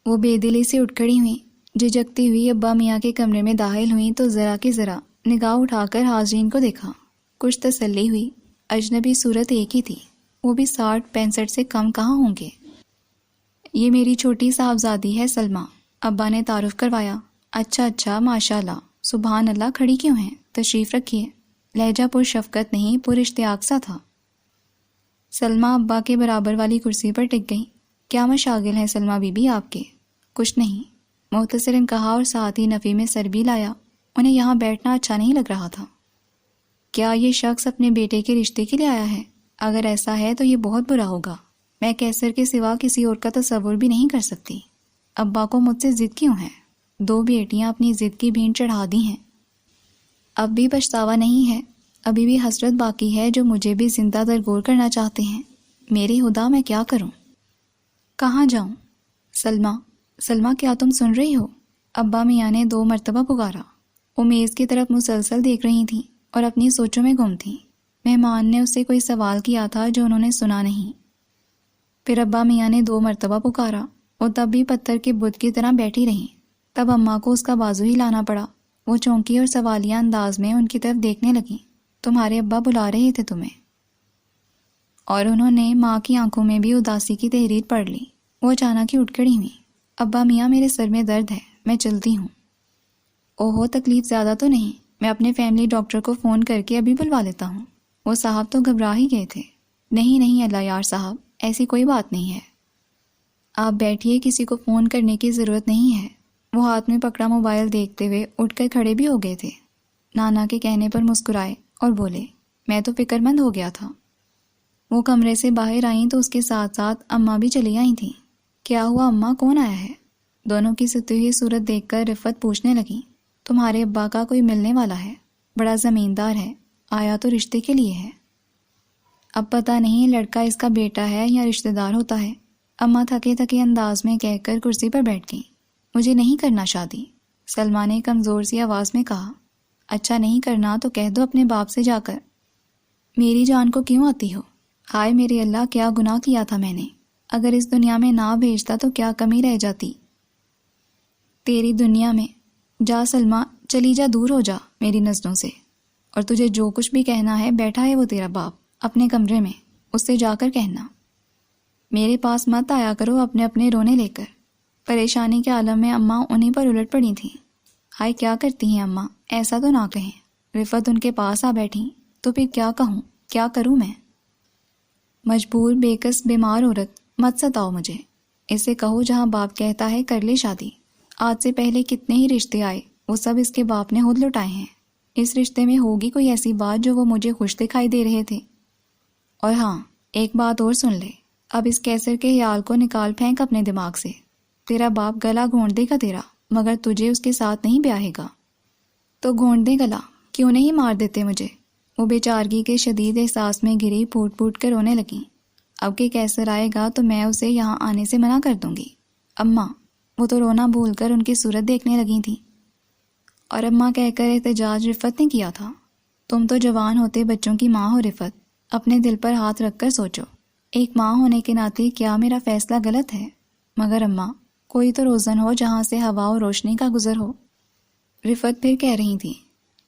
وہ بے دلی سے اٹھ کھڑی ہوئیں، جھجکتی ہوئی ابا میاں کے کمرے میں داخل ہوئیں تو ذرا کی ذرا نگاہ اٹھا کر حاضرین کو دیکھا۔ کچھ تسلی ہوئی، اجنبی صورت ایک ہی تھی، وہ بھی 60-65 سے کم کہاں ہوں گے۔ یہ میری چھوٹی صاحبزادی ہے سلمہ، ابا نے تعارف کروایا۔ اچھا ماشاء اللہ، سبحان اللہ، کھڑی کیوں ہیں؟ تشریف رکھیے۔ لہجہ پر شفقت نہیں، پر اشتیاق سا تھا۔ سلمہ ابا کے برابر والی کرسی پر ٹک گئی۔ کیا مشاغل ہیں سلمہ بی بی آپ کے؟ کچھ نہیں، مختصراً کہا اور ساتھ ہی نفی میں سر بھی لایا۔ انہیں یہاں بیٹھنا اچھا نہیں لگ رہا تھا۔ کیا یہ شخص اپنے بیٹے کے رشتے کے لیے آیا ہے؟ اگر ایسا ہے تو یہ بہت برا ہوگا، میں کیسر کے سوا کسی اور کا تصور بھی نہیں کر سکتی۔ ابا کو مجھ سے ضد کیوں ہے؟ 2 بیٹیاں اپنی ضد کی بھینٹ چڑھا دی ہیں، اب بھی پچھتاوا نہیں ہے، ابھی بھی حسرت باقی ہے جو مجھے بھی زندہ درگور کرنا چاہتے ہیں۔ میری خدا، میں کیا کروں؟ کہاں جاؤں؟ سلمہ کیا تم سن رہی ہو؟ ابا میاں نے 2 مرتبہ پکارا۔ وہ میز کی طرف مسلسل دیکھ رہی تھیں اور اپنی سوچوں میں گم تھیں۔ مہمان نے اس سے کوئی سوال کیا تھا جو انہوں نے سنا نہیں۔ پھر ابا میاں نے 2 مرتبہ پکارا، وہ تب بھی پتھر کے بت کی طرح بیٹھی رہیں۔ تب اماں کو اس کا بازو ہی لانا پڑا۔ وہ چونکی اور سوالیہ انداز میں ان کی طرف دیکھنے لگیں۔ تمہارے ابا بلا رہے تھے تمہیں۔ اور انہوں نے ماں کی آنکھوں میں بھی اداسی کی تحریر پڑھ لی۔ وہ اچانک ہی اٹھ کھڑی ہوئی۔ ابا میاں، میرے سر میں درد ہے، میں چلتی ہوں۔ اوہو تکلیف زیادہ تو نہیں، میں اپنے فیملی ڈاکٹر کو فون کر کے ابھی بلوا لیتا ہوں۔ وہ صاحب تو گھبرا ہی گئے تھے۔ نہیں نہیں اللہ یار صاحب، ایسی کوئی بات نہیں ہے، آپ بیٹھیے، کسی کو فون کرنے کی ضرورت نہیں ہے۔ وہ ہاتھ میں پکڑا موبائل دیکھتے ہوئے اٹھ کر کھڑے بھی ہو گئے تھے۔ نانا کے کہنے پر مسکرائے اور بولے، میں تو فکر مند ہو گیا تھا۔ وہ کمرے سے باہر آئیں تو اس کے ساتھ ساتھ اماں بھی چلی آئی تھیں۔ کیا ہوا اماں، کون آیا ہے؟ دونوں کی ستی ہوئی صورت دیکھ کر رفت پوچھنے لگی، تمہارے ابا کا کوئی ملنے والا ہے، بڑا زمیندار ہے، آیا تو رشتے کے لیے ہے۔ اب پتہ نہیں لڑکا اس کا بیٹا ہے یا رشتہ دار ہوتا ہے، اماں تھکے تھکے انداز میں کہہ کر کرسی پر بیٹھ گئیں۔ مجھے نہیں کرنا شادی، سلمہ نے کمزور سی آواز میں کہا۔ اچھا نہیں کرنا تو کہہ دو اپنے باپ سے جا کر، میری جان کو کیوں آتی ہو؟ ہائے میرے اللہ، کیا گناہ کیا تھا میں نے، اگر اس دنیا میں نہ بھیجتا تو کیا کمی رہ جاتی تیری دنیا میں۔ جا سلمہ، چلی جا، دور ہو جا میری نظروں سے، اور تجھے جو کچھ بھی کہنا ہے، بیٹھا ہے وہ تیرا باپ اپنے کمرے میں، اس سے جا کر کہنا۔ میرے پاس مت آیا کرو اپنے اپنے رونے لے کر۔ پریشانی کے عالم میں اماں انہیں پر الٹ پڑی تھیں۔ ہائے کیا کرتی ہیں اماں، ایسا تو نہ کہیں۔ رفت ان کے پاس آ بیٹھی، تو پھر کیا کہوں، کیا کروں میں؟ مجبور، بےکس، بیمار عورت، مت ستاؤ مجھے۔ اسے کہو جہاں باپ کہتا ہے کر لے شادی۔ آج سے پہلے کتنے ہی رشتے آئے، وہ سب اس کے باپ نے خود لٹائے ہیں۔ اس رشتے میں ہوگی کوئی ایسی بات جو وہ مجھے خوش دکھائی دے رہے تھے۔ اور ہاں، ایک بات اور سن لے، اب اس کیسر کے خیال کو نکال پھینک اپنے دماغ سے۔ تیرا باپ گلا گھونٹ دے گا تیرا، مگر تجھے اس کے ساتھ نہیں بیاہے گا۔ تو گھونٹ دے گلا، کیوں نہیں مار دیتے مجھے؟ وہ بیچارگی کے شدید احساس میں گری، پھوٹ پھوٹ کر رونے لگیں۔ اب کہ کیسر آئے گا تو میں اسے یہاں آنے سے منع کر دوں گی۔ اماں، وہ تو رونا بھول کر ان کی صورت دیکھنے لگی تھیں۔ اور اماں کہہ کر احتجاج رفت نے کیا تھا۔ تم تو جوان ہوتے بچوں کی ماں ہو رفت، اپنے دل پر ہاتھ رکھ کر سوچو، ایک ماں ہونے کے ناطے کیا میرا فیصلہ غلط ہے؟ مگر اماں، کوئی تو روزن ہو جہاں سے ہوا و روشنی کا گزر ہو۔ رفت پھر کہہ رہی تھی،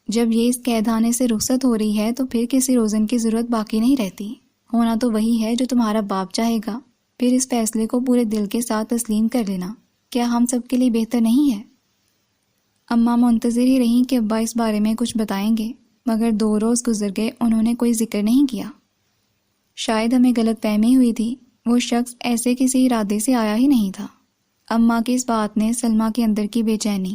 جب یہ اس قیدخانے سے رخصت ہو رہی ہے تو پھر کسی روزن کی ضرورت باقی نہیں رہتی، ہونا تو وہی ہے جو تمہارا باپ چاہے گا۔ پھر اس فیصلے کو پورے دل کے ساتھ تسلیم کر لینا، کیا ہم سب کے لیے بہتر نہیں ہے؟ اماں منتظر ہی رہیں کہ ابا اس بارے میں کچھ بتائیں گے، مگر 2 روز گزر گئے، انہوں نے کوئی ذکر نہیں کیا۔ شاید ہمیں غلط فہمی ہوئی تھی، وہ شخص ایسے کسی ارادے سے آیا ہی نہیں تھا۔ اماں کی اس بات نے سلمہ کے اندر کی بے چینی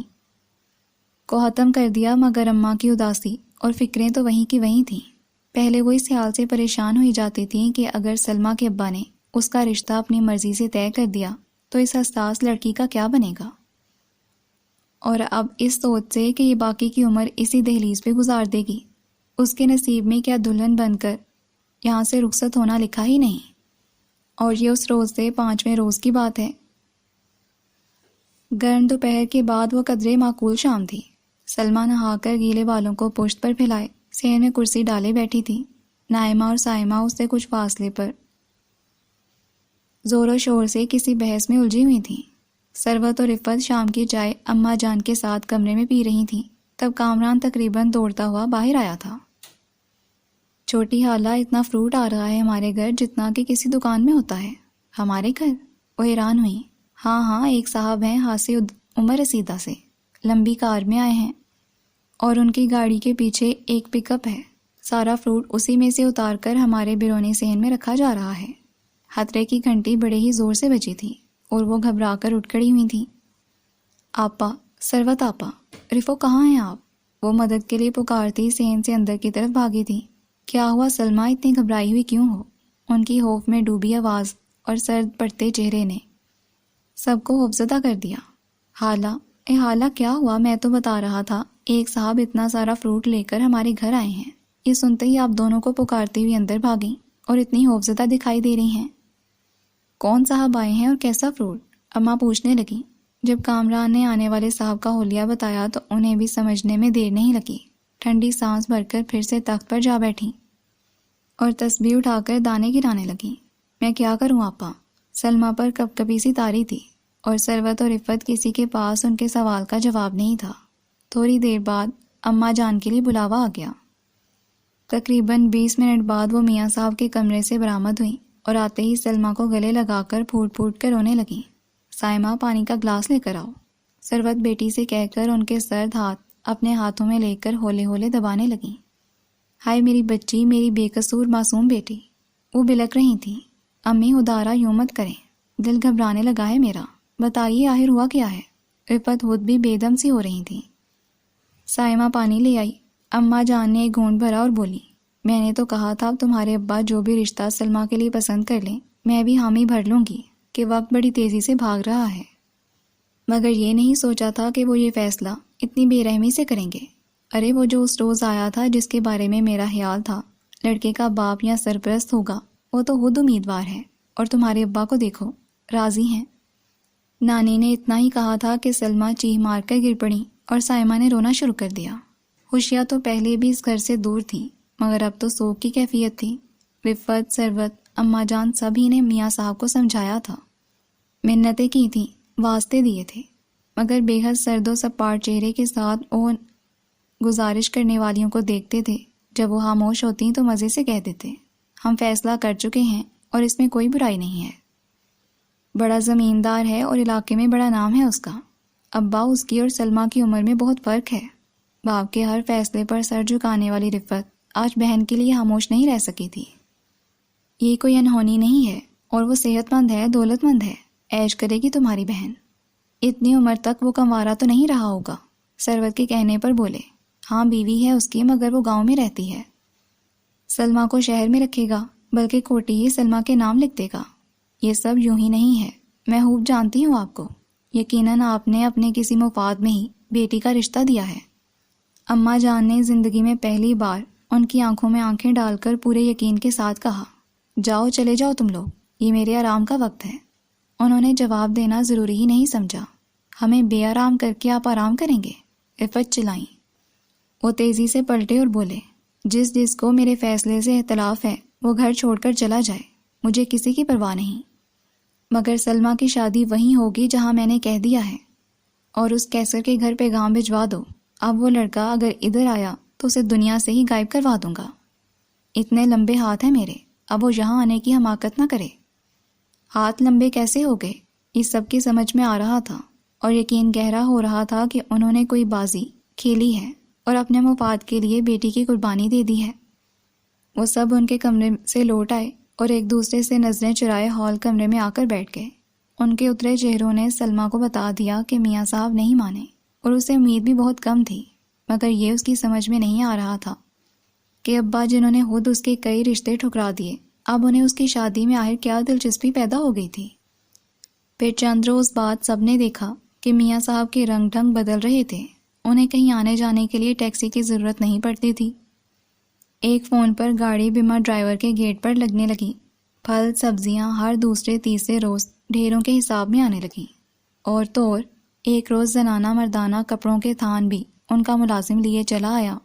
کو ختم کر دیا، مگر اماں کی اداسی اور فکریں تو وہیں کی وہیں تھیں۔ پہلے وہ اس خیال سے پریشان ہوئی جاتی تھیں کہ اگر سلمہ کے ابا نے اس کا رشتہ اپنی مرضی سے طے کر دیا تو اس حساس لڑکی کا کیا بنے گا، اور اب اس سوچ سے کہ یہ باقی کی عمر اسی دہلیز پہ گزار دے گی، اس کے نصیب میں کیا دلہن بن کر یہاں سے رخصت ہونا لکھا ہی نہیں، اور یہ اس روز سے 5ویں روز کی بات ہے۔ گرم دوپہر کے بعد وہ قدرے معقول شام تھی۔ سلمہ نہا کر گیلے بالوں کو پشت پر پھیلائے صحن میں کرسی ڈالے بیٹھی تھی۔ نائمہ اور سائمہ اس سے کچھ فاصلے پر زور و شور سے کسی بحث میں الجھی ہوئی تھیں۔ ثروت اور رفت شام کی چائے اماں جان کے ساتھ کمرے میں پی رہی تھیں، تب کامران تقریباً دوڑتا ہوا باہر آیا تھا۔ چھوٹی خالہ، اتنا فروٹ آ رہا ہے ہمارے گھر جتنا کہ کسی دکان میں ہوتا ہے۔ ہمارے گھر؟ وہ حیران ہوئی۔ ہاں، ایک صاحب ہیں حاسی عمر رسیدہ سے، لمبی کار میں آئے ہیں، اور ان کی گاڑی کے پیچھے ایک پک اپ ہے، سارا فروٹ اسی میں سے اتار کر ہمارے بیرونی صحن میں رکھا جا رہا ہے۔ خطرے کی گھنٹی بڑے ہی زور سے بجی تھی اور وہ گھبرا کر اٹھ کھڑی ہوئی تھیں۔ آپا، ثروت آپا، رفو کہاں ہیں آپ؟ وہ مدد کے لیے پکارتی صحن سے اندر کی طرف بھاگی تھی۔ کیا ہوا سلمہ، اتنی گھبرائی ہوئی کیوں ہو؟ ان کی خوف میں ڈوبی آواز اور سرد پڑتے چہرے نے سب کو خوفزدہ کر دیا۔ حالہ کیا ہوا؟ میں تو بتا رہا تھا ایک صاحب اتنا سارا فروٹ لے کر ہمارے گھر آئے ہیں۔ یہ سنتے ہی آپ دونوں کو پکارتی ہوئی اندر بھاگیں اور اتنی خوفزدہ دکھائی دے رہی ہیں۔ کون صاحب آئے ہیں اور کیسا فروٹ؟ اماں پوچھنے لگی۔ جب کامران نے آنے والے صاحب کا حلیہ بتایا تو انہیں بھی سمجھنے میں دیر نہیں لگی۔ ٹھنڈی سانس بھر کر پھر سے تخت پر جا بیٹھی اور تسبیح اٹھا کر دانے گرانے لگی۔ میں کیا کروں آپا؟ سلمہ پر کپ کپی سی طاری تھی، اور ثروت اور عفت کسی کے پاس ان کے سوال کا جواب نہیں تھا۔ تھوڑی دیر بعد اماں جان کے لیے بلاوا آ گیا۔ تقریباً 20 منٹ بعد وہ میاں صاحب کے کمرے سے برآمد ہوئیں اور آتے ہی سلمہ کو گلے لگا کر پھوٹ پھوٹ کر رونے لگیں۔ سائمہ، پانی کا گلاس لے کر آؤ، ثروت بیٹی سے کہہ کر ان کے سرد ہاتھ اپنے ہاتھوں میں لے کر ہولے ہولے دبانے لگیں۔ ہائے میری بچی، میری بے قصور معصوم بیٹی، وہ بلک رہی تھیں۔ امی ادارہ یوں مت کریں، دل گھبرانے لگا ہے میرا، بتائیے آخر ہوا کیا ہے؟ رفت خود بھی بے دم سی ہو رہی تھیں۔ سائمہ پانی لے آئی۔ اماں جان نے ایک گھونٹ بھرا اور بولی، میں نے تو کہا تھا تمہارے ابا جو بھی رشتہ سلمہ کے لیے پسند کر لیں میں بھی حامی بھر لوں گی، کہ وقت بڑی تیزی سے بھاگ رہا ہے، مگر یہ نہیں سوچا تھا کہ وہ یہ فیصلہ اتنی بے رحمی سے کریں گے۔ ارے وہ جو اس روز آیا تھا جس کے بارے میں میرا خیال تھا لڑکے کا باپ یا سرپرست ہوگا، وہ تو خود امیدوار ہے، اور تمہارے ابا کو دیکھو، راضی ہیں۔ نانی نے اتنا ہی کہا تھا کہ سلمہ چیخ مار کر گر پڑی اور سائمہ نے رونا شروع کر دیا۔ خوشیاں تو پہلے بھی اس گھر سے دور تھیں، مگر اب تو سوگ کی کیفیت تھی۔ رفت، ثروت، اماں جان سبھی نے میاں صاحب کو سمجھایا تھا، منتیں کی تھیں، واسطے دیے تھے، مگر بے حد سرد و سپاٹ چہرے کے ساتھ وہ گزارش کرنے والیوں کو دیکھتے تھے۔ جب وہ خاموش ہوتی تو مزے سے کہہ دیتے، ہم فیصلہ کر چکے ہیں اور اس میں کوئی برائی نہیں ہے۔ بڑا زمیندار ہے اور علاقے میں بڑا نام ہے اس کا۔ ابا اس کی اور سلمہ کی عمر میں بہت فرق ہے۔ باپ کے ہر فیصلے پر سر جھکانے والی رفت آج بہن کے لیے خاموش نہیں رہ سکی تھی۔ یہ کوئی انہونی نہیں ہے، اور وہ صحت مند ہے، دولت مند ہے، عیش کرے گی تمہاری بہن۔ اتنی عمر تک وہ کنوارا تو نہیں رہا ہوگا، ثروت کے کہنے پر بولے۔ ہاں بیوی ہے اس کی، مگر وہ گاؤں میں رہتی ہے۔ سلمہ کو شہر میں رکھے گا، بلکہ کوٹی ہی سلمہ کے نام لکھ دے گا۔ یہ سب یوں ہی نہیں ہے، میں خوب جانتی ہوں آپ کو۔ یقیناً آپ نے اپنے کسی مفاد میں ہی بیٹی کا رشتہ دیا ہے۔ اماں جان نے زندگی میں پہلی بار ان کی آنکھوں میں آنکھیں ڈال کر پورے یقین کے ساتھ کہا، جاؤ چلے جاؤ تم لوگ، یہ میرے آرام کا وقت ہے۔ انہوں نے جواب دینا ضروری ہی نہیں سمجھا۔ ہمیں بے آرام کر کے آپ آرام کریں گے؟ رفت چلائیں۔ وہ تیزی سے پلٹے اور بولے، جس کو میرے فیصلے سے اختلاف ہے وہ گھر چھوڑ کر چلا جائے، مجھے کسی کی پرواہ نہیں، مگر سلمہ کی شادی وہیں ہوگی جہاں میں نے کہہ دیا ہے، اور اس کیسر کے گھر پیغام بھجوا دو۔ اب وہ لڑکا اگر ادھر آیا تو اسے دنیا سے ہی غائب کروا دوں گا۔ اتنے لمبے ہاتھ ہیں میرے، اب وہ یہاں آنے کی حماقت نہ کرے۔ ہاتھ لمبے کیسے ہو گئے، اس سب کی سمجھ میں آ رہا تھا، اور یقین گہرا ہو رہا تھا کہ انہوں نے کوئی بازی کھیلی ہے اور اپنے مفاد کے لیے بیٹی کی قربانی دے دی ہے۔ وہ سب ان کے کمرے سے لوٹ آئے اور ایک دوسرے سے نظریں چرائے ہال کمرے میں آ کر بیٹھ گئے۔ ان کے اترے چہروں نے سلمہ کو بتا دیا کہ میاں صاحب نہیں مانے، اور اسے امید بھی بہت کم تھی، مگر یہ اس کی سمجھ میں نہیں آ رہا تھا کہ ابا جنہوں نے خود اس کے کئی رشتے ٹھکرا دیے، اب انہیں اس کی شادی میں آخر کیا دلچسپی پیدا ہو گئی تھی۔ پھر چند روز بعد سب نے دیکھا کہ میاں صاحب کے رنگ ڈھنگ بدل رہے تھے، انہیں کہیں آنے جانے کے لیے ٹیکسی کی ضرورت نہیں پڑتی تھی۔ ایک فون پر گاڑی بیمہ ڈرائیور کے گیٹ پر لگنے لگی، پھل سبزیاں ہر دوسرے تیسرے روز ڈھیروں کے حساب میں آنے لگیں، اور تو اور ایک روز زنانہ مردانہ کپڑوں کے تھان بھی ان کا ملازم لیے چلا آیا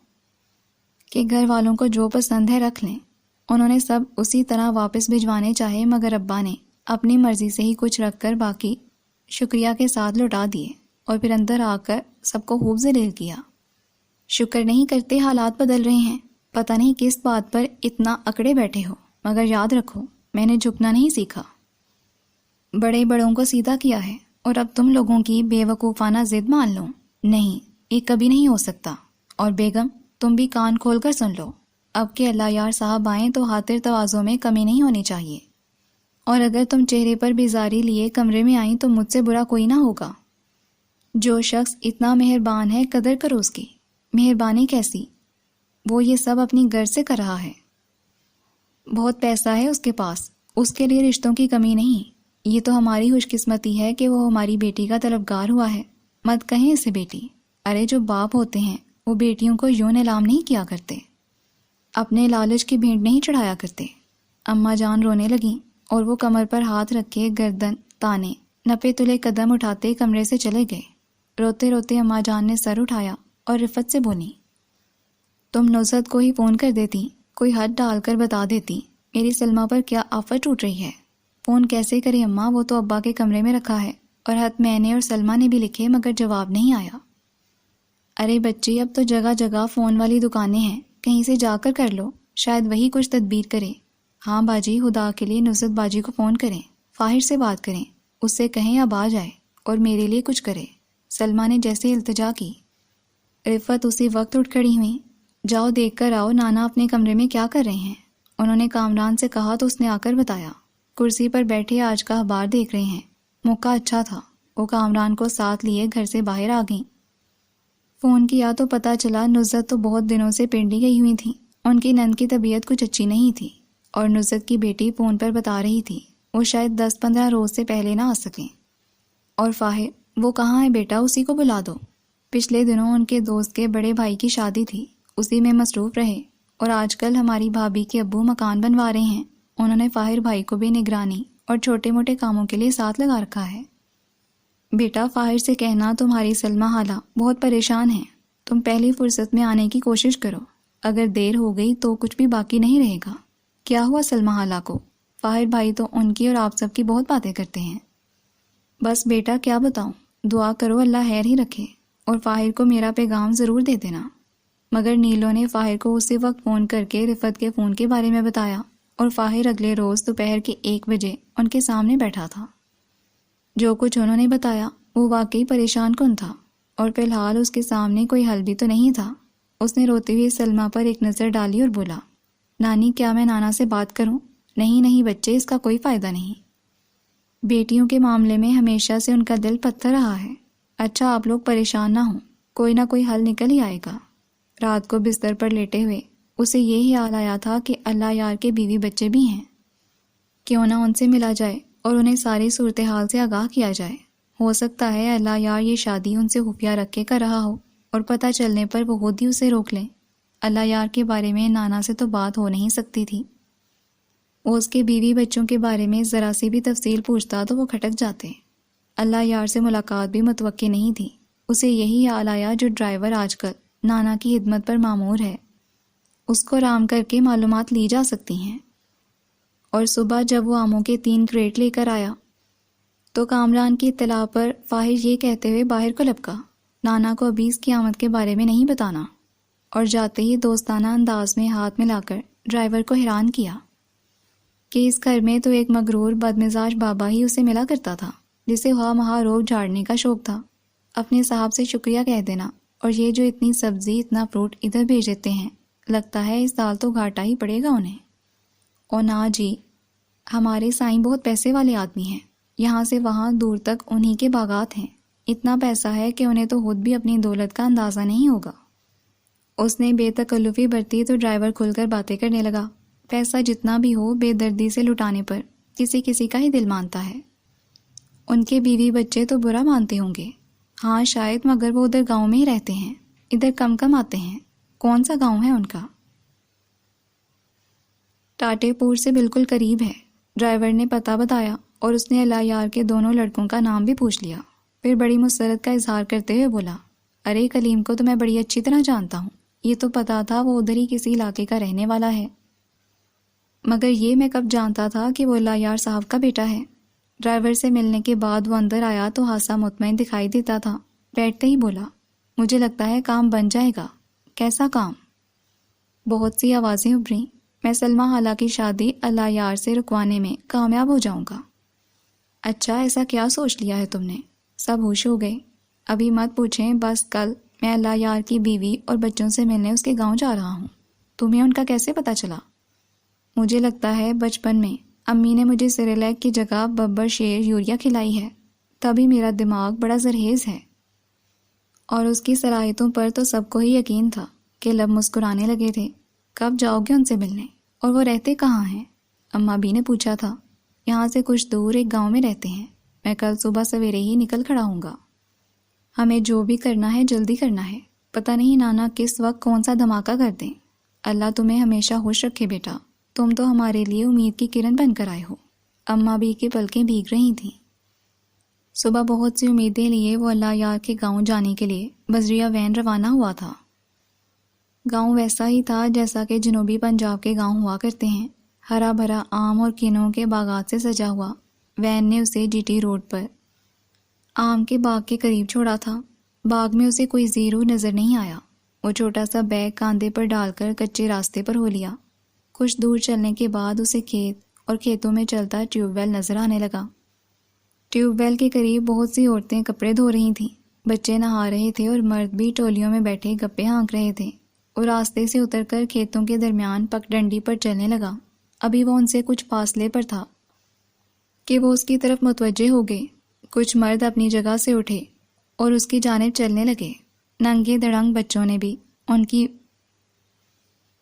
کہ گھر والوں کو جو پسند ہے رکھ لیں۔ انہوں نے سب اسی طرح واپس بھجوانے چاہے، مگر ابا نے اپنی مرضی سے ہی کچھ رکھ کر باقی شکریہ کے ساتھ لوٹا دیے، اور پھر اندر آ کر سب کو خوب ذلیل کیا۔ شکر نہیں کرتے حالات بدل رہے ہیں، پتہ نہیں کس بات پر اتنا اکڑے بیٹھے ہو، مگر یاد رکھو میں نے جھکنا نہیں سیکھا، بڑے بڑوں کو سیدھا کیا ہے، اور اب تم لوگوں کی بے وقوفانہ ضد مان لو، نہیں یہ کبھی نہیں ہو سکتا۔ اور بیگم تم بھی کان کھول کر سن لو، اب کہ اللہ یار صاحب آئیں تو خاطر تواضع میں کمی نہیں ہونی چاہیے، اور اگر تم چہرے پر بیزاری لیے کمرے میں آئیں تو مجھ سے برا کوئی نہ ہوگا۔ جو شخص اتنا مہربان ہے قدر کرو اس کی۔ مہربانی کیسی؟ وہ یہ سب اپنی غرض سے کر رہا ہے، بہت پیسہ ہے اس کے پاس، اس کے لیے رشتوں کی کمی نہیں۔ یہ تو ہماری خوش قسمتی ہے کہ وہ ہماری بیٹی کا طلبگار ہوا ہے، مت کہیں اسے بیٹی۔ ارے جو باپ ہوتے ہیں وہ بیٹیوں کو یوں نیلام نہیں کیا کرتے، اپنے لالچ کی بھیٹ نہیں چڑھایا کرتے۔ اماں جان رونے لگیں اور وہ کمر پر ہاتھ رکھے گردن تانے نپے تلے قدم اٹھاتے کمرے سے چلے گئے۔ روتے روتے اماں جان نے سر اٹھایا اور رفت سے بولی، تم نصرت کو ہی فون کر دیتی، کوئی حد ڈال کر بتا دیتی میری سلمہ پر کیا آفت ٹوٹ رہی ہے۔ فون کیسے کرے اماں، وہ تو ابا کے کمرے میں رکھا ہے، اور خط میں نے اور سلمہ نے بھی لکھے مگر جواب نہیں آیا۔ ارے بچی اب تو جگہ جگہ فون والی دکانیں ہیں، کہیں سے جا کر لو، شاید وہی کچھ تدبیر کرے۔ ہاں باجی خدا کے لیے نصرت باجی کو فون کریں، فاہر سے بات کریں، اس سے کہیں اب آ جائے اور میرے لیے کچھ کرے۔ سلمہ نے جیسے التجا کی۔ رفت اسی وقت اٹھ کھڑی ہوئی۔ جاؤ دیکھ کر آؤ نانا اپنے کمرے میں کیا کر رہے ہیں، انہوں نے کامران سے کہا تو اس نے آ کر بتایا۔ کرسی پر بیٹھے آج کا اخبار دیکھ رہے ہیں۔ موقع اچھا تھا، وہ کامران کو ساتھ لیے گھر سے باہر آ گئیں۔ فون کیا تو پتہ چلا نصرت تو بہت دنوں سے پنڈی گئی ہوئی تھی، ان کی نند کی طبیعت کچھ اچھی نہیں تھی، اور نصرت کی بیٹی فون پر بتا رہی تھی وہ شاید 10-15 روز سے پہلے نہ آ سکیں۔ اور فاہر وہ کہاں ہے بیٹا، اسی کو بلا دو۔ پچھلے دنوں ان کے دوست کے بڑے بھائی کی شادی تھی، اسی میں مصروف رہے، اور آج کل ہماری بھابھی کے ابو مکان بنوا رہے ہیں، انہوں نے فاہر بھائی کو بھی نگرانی اور چھوٹے موٹے کاموں کے لیے ساتھ لگا رکھا ہے۔ بیٹا فاہر سے کہنا تمہاری سلمہ خالہ بہت پریشان ہیں، تم پہلی فرصت میں آنے کی کوشش کرو، اگر دیر ہو گئی تو کچھ بھی باقی نہیں رہے گا۔ کیا ہوا سلمہ خالہ کو؟ فاہر بھائی تو ان کی اور آپ سب کی بہت باتیں کرتے ہیں۔ بس بیٹا کیا بتاؤں، دعا کرو اللہ خیر ہی رکھے، اور فاہر کو میرا پیغام ضرور دے دینا۔ مگر نیلو نے فاہر کو اسی وقت فون کر کے رفت کے فون کے بارے میں بتایا، اور فاہر اگلے روز دوپہر کے 1 بجے ان کے سامنے بیٹھا تھا۔ جو کچھ انہوں نے بتایا وہ واقعی پریشان کن تھا، اور فی الحال اس کے سامنے کوئی حل بھی تو نہیں تھا۔ اس نے روتے ہوئے سلمہ پر ایک نظر ڈالی اور بولا، نانی کیا میں نانا سے بات کروں؟ نہیں نہیں بچے، اس کا کوئی فائدہ نہیں، بیٹیوں کے معاملے میں ہمیشہ سے ان کا دل پتھر رہا ہے۔ اچھا آپ لوگ پریشان نہ ہوں، کوئی نہ کوئی حل نکل ہی آئے گا۔ رات کو بستر پر لیٹے ہوئے اسے یہ خیال آیا تھا کہ اللہ یار کے بیوی بچے بھی ہیں، کیوں نہ ان سے ملا جائے اور انہیں ساری صورتحال سے آگاہ کیا جائے۔ ہو سکتا ہے اللہ یار یہ شادی ان سے خفیہ رکھ کے کر رہا ہو، اور پتہ چلنے پر وہ خود ہی اسے روک لیں۔ اللہ یار کے بارے میں نانا سے تو بات ہو نہیں سکتی تھی، وہ اس کے بیوی بچوں کے بارے میں ذرا سی بھی تفصیل پوچھتا تو وہ کھٹک جاتے۔ اللہ یار سے ملاقات بھی متوقع نہیں تھی، اسے یہی خیال آیا جو ڈرائیور آج کل نانا کی خدمت پر مامور ہے، اس کو رام کر کے معلومات لی جا سکتی ہیں۔ اور صبح جب وہ آموں کے 3 کریٹ لے کر آیا تو کامران کی اطلاع پر فاہر یہ کہتے ہوئے باہر کو لپکا، نانا کو ابھی اس کی آمد کے بارے میں نہیں بتانا، اور جاتے ہی دوستانہ انداز میں ہاتھ ملا کر ڈرائیور کو حیران کیا کہ اس گھر میں تو ایک مغرور بدمزاج بابا ہی اسے ملا کرتا تھا، جسے خواہ مہا روگ جھاڑنے کا شوق تھا۔ اپنے صاحب سے شکریہ کہہ دینا، اور یہ جو اتنی سبزی اتنا فروٹ ادھر بھیج دیتے ہیں، لگتا ہے اس سال تو گھاٹا ہی پڑے گا انہیں۔ اور نہ جی، ہمارے سائیں بہت پیسے والے آدمی ہیں، یہاں سے وہاں دور تک انہی کے باغات ہیں، اتنا پیسہ ہے کہ انہیں تو خود بھی اپنی دولت کا اندازہ نہیں ہوگا۔ اس نے بے تکلفی برتی تو ڈرائیور کھل کر باتیں کرنے لگا۔ پیسہ جتنا بھی ہو بے دردی سے لٹانے پر کسی کسی کا ہی دل مانتا ہے۔ ان کے بیوی بچے تو برا مانتے ہوں گے، ہاں شاید، مگر وہ ادھر گاؤں میں ہی رہتے ہیں، ادھر کم کم آتے ہیں۔ کون سا گاؤں ہے ان کا؟ ٹاٹے پور سے بالکل قریب ہے، ڈرائیور نے پتہ بتایا، اور اس نے اللہ یار کے دونوں لڑکوں کا نام بھی پوچھ لیا، پھر بڑی مسرت کا اظہار کرتے ہوئے بولا، ارے کلیم کو تو میں بڑی اچھی طرح جانتا ہوں، یہ تو پتا تھا وہ ادھر ہی کسی علاقے کا رہنے والا ہے، مگر یہ میں کب جانتا تھا کہ وہ اللہ یار صاحب کا بیٹا ہے۔ ڈرائیور سے ملنے کے بعد وہ اندر آیا تو خاصا مطمئن دکھائی دیتا تھا، بیٹھتے ہی بولا، مجھے لگتا ہے کام بن جائے گا۔ کیسا کام؟ بہت سی آوازیں ابھریں، میں سلمہ خالہ کی شادی اللہ یار سے رکوانے میں کامیاب ہو جاؤں گا۔ اچھا ایسا کیا سوچ لیا ہے تم نے؟ سب ہوش ہو گئے، ابھی مت پوچھیں، بس کل میں اللہ یار کی بیوی اور بچوں سے ملنے اس کے گاؤں جا رہا ہوں۔ تمہیں ان کا کیسے پتہ چلا؟ مجھے لگتا ہے بچپن میں امی نے مجھے سیریلیک کی جگہ ببر شیر یوریا کھلائی ہے، تبھی میرا دماغ بڑا زرخیز ہے۔ اور اس کی صلاحیتوں پر تو سب کو ہی یقین تھا کہ لب مسکرانے لگے تھے۔ کب جاؤ گے ان سے ملنے؟ اور وہ رہتے کہاں ہیں؟ اماں بھی نے پوچھا تھا۔ یہاں سے کچھ دور ایک گاؤں میں رہتے ہیں، میں کل صبح سویرے ہی نکل کھڑا ہوں گا۔ ہمیں جو بھی کرنا ہے جلدی کرنا ہے، پتہ نہیں نانا کس وقت کون سا دھماکہ کر دیں۔ اللہ تمہیں ہمیشہ خوش رکھے بیٹا، تم تو ہمارے لیے امید کی کرن بن کر آئے ہو۔ اماں بھی کی پلکیں بھیگ رہی تھیں۔ صبح بہت سی امیدیں لیے وہ اللہ یار کے گاؤں جانے کے لیے بذریعہ وین روانہ ہوا تھا۔ گاؤں ویسا ہی تھا جیسا کہ جنوبی پنجاب کے گاؤں ہوا کرتے ہیں، ہرا بھرا آم اور کینوں کے باغات سے سجا ہوا۔ وین نے اسے جی ٹی روڈ پر آم کے باغ کے قریب چھوڑا تھا۔ باغ میں اسے کوئی زیرو نظر نہیں آیا۔ وہ چھوٹا سا بیگ کاندھے پر ڈال کر کچے راستے پر ہو لیا۔ کچھ دور چلنے کے بعد اسے کھیت اور کھیتوں میں چلتا ٹیوب ویل نظر آنے لگا۔ ٹیوب ویل کے قریب بہت سی عورتیں کپڑے دھو رہی تھیں۔ بچے نہا رہے تھے اور مرد بھی ٹولیوں میں بیٹھے گپے ہانک رہے تھے۔ اور راستے سے اتر کر کھیتوں کے درمیان پگڈنڈی پر چلنے لگا۔ ابھی وہ ان سے کچھ فاصلے پر تھا کہ وہ اس کی طرف متوجہ ہو گئے۔ کچھ مرد اپنی جگہ سے اٹھے اور اس کی جانب چلنے لگے۔ ننگے دڑنگ بچوں نے بھی ان کی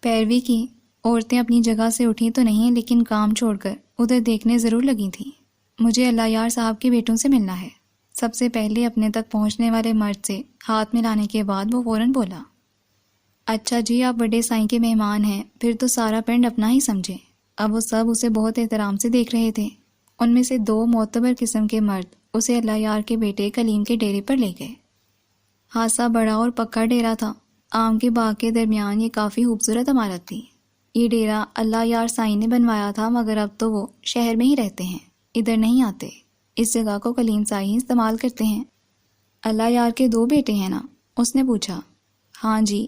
پیروی کی۔ عورتیں اپنی جگہ سے اٹھیں تو نہیں، لیکن کام چھوڑ کر ادھر دیکھنے ضرور لگی تھیں۔ مجھے اللہ یار صاحب کے بیٹوں سے ملنا ہے۔ سب سے پہلے اپنے تک پہنچنے والے مرد سے ہاتھ ملانے کے بعد وہ فوراً بولا، اچھا جی، آپ بڑے سائیں کے مہمان ہیں، پھر تو سارا پنڈ اپنا ہی سمجھیں۔ اب وہ سب اسے بہت احترام سے دیکھ رہے تھے۔ ان میں سے 2 معتبر قسم کے مرد اسے اللہ یار کے بیٹے کلیم کے ڈیرے پر لے گئے۔ خاصا بڑا اور پکا ڈیرا تھا۔ آم کے باغ کے درمیان یہ کافی خوبصورت عمارت تھی۔ یہ ڈیرا اللہ یار سائیں نے بنوایا تھا، مگر اب تو وہ شہر میں ہی رہتے ہیں، ادھر نہیں آتے۔ اس جگہ کو کلیم سائیں استعمال کرتے ہیں۔ اللہ یار کے 2 بیٹے ہیں نا؟ اس نے پوچھا۔ ہاں جی،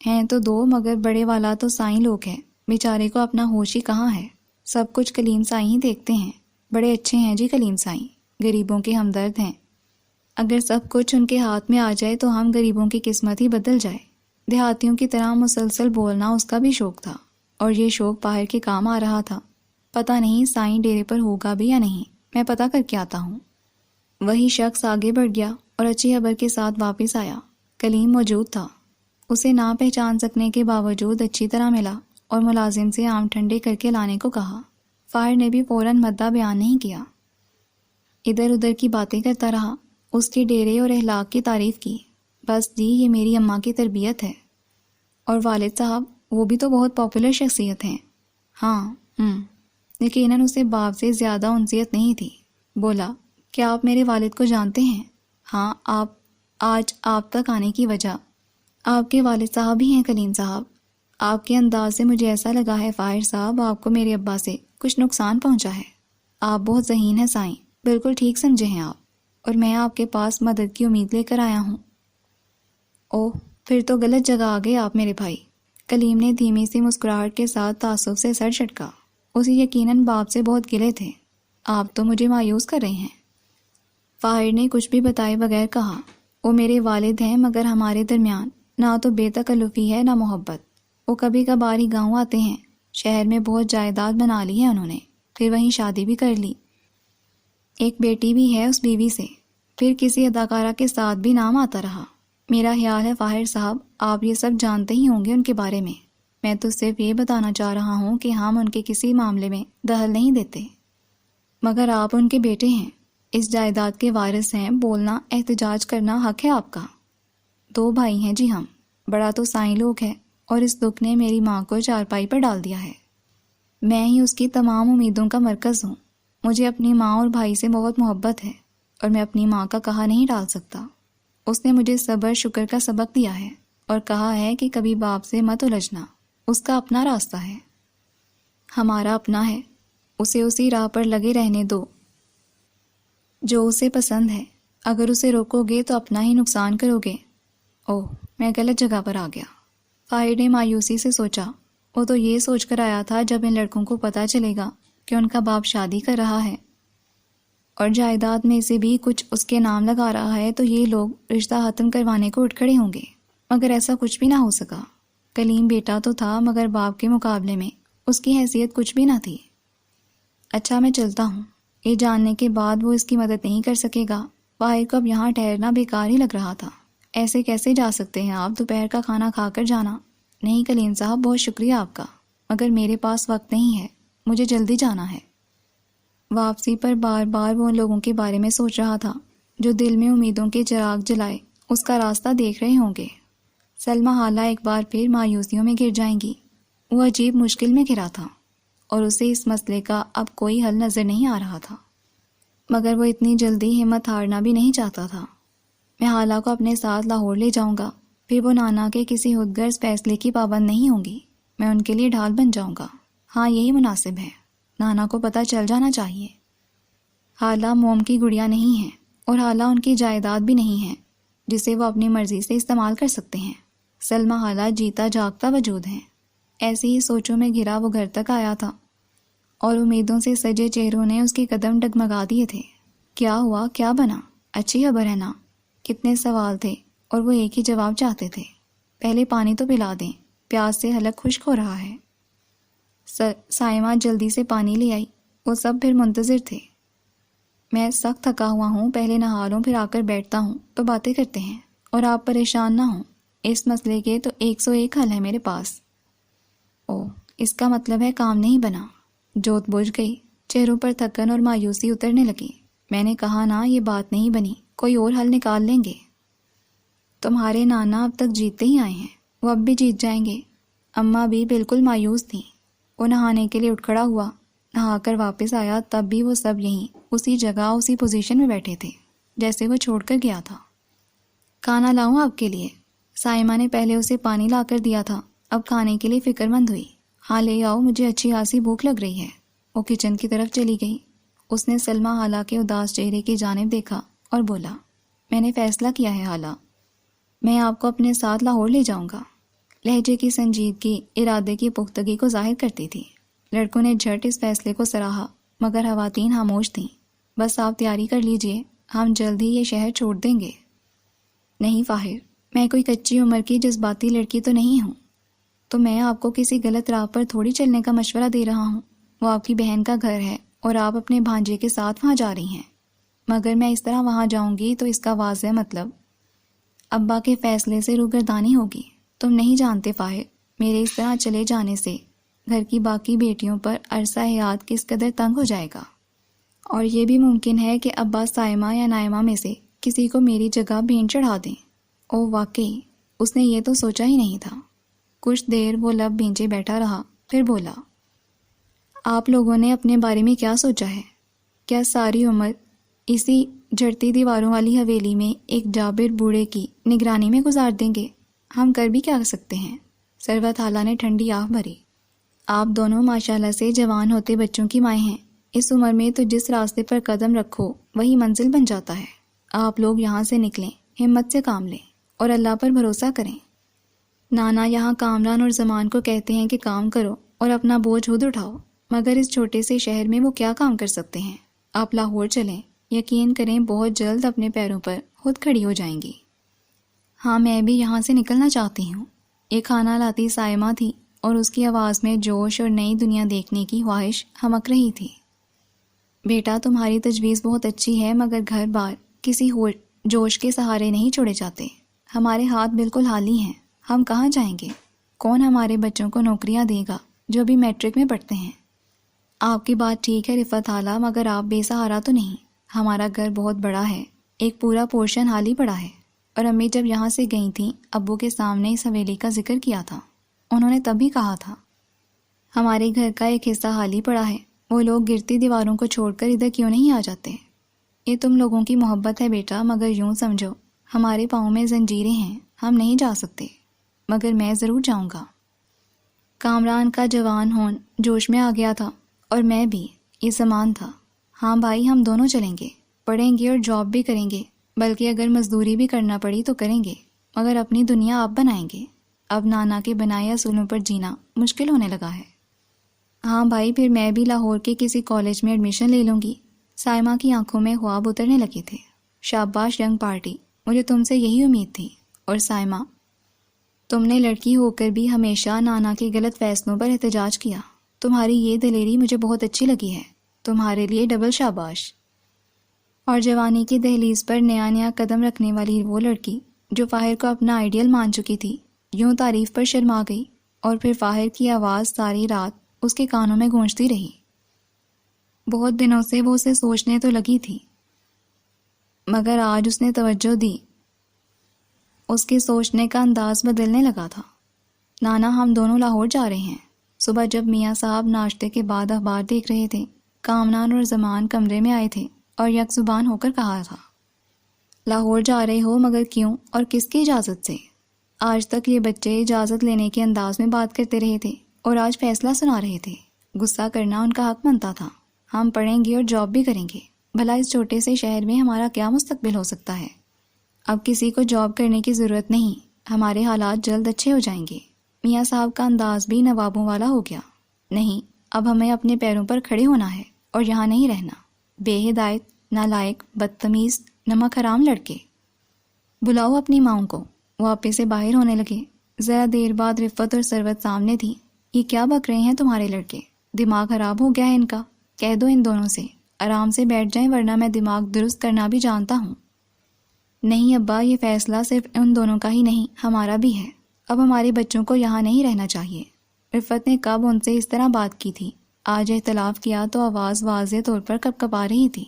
ہیں تو 2، مگر بڑے والا تو سائیں لوگ ہے، بیچارے کو اپنا ہوش ہی کہاں ہے۔ سب کچھ کلیم سائیں ہی دیکھتے ہیں۔ بڑے اچھے ہیں جی کلیم سائیں، غریبوں کے ہمدرد ہیں۔ اگر سب کچھ ان کے ہاتھ میں آ جائے تو ہم غریبوں کی قسمت ہی بدل جائے۔ دیہاتیوں کی طرح مسلسل بولنا اس کا بھی شوق تھا، اور یہ شوق باہر کے کام آ رہا تھا۔ پتہ نہیں سائیں ڈیرے پر ہوگا بھی یا نہیں، میں پتہ کر کے آتا ہوں۔ وہی شخص آگے بڑھ گیا اور اچھی خبر کے ساتھ واپس آیا۔ کلیم موجود تھا۔ اسے نہ پہچان سکنے کے باوجود اچھی طرح ملا اور ملازم سے آم ٹھنڈے کر کے لانے کو کہا۔ فاہر نے بھی فوراً مدعا بیان نہیں کیا، ادھر ادھر کی باتیں کرتا رہا، اس کے ڈیرے اور اخلاق کی تعریف کی۔ بس جی، یہ میری اماں کی تربیت ہے۔ اور والد صاحب، وہ بھی تو بہت پاپولر شخصیت ہیں۔ ہاں، یقیناً اسے باپ سے زیادہ انسیت نہیں تھی۔ بولا، کیا آپ میرے والد کو جانتے ہیں؟ ہاں، آج آپ تک آنے کی وجہ آپ کے والد صاحب ہی ہیں کلیم صاحب۔ آپ کے انداز سے مجھے ایسا لگا ہے فاہر صاحب آپ کو میرے ابا سے کچھ نقصان پہنچا ہے۔ آپ بہت ذہین ہیں سائیں، بالکل ٹھیک سمجھے ہیں آپ، اور میں آپ کے پاس مدد کی امید لے کر آیا ہوں۔ اوہ، پھر تو غلط جگہ آ گئے آپ میرے بھائی۔ کلیم نے دھیمی سی مسکراہٹ کے ساتھ تعصب سے سر جھٹکا۔ اسے یقیناً باپ سے بہت گلے تھے۔ آپ تو مجھے مایوس کر رہے ہیں۔ فاہر نے کچھ بھی بتائے بغیر کہا، وہ میرے والد ہیں، مگر ہمارے درمیان نہ تو بے تکلفی ہے نہ محبت۔ وہ کبھی کبھار ہی گاؤں آتے ہیں۔ شہر میں بہت جائیداد بنا لی ہے انہوں نے، پھر وہیں شادی بھی کر لی۔ ایک بیٹی بھی ہے اس بیوی سے، پھر کسی اداکارہ کے ساتھ بھی نام آتا رہا۔ میرا خیال ہے فاہر صاحب آپ یہ سب جانتے ہی ہوں گے ان کے بارے میں تو صرف یہ بتانا چاہ رہا ہوں کہ ہم ان کے کسی معاملے میں دخل نہیں دیتے۔ مگر آپ ان کے بیٹے ہیں، اس جائیداد کے وارث ہیں، بولنا احتجاج کرنا حق ہے آپ کا۔ 2 بھائی ہیں جی ہم، بڑا تو سائیں لوگ ہے، اور اس دکھ نے میری ماں کو چارپائی پر ڈال دیا ہے۔ میں ہی اس کی تمام امیدوں کا مرکز ہوں۔ مجھے اپنی ماں اور بھائی سے بہت محبت ہے، اور میں اپنی ماں کا کہا نہیں ڈال سکتا۔ اس نے مجھے صبر شکر کا سبق دیا ہے اور کہا ہے کہ کبھی باپ سے مت الجھنا، اس کا اپنا راستہ ہے، ہمارا اپنا ہے، اسے اسی راہ پر لگے رہنے دو جو اسے پسند ہے۔ اگر اسے روکو گے تو اپنا ہی نقصان کرو گے۔ اوہ، میں غلط جگہ پر آ گیا۔ فاہر نے مایوسی سے سوچا، وہ تو یہ سوچ کر آیا تھا جب ان لڑکوں کو پتہ چلے گا کہ ان کا باپ شادی کر رہا ہے اور جائیداد میں سے بھی کچھ اس کے نام لگا رہا ہے تو یہ لوگ رشتہ ختم کروانے کو اٹھ کھڑے ہوں گے، مگر ایسا کچھ بھی نہ ہو سکا۔ کلیم بیٹا تو تھا، مگر باپ کے مقابلے میں اس کی حیثیت کچھ بھی نہ تھی۔ اچھا، میں چلتا ہوں۔ یہ جاننے کے بعد وہ اس کی مدد نہیں کر سکے گا۔ باہر کو اب یہاں ٹھہرنا بیکار ہی لگ رہا تھا۔ ایسے کیسے جا سکتے ہیں آپ؟ دوپہر کا کھانا کھا کر جانا۔ نہیں کلیم صاحب، بہت شکریہ آپ کا، مگر میرے پاس وقت نہیں ہے، مجھے جلدی جانا ہے۔ واپسی پر بار بار وہ ان لوگوں کے بارے میں سوچ رہا تھا جو دل میں امیدوں کے چراغ جلائے اس کا راستہ دیکھ رہے ہوں گے۔ سلمیٰ حالہ ایک بار پھر مایوسیوں میں گر جائیں گی۔ وہ عجیب مشکل میں گھرا تھا اور اسے اس مسئلے کا اب کوئی حل نظر نہیں آ رہا تھا، مگر وہ اتنی جلدی ہمت ہارنا بھی نہیں چاہتا تھا۔ میں حالہ کو اپنے ساتھ لاہور لے جاؤں گا، پھر وہ نانا کے کسی خودغرض فیصلے کی پابند نہیں ہوں گی۔ میں ان کے لیے ڈھال بن جاؤں گا۔ ہاں، یہی مناسب ہے۔ نانا کو پتہ چل جانا چاہیے۔ حالہ موم کی گڑیا نہیں ہے، اور حالہ ان کی جائیداد بھی نہیں ہے جسے وہ اپنی مرضی سے استعمال کر سکتے ہیں۔ سلمیٰ حالہ جیتا جاگتا وجود ہیں۔ ایسی ہی سوچوں میں گھرا وہ گھر تک آیا تھا اور امیدوں سے سجے چہروں نے اس کے قدم ڈگمگا دیے تھے۔ کیا ہوا؟ کیا بنا؟ اچھی خبر ہے نا؟ کتنے سوال تھے اور وہ ایک ہی جواب چاہتے تھے، پہلے پانی تو پلا دیں، پیاس سے حلق خشک ہو رہا ہے۔ سائمہ جلدی سے پانی لے آئی، وہ سب پھر منتظر تھے۔ میں سخت تھکا ہوا ہوں، پہلے نہا لوں پھر آ کر بیٹھتا ہوں تو باتیں کرتے ہیں، اور آپ پریشان نہ ہوں، اس مسئلے کے تو 101 حل ہے میرے پاس۔ او، اس کا مطلب ہے کام نہیں بنا۔ جوت بجھ گئی، چہروں پر تھکن اور مایوسی اترنے لگی۔ میں نے کہا نا، یہ بات نہیں بنی، کوئی اور حل نکال لیں گے۔ تمہارے نانا اب تک جیتتے ہی آئے ہیں، وہ اب بھی جیت جائیں گے۔ اماں بھی بالکل مایوس تھیں۔ وہ نہانے کے لیے اٹھ کھڑا ہوا، نہا کر واپس آیا، تب بھی وہ سب یہیں اسی جگہ اسی پوزیشن میں بیٹھے تھے جیسے وہ چھوڑ کر گیا تھا۔ کھانا لاؤں آپ کے لیے؟ سائمہ نے پہلے اسے پانی لا کر دیا تھا، اب کھانے کے لیے فکر مند ہوئی۔ ہاں لے آؤ، مجھے اچھی خاصی بھوک لگ رہی ہے۔ وہ کچن کی طرف چلی گئی۔ اس نے سلمہ حالہ کے اداس چہرے کی جانب دیکھا اور بولا، میں نے فیصلہ کیا ہے حالہ، میں آپ کو اپنے ساتھ لاہور لے جاؤں گا۔ لہجے کی سنجیدگی ارادے کی پختگی کو ظاہر کرتی تھی۔ لڑکوں نے جھٹ اس فیصلے کو سراہا، مگر خواتین خاموش تھیں۔ بس آپ تیاری کر لیجئے، ہم جلد ہی یہ شہر چھوڑ دیں گے۔ نہیں فاہر، میں کوئی کچی عمر کی جذباتی لڑکی تو نہیں ہوں، تو میں آپ کو کسی غلط راہ پر تھوڑی چلنے کا مشورہ دے رہا ہوں۔ وہ آپ کی بہن کا گھر ہے اور آپ اپنے بھانجے کے ساتھ وہاں جا رہی ہیں، مگر میں اس طرح وہاں جاؤں گی تو اس کا واضح مطلب ابا کے فیصلے سے روگردانی ہوگی۔ تم نہیں جانتے فاہر، میرے اس طرح چلے جانے سے گھر کی باقی بیٹیوں پر عرصہ حیات کس قدر تنگ ہو جائے گا، اور یہ بھی ممکن ہے کہ ابا سائمہ یا نائمہ میں سے کسی کو میری جگہ بھینٹ چڑھا دیں۔ او واقعی، اس نے یہ تو سوچا ہی نہیں تھا۔ کچھ دیر وہ لب بھینچے بیٹھا رہا، پھر بولا، آپ لوگوں نے اپنے بارے میں کیا سوچا ہے؟ کیا ساری عمر اسی جھڑتی دیواروں والی حویلی میں ایک جابر بوڑھے کی نگرانی میں گزار دیں گے؟ ہم کر بھی کیا سکتے ہیں؟ ثروت حالہ نے ٹھنڈی آہ بھری۔ آپ دونوں ماشاءاللہ سے جوان ہوتے بچوں کی مائیں ہیں، اس عمر میں تو جس راستے پر قدم رکھو وہی منزل بن جاتا ہے۔ آپ لوگ یہاں سے نکلیں، ہمت سے کام لیں اور اللہ پر بھروسہ کریں۔ نانا یہاں کامران اور زمان کو کہتے ہیں کہ کام کرو اور اپنا بوجھ خود اٹھاؤ، مگر اس چھوٹے سے شہر میں وہ کیا کام کر سکتے ہیں؟ آپ لاہور چلیں، یقین کریں بہت جلد اپنے پیروں پر خود کھڑی ہو جائیں گی۔ ہاں میں بھی یہاں سے نکلنا چاہتی ہوں۔ یہ کھانا لاتی سائمہ تھی اور اس کی آواز میں جوش اور نئی دنیا دیکھنے کی خواہش ہمک رہی تھی۔ بیٹا تمہاری تجویز بہت اچھی ہے، مگر گھر بار کسی جوش کے سہارے نہیں چھوڑے جاتے۔ ہمارے ہاتھ بالکل خالی ہیں، ہم کہاں جائیں گے؟ کون ہمارے بچوں کو نوکریاں دے گا جو بھی میٹرک میں پڑھتے ہیں؟ آپ کی بات ٹھیک ہے رفعت حالہ، مگر آپ بے سہارا تو نہیں۔ ہمارا گھر بہت بڑا ہے، ایک پورا پورشن خالی پڑا ہے، اور امی جب یہاں سے گئی تھیں ابو کے سامنے اس حویلی کا ذکر کیا تھا، انہوں نے تب بھی کہا تھا ہمارے گھر کا ایک حصہ خالی پڑا ہے، وہ لوگ گرتی دیواروں کو چھوڑ کر ادھر کیوں نہیں آ جاتے؟ یہ تم لوگوں کی محبت ہے بیٹا، مگر یوں سمجھو ہمارے پاؤں میں زنجیریں ہیں، ہم نہیں جا سکتے، مگر میں ضرور جاؤں گا۔ کامران کا جوان ہون جوش میں آ گیا تھا، اور میں بھی، یہ سامان تھا۔ ہاں بھائی، ہم دونوں چلیں گے، پڑھیں گے اور جاب بھی کریں گے، بلکہ اگر مزدوری بھی کرنا پڑی تو کریں گے، مگر اپنی دنیا آپ بنائیں گے۔ اب نانا کے بنائے اصولوں پر جینا مشکل ہونے لگا ہے۔ ہاں بھائی، پھر میں بھی لاہور کے کسی کالج میں ایڈمیشن لے لوں گی۔ سائمہ کی آنکھوں میں خواب اترنے لگے تھے۔ شاباش ینگ پارٹی، مجھے تم سے یہی امید تھی۔ اور سائمہ، تم نے لڑکی ہو کر بھی ہمیشہ نانا کے غلط فیصلوں پر احتجاج کیا، تمہاری یہ دلیری مجھے بہت اچھی لگی ہے، تمہارے لیے ڈبل شاباش۔ اور جوانی کی دہلیز پر نیا قدم رکھنے والی وہ لڑکی جو فاہر کو اپنا آئیڈیل مان چکی تھی، یوں تعریف پر شرما گئی، اور پھر فاہر کی آواز ساری رات اس کے کانوں میں گونجتی رہی۔ بہت دنوں سے وہ اسے سوچنے تو لگی تھی، مگر آج اس نے توجہ دی، اس کے سوچنے کا انداز بدلنے لگا تھا۔ نانا، ہم دونوں لاہور جا رہے ہیں۔ صبح جب میاں صاحب ناشتے کے بعد اخبار دیکھ رہے تھے، کامران اور زمان کمرے میں آئے تھے اور یک زبان ہو کر کہا تھا، لاہور جا رہے ہو، مگر کیوں اور کس کی اجازت سے؟ آج تک یہ بچے اجازت لینے کے انداز میں بات کرتے رہے تھے اور آج فیصلہ سنا رہے تھے۔ غصہ کرنا ان کا حق بنتا تھا۔ ہم پڑھیں گے اور جاب بھی کریں گے، بھلا اس چھوٹے سے شہر میں ہمارا کیا مستقبل ہو سکتا ہے؟ اب کسی کو جاب کرنے کی ضرورت نہیں، ہمارے حالات جلد اچھے ہو جائیں گے۔ میاں صاحب کا انداز بھی نوابوں والا ہو گیا۔ نہیں، اب ہمیں اپنے پیروں پر کھڑے ہونا ہے اور یہاں نہیں رہنا۔ بے ہدایت، نالائق، بدتمیز، نمک حرام لڑکے۔ بلاؤ اپنی ماؤں کو۔ وہ آپے سے باہر ہونے لگے۔ ذرا دیر بعد رفت اور ثروت سامنے تھی۔ یہ کیا بک رہے ہیں تمہارے لڑکے؟ دماغ خراب ہو گیا ہے ان کا؟ کہہ دو ان دونوں سے آرام سے بیٹھ جائیں، ورنہ میں دماغ درست کرنا بھی جانتا ہوں۔ نہیں ابا، یہ فیصلہ صرف ان دونوں کا ہی نہیں، ہمارا بھی ہے۔ اب ہمارے بچوں کو یہاں نہیں رہنا چاہیے۔ رفت نے کب ان سے اس طرح بات کی تھی؟ آج اختلاف کیا تو آواز واضح طور پر کپکپا رہی تھی۔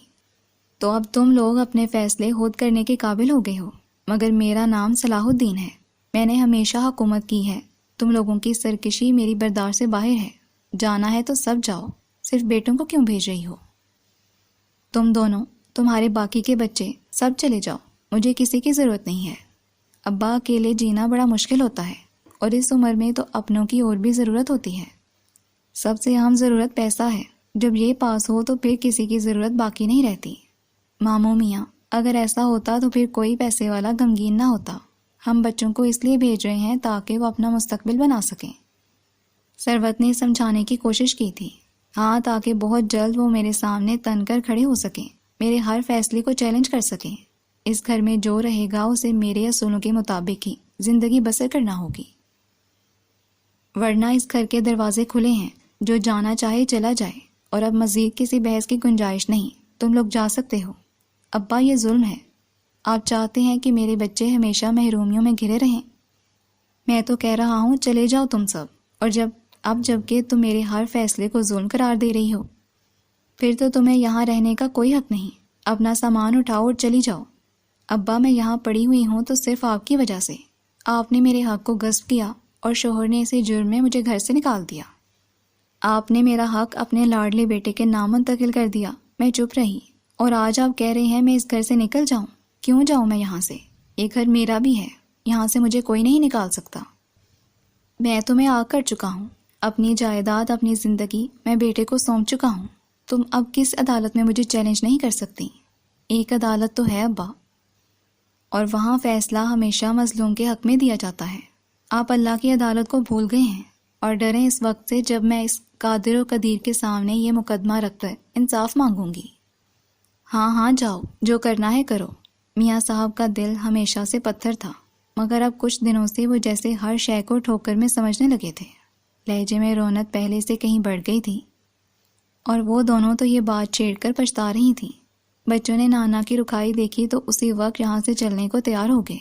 تو اب تم لوگ اپنے فیصلے خود کرنے کے قابل ہو گئے ہو، مگر میرا نام صلاح الدین ہے۔ میں نے ہمیشہ حکومت کی ہے۔ تم لوگوں کی سرکشی میری برداشت سے باہر ہے۔ جانا ہے تو سب جاؤ، صرف بیٹوں کو کیوں بھیج رہی ہو؟ تم دونوں، تمہارے باقی کے بچے سب چلے جاؤ، مجھے کسی کی ضرورت نہیں ہے۔ ابا، اکیلے جینا بڑا مشکل ہوتا ہے، اور اس عمر میں تو اپنوں کی اور بھی ضرورت ہوتی ہے۔ سب سے اہم ضرورت پیسہ ہے۔ جب یہ پاس ہو تو پھر کسی کی ضرورت باقی نہیں رہتی۔ ماموں میاں، اگر ایسا ہوتا تو پھر کوئی پیسے والا غمگین نہ ہوتا۔ ہم بچوں کو اس لیے بھیج رہے ہیں تاکہ وہ اپنا مستقبل بنا سکیں۔ ثروت نے سمجھانے کی کوشش کی تھی۔ ہاں، تاکہ بہت جلد وہ میرے سامنے تن کر کھڑے ہو سکیں، میرے ہر فیصلے کو چیلنج کر سکیں۔ اس گھر میں جو رہے گا اسے میرے اصولوں کے مطابق ہی زندگی بسر کرنا ہوگی، ورنہ اس گھر کے دروازے کھلے ہیں، جو جانا چاہے چلا جائے، اور اب مزید کسی بحث کی گنجائش نہیں۔ تم لوگ جا سکتے ہو۔ ابا، یہ ظلم ہے۔ آپ چاہتے ہیں کہ میرے بچے ہمیشہ محرومیوں میں گھرے رہیں؟ میں تو کہہ رہا ہوں چلے جاؤ تم سب، اور جبکہ تم میرے ہر فیصلے کو ظلم قرار دے رہی ہو، پھر تو تمہیں یہاں رہنے کا کوئی حق نہیں۔ اپنا سامان اٹھاؤ اور چلی جاؤ۔ ابا، میں یہاں پڑی ہوئی ہوں تو صرف آپ کی وجہ سے۔ آپ نے میرے حق کو غصب کیا اور شوہر نے اسے جرم میں مجھے گھر سے نکال دیا۔ آپ نے میرا حق اپنے لاڈلے بیٹے کے نام منتقل کر دیا۔ میں چپ رہی، اور آج آپ کہہ رہے ہیں میں اس گھر سے نکل جاؤں۔ کیوں جاؤں میں یہاں سے؟ یہ گھر میرا بھی ہے، یہاں سے مجھے کوئی نہیں نکال سکتا۔ میں تمہیں آگ کر چکا ہوں، اپنی جائیداد، اپنی زندگی میں بیٹے کو سونپ چکا ہوں۔ تم اب کس عدالت میں مجھے چیلنج نہیں کر سکتی۔ ایک عدالت تو ہے ابا، اور وہاں فیصلہ ہمیشہ مظلوم کے حق میں دیا جاتا ہے۔ آپ اللہ کی عدالت کو بھول گئے ہیں، اور ڈریں اس وقت سے جب میں اس قادر و قدیر کے سامنے یہ مقدمہ رکھ کر انصاف مانگوں گی۔ ہاں جاؤ، جو کرنا ہے کرو۔ میاں صاحب کا دل ہمیشہ سے پتھر تھا، مگر اب کچھ دنوں سے وہ جیسے ہر شے کو ٹھوکر میں سمجھنے لگے تھے۔ لہجے میں رونق پہلے سے کہیں بڑھ گئی تھی، اور وہ دونوں تو یہ بات چھیڑ کر پچھتا رہی تھیں۔ بچوں نے نانا کی رکھائی دیکھی تو اسی وقت یہاں سے چلنے کو تیار ہو گئے۔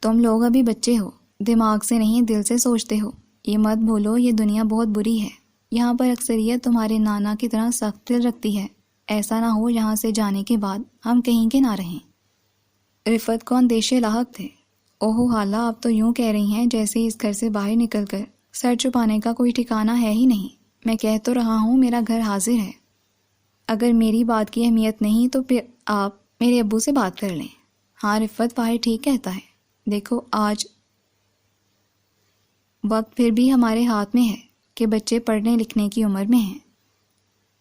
تم لوگ ابھی بچے ہو، دماغ سے نہیں دل سے سوچتے ہو۔ یہ مت بھولو، یہ دنیا بہت بری ہے۔ یہاں پر اکثریت تمہارے نانا کی طرح سخت دل رکھتی ہے۔ ایسا نہ ہو یہاں سے جانے کے بعد ہم کہیں کے نہ رہیں۔ رفت کو اندیشے لاحق تھے۔ اوہو خالہ، آپ تو یوں کہہ رہی ہیں جیسے اس گھر سے باہر نکل کر سر چھپانے کا کوئی ٹھکانہ ہے ہی نہیں۔ میں کہہ تو رہا ہوں میرا گھر حاضر ہے۔ اگر میری بات کی اہمیت نہیں تو پھر آپ میرے ابو سے بات کر لیں۔ ہاں رفت، باہر ٹھیک کہتا ہے۔ دیکھو، آج وقت پھر بھی ہمارے ہاتھ میں ہے کہ بچے پڑھنے لکھنے کی عمر میں ہیں۔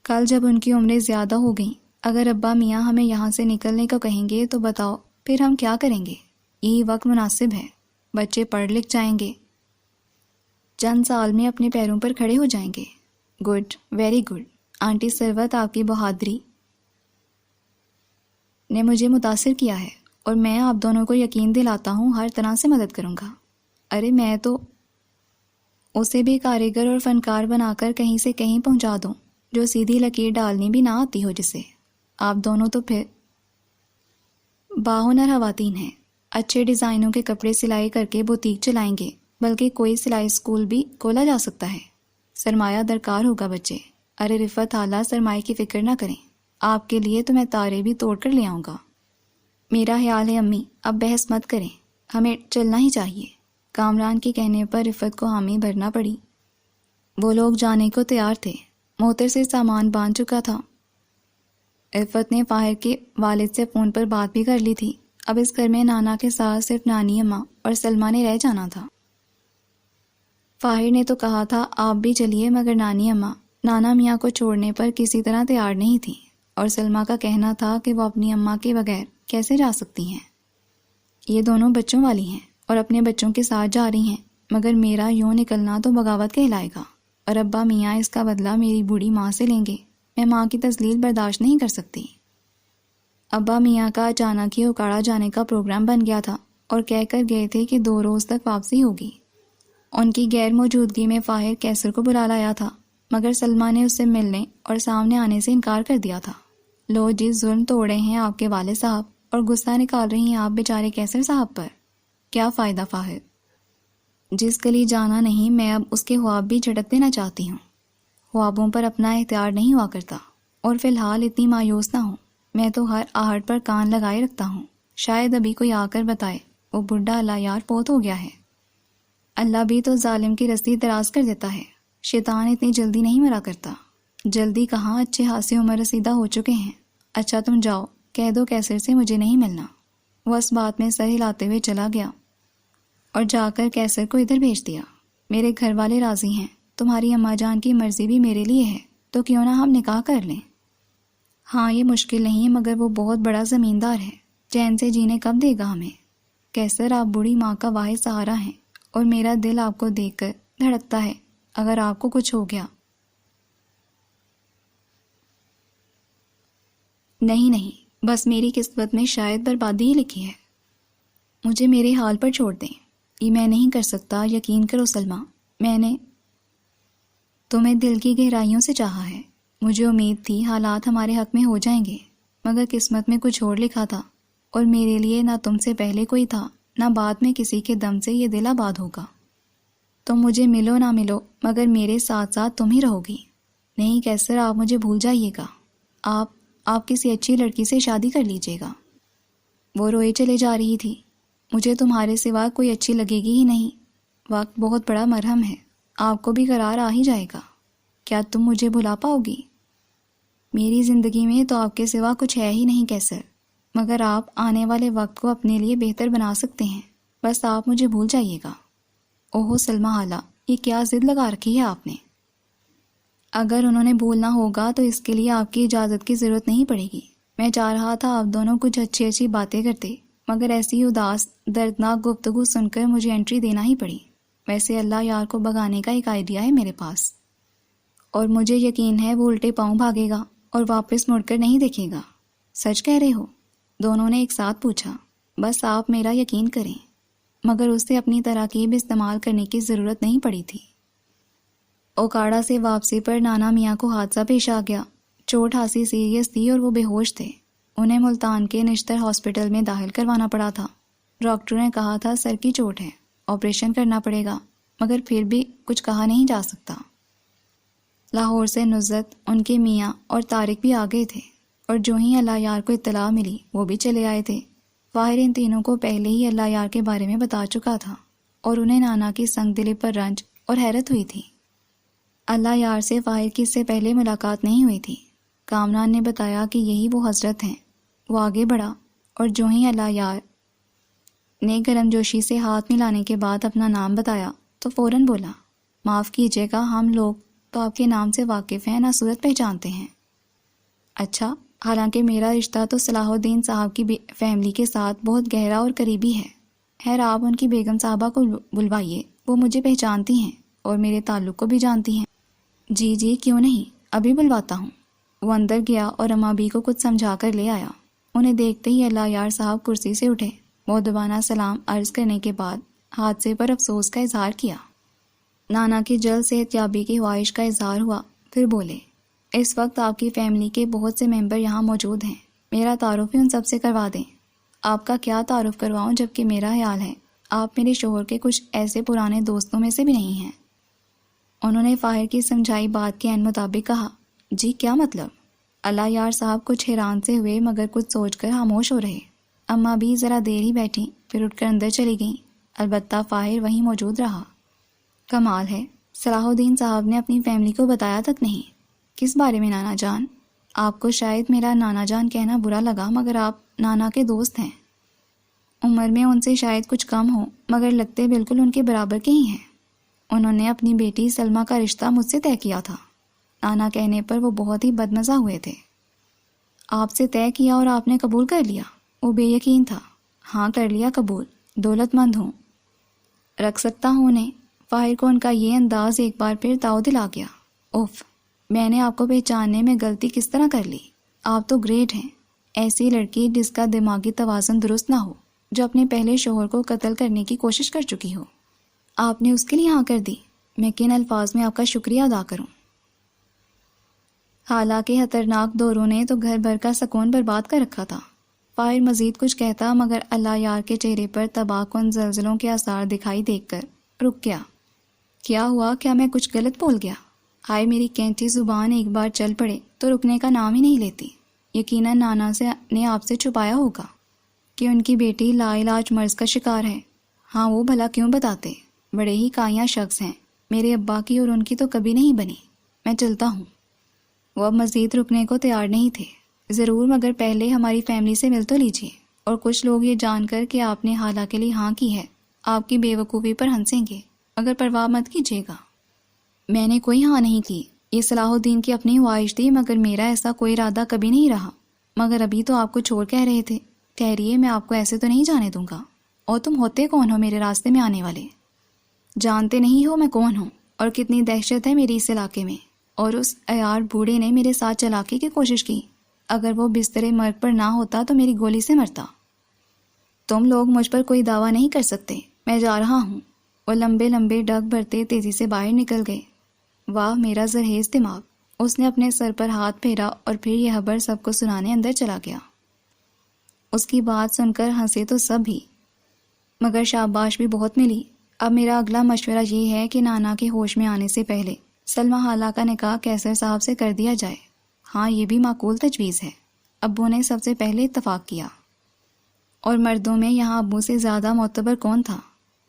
کل جب ان کی عمریں زیادہ ہو گئیں، اگر ابا میاں ہمیں یہاں سے نکلنے کو کہیں گے تو بتاؤ پھر ہم کیا کریں گے؟ یہی وقت مناسب ہے۔ بچے پڑھ لکھ جائیں گے، چند سال میں اپنے پیروں پر کھڑے ہو جائیں گے۔ Good, very good. آنٹی ثروت، آپ کی بہادری نے مجھے متاثر کیا ہے، اور میں آپ دونوں کو یقین دلاتا ہوں ہر طرح سے مدد کروں گا۔ ارے میں تو اسے بھی کاریگر اور فنکار بنا کر کہیں سے کہیں پہنچا دوں، جو سیدھی لکیر ڈالنی بھی نہ آتی ہو جسے۔ آپ دونوں تو پھر باہنر خواتین ہیں، اچھے ڈیزائنوں کے کپڑے سلائی کر کے بوتیک چلائیں گے، بلکہ کوئی سلائی اسکول بھی کھولا جا سکتا ہے۔ سرمایہ درکار ہوگا بچے۔ ارے رفت خالہ، سرمایہ کی فکر نہ کریں، آپ کے لیے تو میں تارے بھی توڑ کر لے آؤں گا۔ میرا خیال ہے امی، اب بحث مت کریں، ہمیں چلنا ہی چاہیے۔ کامران کے کہنے پر رفت کو حامی بھرنا پڑی۔ وہ لوگ جانے کو تیار تھے، موتر سے سامان باندھ چکا تھا۔ رفت نے فاہر کے والد سے فون پر بات بھی کر لی تھی۔ اب اس گھر میں نانا کے ساتھ صرف نانی اماں اور سلمہ نے رہ جانا تھا۔ فاہر نے تو کہا تھا آپ بھی چلیے، مگر نانی اماں نانا میاں کو چھوڑنے پر کسی طرح تیار نہیں تھی، اور سلمہ کا کہنا تھا کہ وہ اپنی اماں کے بغیر کیسے جا سکتی ہیں۔ یہ دونوں بچوں والی ہیں اور اپنے بچوں کے ساتھ جا رہی ہیں، مگر میرا یوں نکلنا تو بغاوت کہلائے گا، اور ابا میاں اس کا بدلہ میری بوڑھی ماں سے لیں گے۔ میں ماں کی تذلیل برداشت نہیں کر سکتی۔ ابا میاں کا اچانک ہی اوکاڑا جانے کا پروگرام بن گیا تھا اور کہہ کر گئے تھے کہ 2 روز تک واپسی ہوگی۔ ان کی غیر موجودگی میں فاہر کیسر کو بلا لایا تھا، مگر سلمہ نے اس سے ملنے اور سامنے آنے سے انکار کر دیا تھا۔ لو جی، ظلم توڑے ہیں آپ کے والد صاحب اور غصہ نکال رہی ہیں آپ بیچارے کیسر صاحب پر۔ کیا فائدہ فاہر؟ جس گلی جانا نہیں، میں اب اس کے خواب بھی جھٹک دینا چاہتی ہوں۔ خوابوں پر اپنا اختیار نہیں ہوا کرتا، اور فی الحال اتنی مایوس نہ ہوں۔ میں تو ہر آہٹ پر کان لگائے رکھتا ہوں، شاید ابھی کوئی آ کر بتائے وہ بڈھا اللہ یار فوت ہو گیا ہے۔ اللہ بھی تو ظالم کی رسی دراز کر دیتا ہے، شیطان اتنی جلدی نہیں مرا کرتا۔ جلدی کہاں، اچھے خاصی عمر رسیدہ ہو چکے ہیں۔ اچھا تم جاؤ، کہہ دو کیسر سے مجھے نہیں ملنا۔ وہ اس بات میں سر ہلاتے ہوئے چلا گیا اور جا کر کیسر کو ادھر بھیج دیا۔ میرے گھر والے راضی ہیں، تمہاری اماں جان کی مرضی بھی میرے لیے ہے، تو کیوں نہ ہم نکاح کر لیں۔ ہاں یہ مشکل نہیں ہے، مگر وہ بہت بڑا زمیندار ہے، چین سے جینے کب دے گا ہمیں۔ کیسر، آپ بوڑھی ماں کا واحد سہارا ہیں، اور میرا دل آپ کو دیکھ کر دھڑکتا ہے۔ اگر آپ کو کچھ ہو گیا۔ نہیں، بس میری قسمت میں شاید بربادی ہی لکھی ہے۔ مجھے میرے حال پر چھوڑ دیں، یہ میں نہیں کر سکتا، یقین کرو سلمہ۔ میں نے تمہیں دل کی گہرائیوں سے چاہا ہے، مجھے امید تھی حالات ہمارے حق میں ہو جائیں گے، مگر قسمت میں کچھ اور لکھا تھا، اور میرے لیے نہ تم سے پہلے کوئی تھا، نہ بعد میں کسی کے دم سے یہ دل آباد ہوگا۔ تم مجھے ملو نہ ملو، مگر میرے ساتھ ساتھ تم ہی رہو گی۔ نہیں کیسر، آپ مجھے بھول جائیے گا، آپ کسی اچھی لڑکی سے شادی کر لیجیے گا۔ وہ روئے چلے جا رہی تھی۔ مجھے تمہارے سوا کوئی اچھی لگے گی ہی نہیں۔ وقت بہت بڑا مرہم ہے، آپ کو بھی قرار آ ہی جائے گا۔ کیا تم مجھے بھلا پاؤ گی؟ میری زندگی میں تو آپ کے سوا کچھ ہے ہی نہیں کیسر، مگر آپ آنے والے وقت کو اپنے لیے بہتر بنا سکتے ہیں، بس آپ مجھے بھول جائیے گا۔ اوہو سلمہ حالہ، یہ کیا ضد لگا رکھی ہے آپ نے؟ اگر انہوں نے بھولنا ہوگا تو اس کے لیے آپ کی اجازت کی ضرورت نہیں پڑے گی۔ میں چاہ رہا تھا آپ دونوں کچھ اچھی اچھی باتیں کرتے، مگر ایسی اداس دردناک گفتگو سن کر مجھے انٹری دینا ہی پڑی۔ ویسے اللہ یار کو بھگانے کا ایک آئیڈیا ہے میرے پاس، اور مجھے یقین ہے وہ الٹے پاؤں بھاگے گا اور واپس مڑ کر نہیں دیکھے گا۔ سچ کہہ رہے ہو؟ دونوں نے ایک ساتھ پوچھا۔ بس آپ میرا یقین کریں۔ مگر اسے اپنی تراکیب استعمال کرنے کی ضرورت نہیں پڑی تھی۔ اوکاڑا سے واپسی پر نانا میاں کو حادثہ پیش آ گیا۔ چوٹ خاصی سیریس تھی اور وہ بے ہوش تھے۔ انہیں ملتان کے نشتر ہاسپٹل میں داخل کروانا پڑا تھا۔ ڈاکٹر نے کہا تھا سر کی چوٹ ہے، آپریشن کرنا پڑے گا، مگر پھر بھی کچھ کہا نہیں جا سکتا۔ لاہور سے نصرت، ان کے میاں اور طارق بھی آ گئے تھے، اور جو ہی اللہ یار کو اطلاع ملی وہ بھی چلے آئے تھے۔ فاہر ان تینوں کو پہلے ہی اللہ یار کے بارے میں بتا چکا تھا، اور انہیں نانا کی سنگ دلی پر رنج اور حیرت ہوئی تھی۔ اللہ یار سے فاہر کی اس سے پہلے ملاقات نہیں ہوئی تھی۔ کامران نے بتایا کہ یہی وہ حضرت ہیں۔ وہ آگے بڑھا، اور جو ہی اللہ یار نے گرم جوشی سے ہاتھ ملانے کے بعد اپنا نام بتایا تو فوراً بولا، معاف کیجیے گا، ہم لوگ تو آپ کے نام سے واقف ہیں، نہ صورت پہچانتے ہیں۔ اچھا، حالانکہ میرا رشتہ تو صلاح الدین صاحب کی فیملی کے ساتھ بہت گہرا اور قریبی ہے۔ خیر، آپ ان کی بیگم صاحبہ کو بلوائیے، وہ مجھے پہچانتی ہیں اور میرے تعلق کو بھی جانتی ہیں۔ جی کیوں نہیں، ابھی بلواتا ہوں۔ وہ اندر گیا اور اماں بی کو کچھ سمجھا کر لے آیا۔ انہیں دیکھتے ہی اللہ یار صاحب کرسی سے اٹھے، مؤدبانہ سلام عرض کرنے کے بعد حادثے پر افسوس کا اظہار کیا۔ نانا کی جلد صحت یابی کی خواہش کا اظہار ہوا، پھر بولے، اس وقت آپ کی فیملی کے بہت سے ممبر یہاں موجود ہیں، میرا تعارف ہی ان سب سے کروا دیں۔ آپ کا کیا تعارف کرواؤں، جبکہ میرا خیال ہے آپ میرے شوہر کے کچھ ایسے پرانے دوستوں میں سے بھی نہیں ہیں۔ انہوں نے فاہر کی سمجھائی بات کے عین مطابق کہا، جی کیا مطلب؟ اللہ یار صاحب کچھ حیران سے ہوئے، مگر کچھ سوچ کر خاموش ہو رہے۔ اماں بھی ذرا دیر ہی بیٹھیں، پھر اٹھ کر اندر چلی گئیں، البتہ فاہر وہیں موجود رہا۔ کمال ہے، صلاح الدین صاحب نے اپنی فیملی کو بتایا تک نہیں۔ کس بارے میں نانا جان؟ آپ کو شاید میرا نانا جان کہنا برا لگا، مگر آپ نانا کے دوست ہیں۔ عمر میں ان سے شاید کچھ کم ہو، مگر لگتے بالکل ان کے برابر کے ہی ہیں۔ انہوں نے اپنی بیٹی سلمہ کا رشتہ مجھ سے طے کیا تھا۔ نانا کہنے پر وہ بہت ہی بدمزہ ہوئے تھے۔ آپ سے طے کیا اور آپ نے قبول کر لیا؟ وہ بے یقین تھا۔ ہاں کر لیا قبول، دولت مند ہوں، رکھ سکتا ہوں انہیں۔ فاہر کو ان کا یہ انداز ایک بار پھر تاؤ دل آ گیا۔ اوف، میں نے آپ کو پہچاننے میں غلطی کس طرح کر لی؟ آپ تو گریٹ ہیں، ایسی لڑکی جس کا دماغی توازن درست نہ ہو، جو اپنے پہلے شوہر کو قتل کرنے کی کوشش کر چکی ہو۔ آپ نے اس کے لیے ہاں کر دی، میں کن الفاظ میں آپ کا شکریہ ادا کروں؟ حالانکہ خطرناک دوروں نے تو گھر بھر کا سکون برباد کر رکھا تھا۔ فاہر مزید کچھ کہتا مگر اللہ یار کے چہرے پر تباہ کن زلزلوں کے آثار دکھائی دیکھ کر رک گیا۔ کیا ہوا؟ کیا میں کچھ غلط بول گیا؟ ہائے میری کینچی زبان ایک بار چل پڑے تو رکنے کا نام ہی نہیں لیتی۔ یقیناً نانا نے آپ سے چھپایا ہوگا کہ ان کی بیٹی لا علاج مرض کا شکار ہے۔ ہاں وہ بھلا کیوں بتاتے؟ بڑے ہی کائیاں شخص ہیں، میرے ابا کی اور ان کی تو کبھی نہیں بنی۔ میں چلتا ہوں۔ وہ اب مزید رکنے کو تیار نہیں تھے۔ ضرور، مگر پہلے ہماری فیملی سے مل تو لیجیے، اور کچھ لوگ یہ جان کر کہ آپ نے حالہ کے لیے ہاں کی ہے آپ کی بے وقوفی پر ہنسیں گے، مگر پرواہ مت کیجیے گا۔ میں نے کوئی ہاں نہیں کی، یہ صلاح الدین کی اپنی خواہش تھی، مگر میرا ایسا کوئی ارادہ کبھی نہیں رہا۔ مگر ابھی تو آپ کچھ اور کہہ رہے تھے۔ ٹھہریے، میں آپ کو ایسے تو نہیں جانے دوں گا۔ اور تم ہوتے کون ہو میرے راستے میں آنے والے؟ جانتے نہیں ہو میں کون ہوں اور کتنی دہشت ہے میری اس علاقے میں؟ اور اس عیار بوڑھے نے میرے ساتھ چلاکی کی کوشش کی، اگر وہ بستر مرگ پر نہ ہوتا تو میری گولی سے مرتا۔ تم لوگ مجھ پر کوئی دعویٰ نہیں کر سکتے، میں جا رہا ہوں۔ وہ لمبے لمبے ڈگ بھرتے تیزی سے باہر نکل گئے۔ واہ میرا زرہیز دماغ! اس نے اپنے سر پر ہاتھ پھیرا اور پھر یہ خبر سب کو سنانے اندر چلا گیا۔ اس کی بات سن کر ہنسے تو سب ہی، مگر شاباش بھی بہت ملی۔ اب میرا اگلا مشورہ یہ ہے کہ نانا کے ہوش میں آنے سے پہلے سلمہ خالہ کا نکاح کیسر صاحب سے کر دیا جائے۔ ہاں یہ بھی معقول تجویز ہے۔ ابو نے سب سے پہلے اتفاق کیا۔ اور مردوں میں یہاں ابو سے زیادہ معتبر کون تھا؟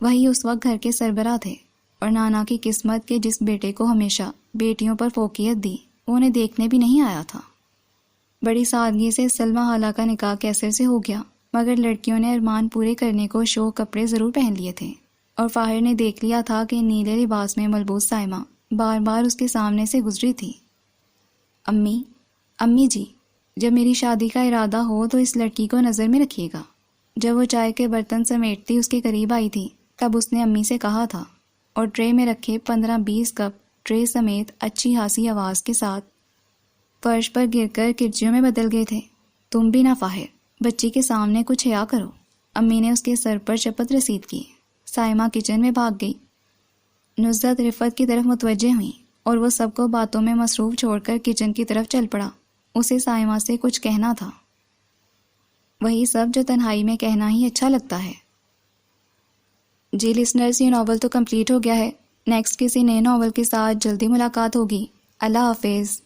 وہی اس وقت گھر کے سربراہ تھے، اور نانا کی قسمت کے جس بیٹے کو ہمیشہ بیٹیوں پر فوقیت دی وہ انہیں دیکھنے بھی نہیں آیا تھا۔ بڑی سادگی سے سلمہ خالہ کا نکاح کیسر سے ہو گیا، مگر لڑکیوں نے ارمان پورے کرنے کو شوق کپڑے ضرور پہن لیے تھے، اور فاہر نے دیکھ لیا تھا کہ نیلے لباس میں ملبوس سائمہ بار بار اس کے سامنے سے گزری تھی۔ امی جی، جب میری شادی کا ارادہ ہو تو اس لڑکی کو نظر میں رکھیے گا۔ جب وہ چائے کے برتن سمیٹتی اس کے قریب آئی تھی تب اس نے امی سے کہا تھا، اور ٹرے میں رکھے 15-20 کپ ٹرے سمیت اچھی خاصی آواز کے ساتھ فرش پر گر کر کرچیوں میں بدل گئے تھے۔ تم بھی نہ فاہر، بچی کے سامنے کچھ حیا کرو۔ امی نے اس کے سر پر شپت رسید کی۔ سائمہ کچن میں بھاگ گئی۔ نصرت رفت کی طرف متوجہ ہوئی اور وہ سب کو باتوں میں مصروف چھوڑ کر کچن کی طرف چل پڑا۔ اسے سائمہ سے کچھ کہنا تھا، وہی سب جو تنہائی میں کہنا ہی اچھا لگتا ہے۔ جی لسنرز، یہ ناول تو کمپلیٹ ہو گیا ہے۔ نیکسٹ کسی نئے ناول کے ساتھ جلدی ملاقات ہوگی۔ اللہ حافظ۔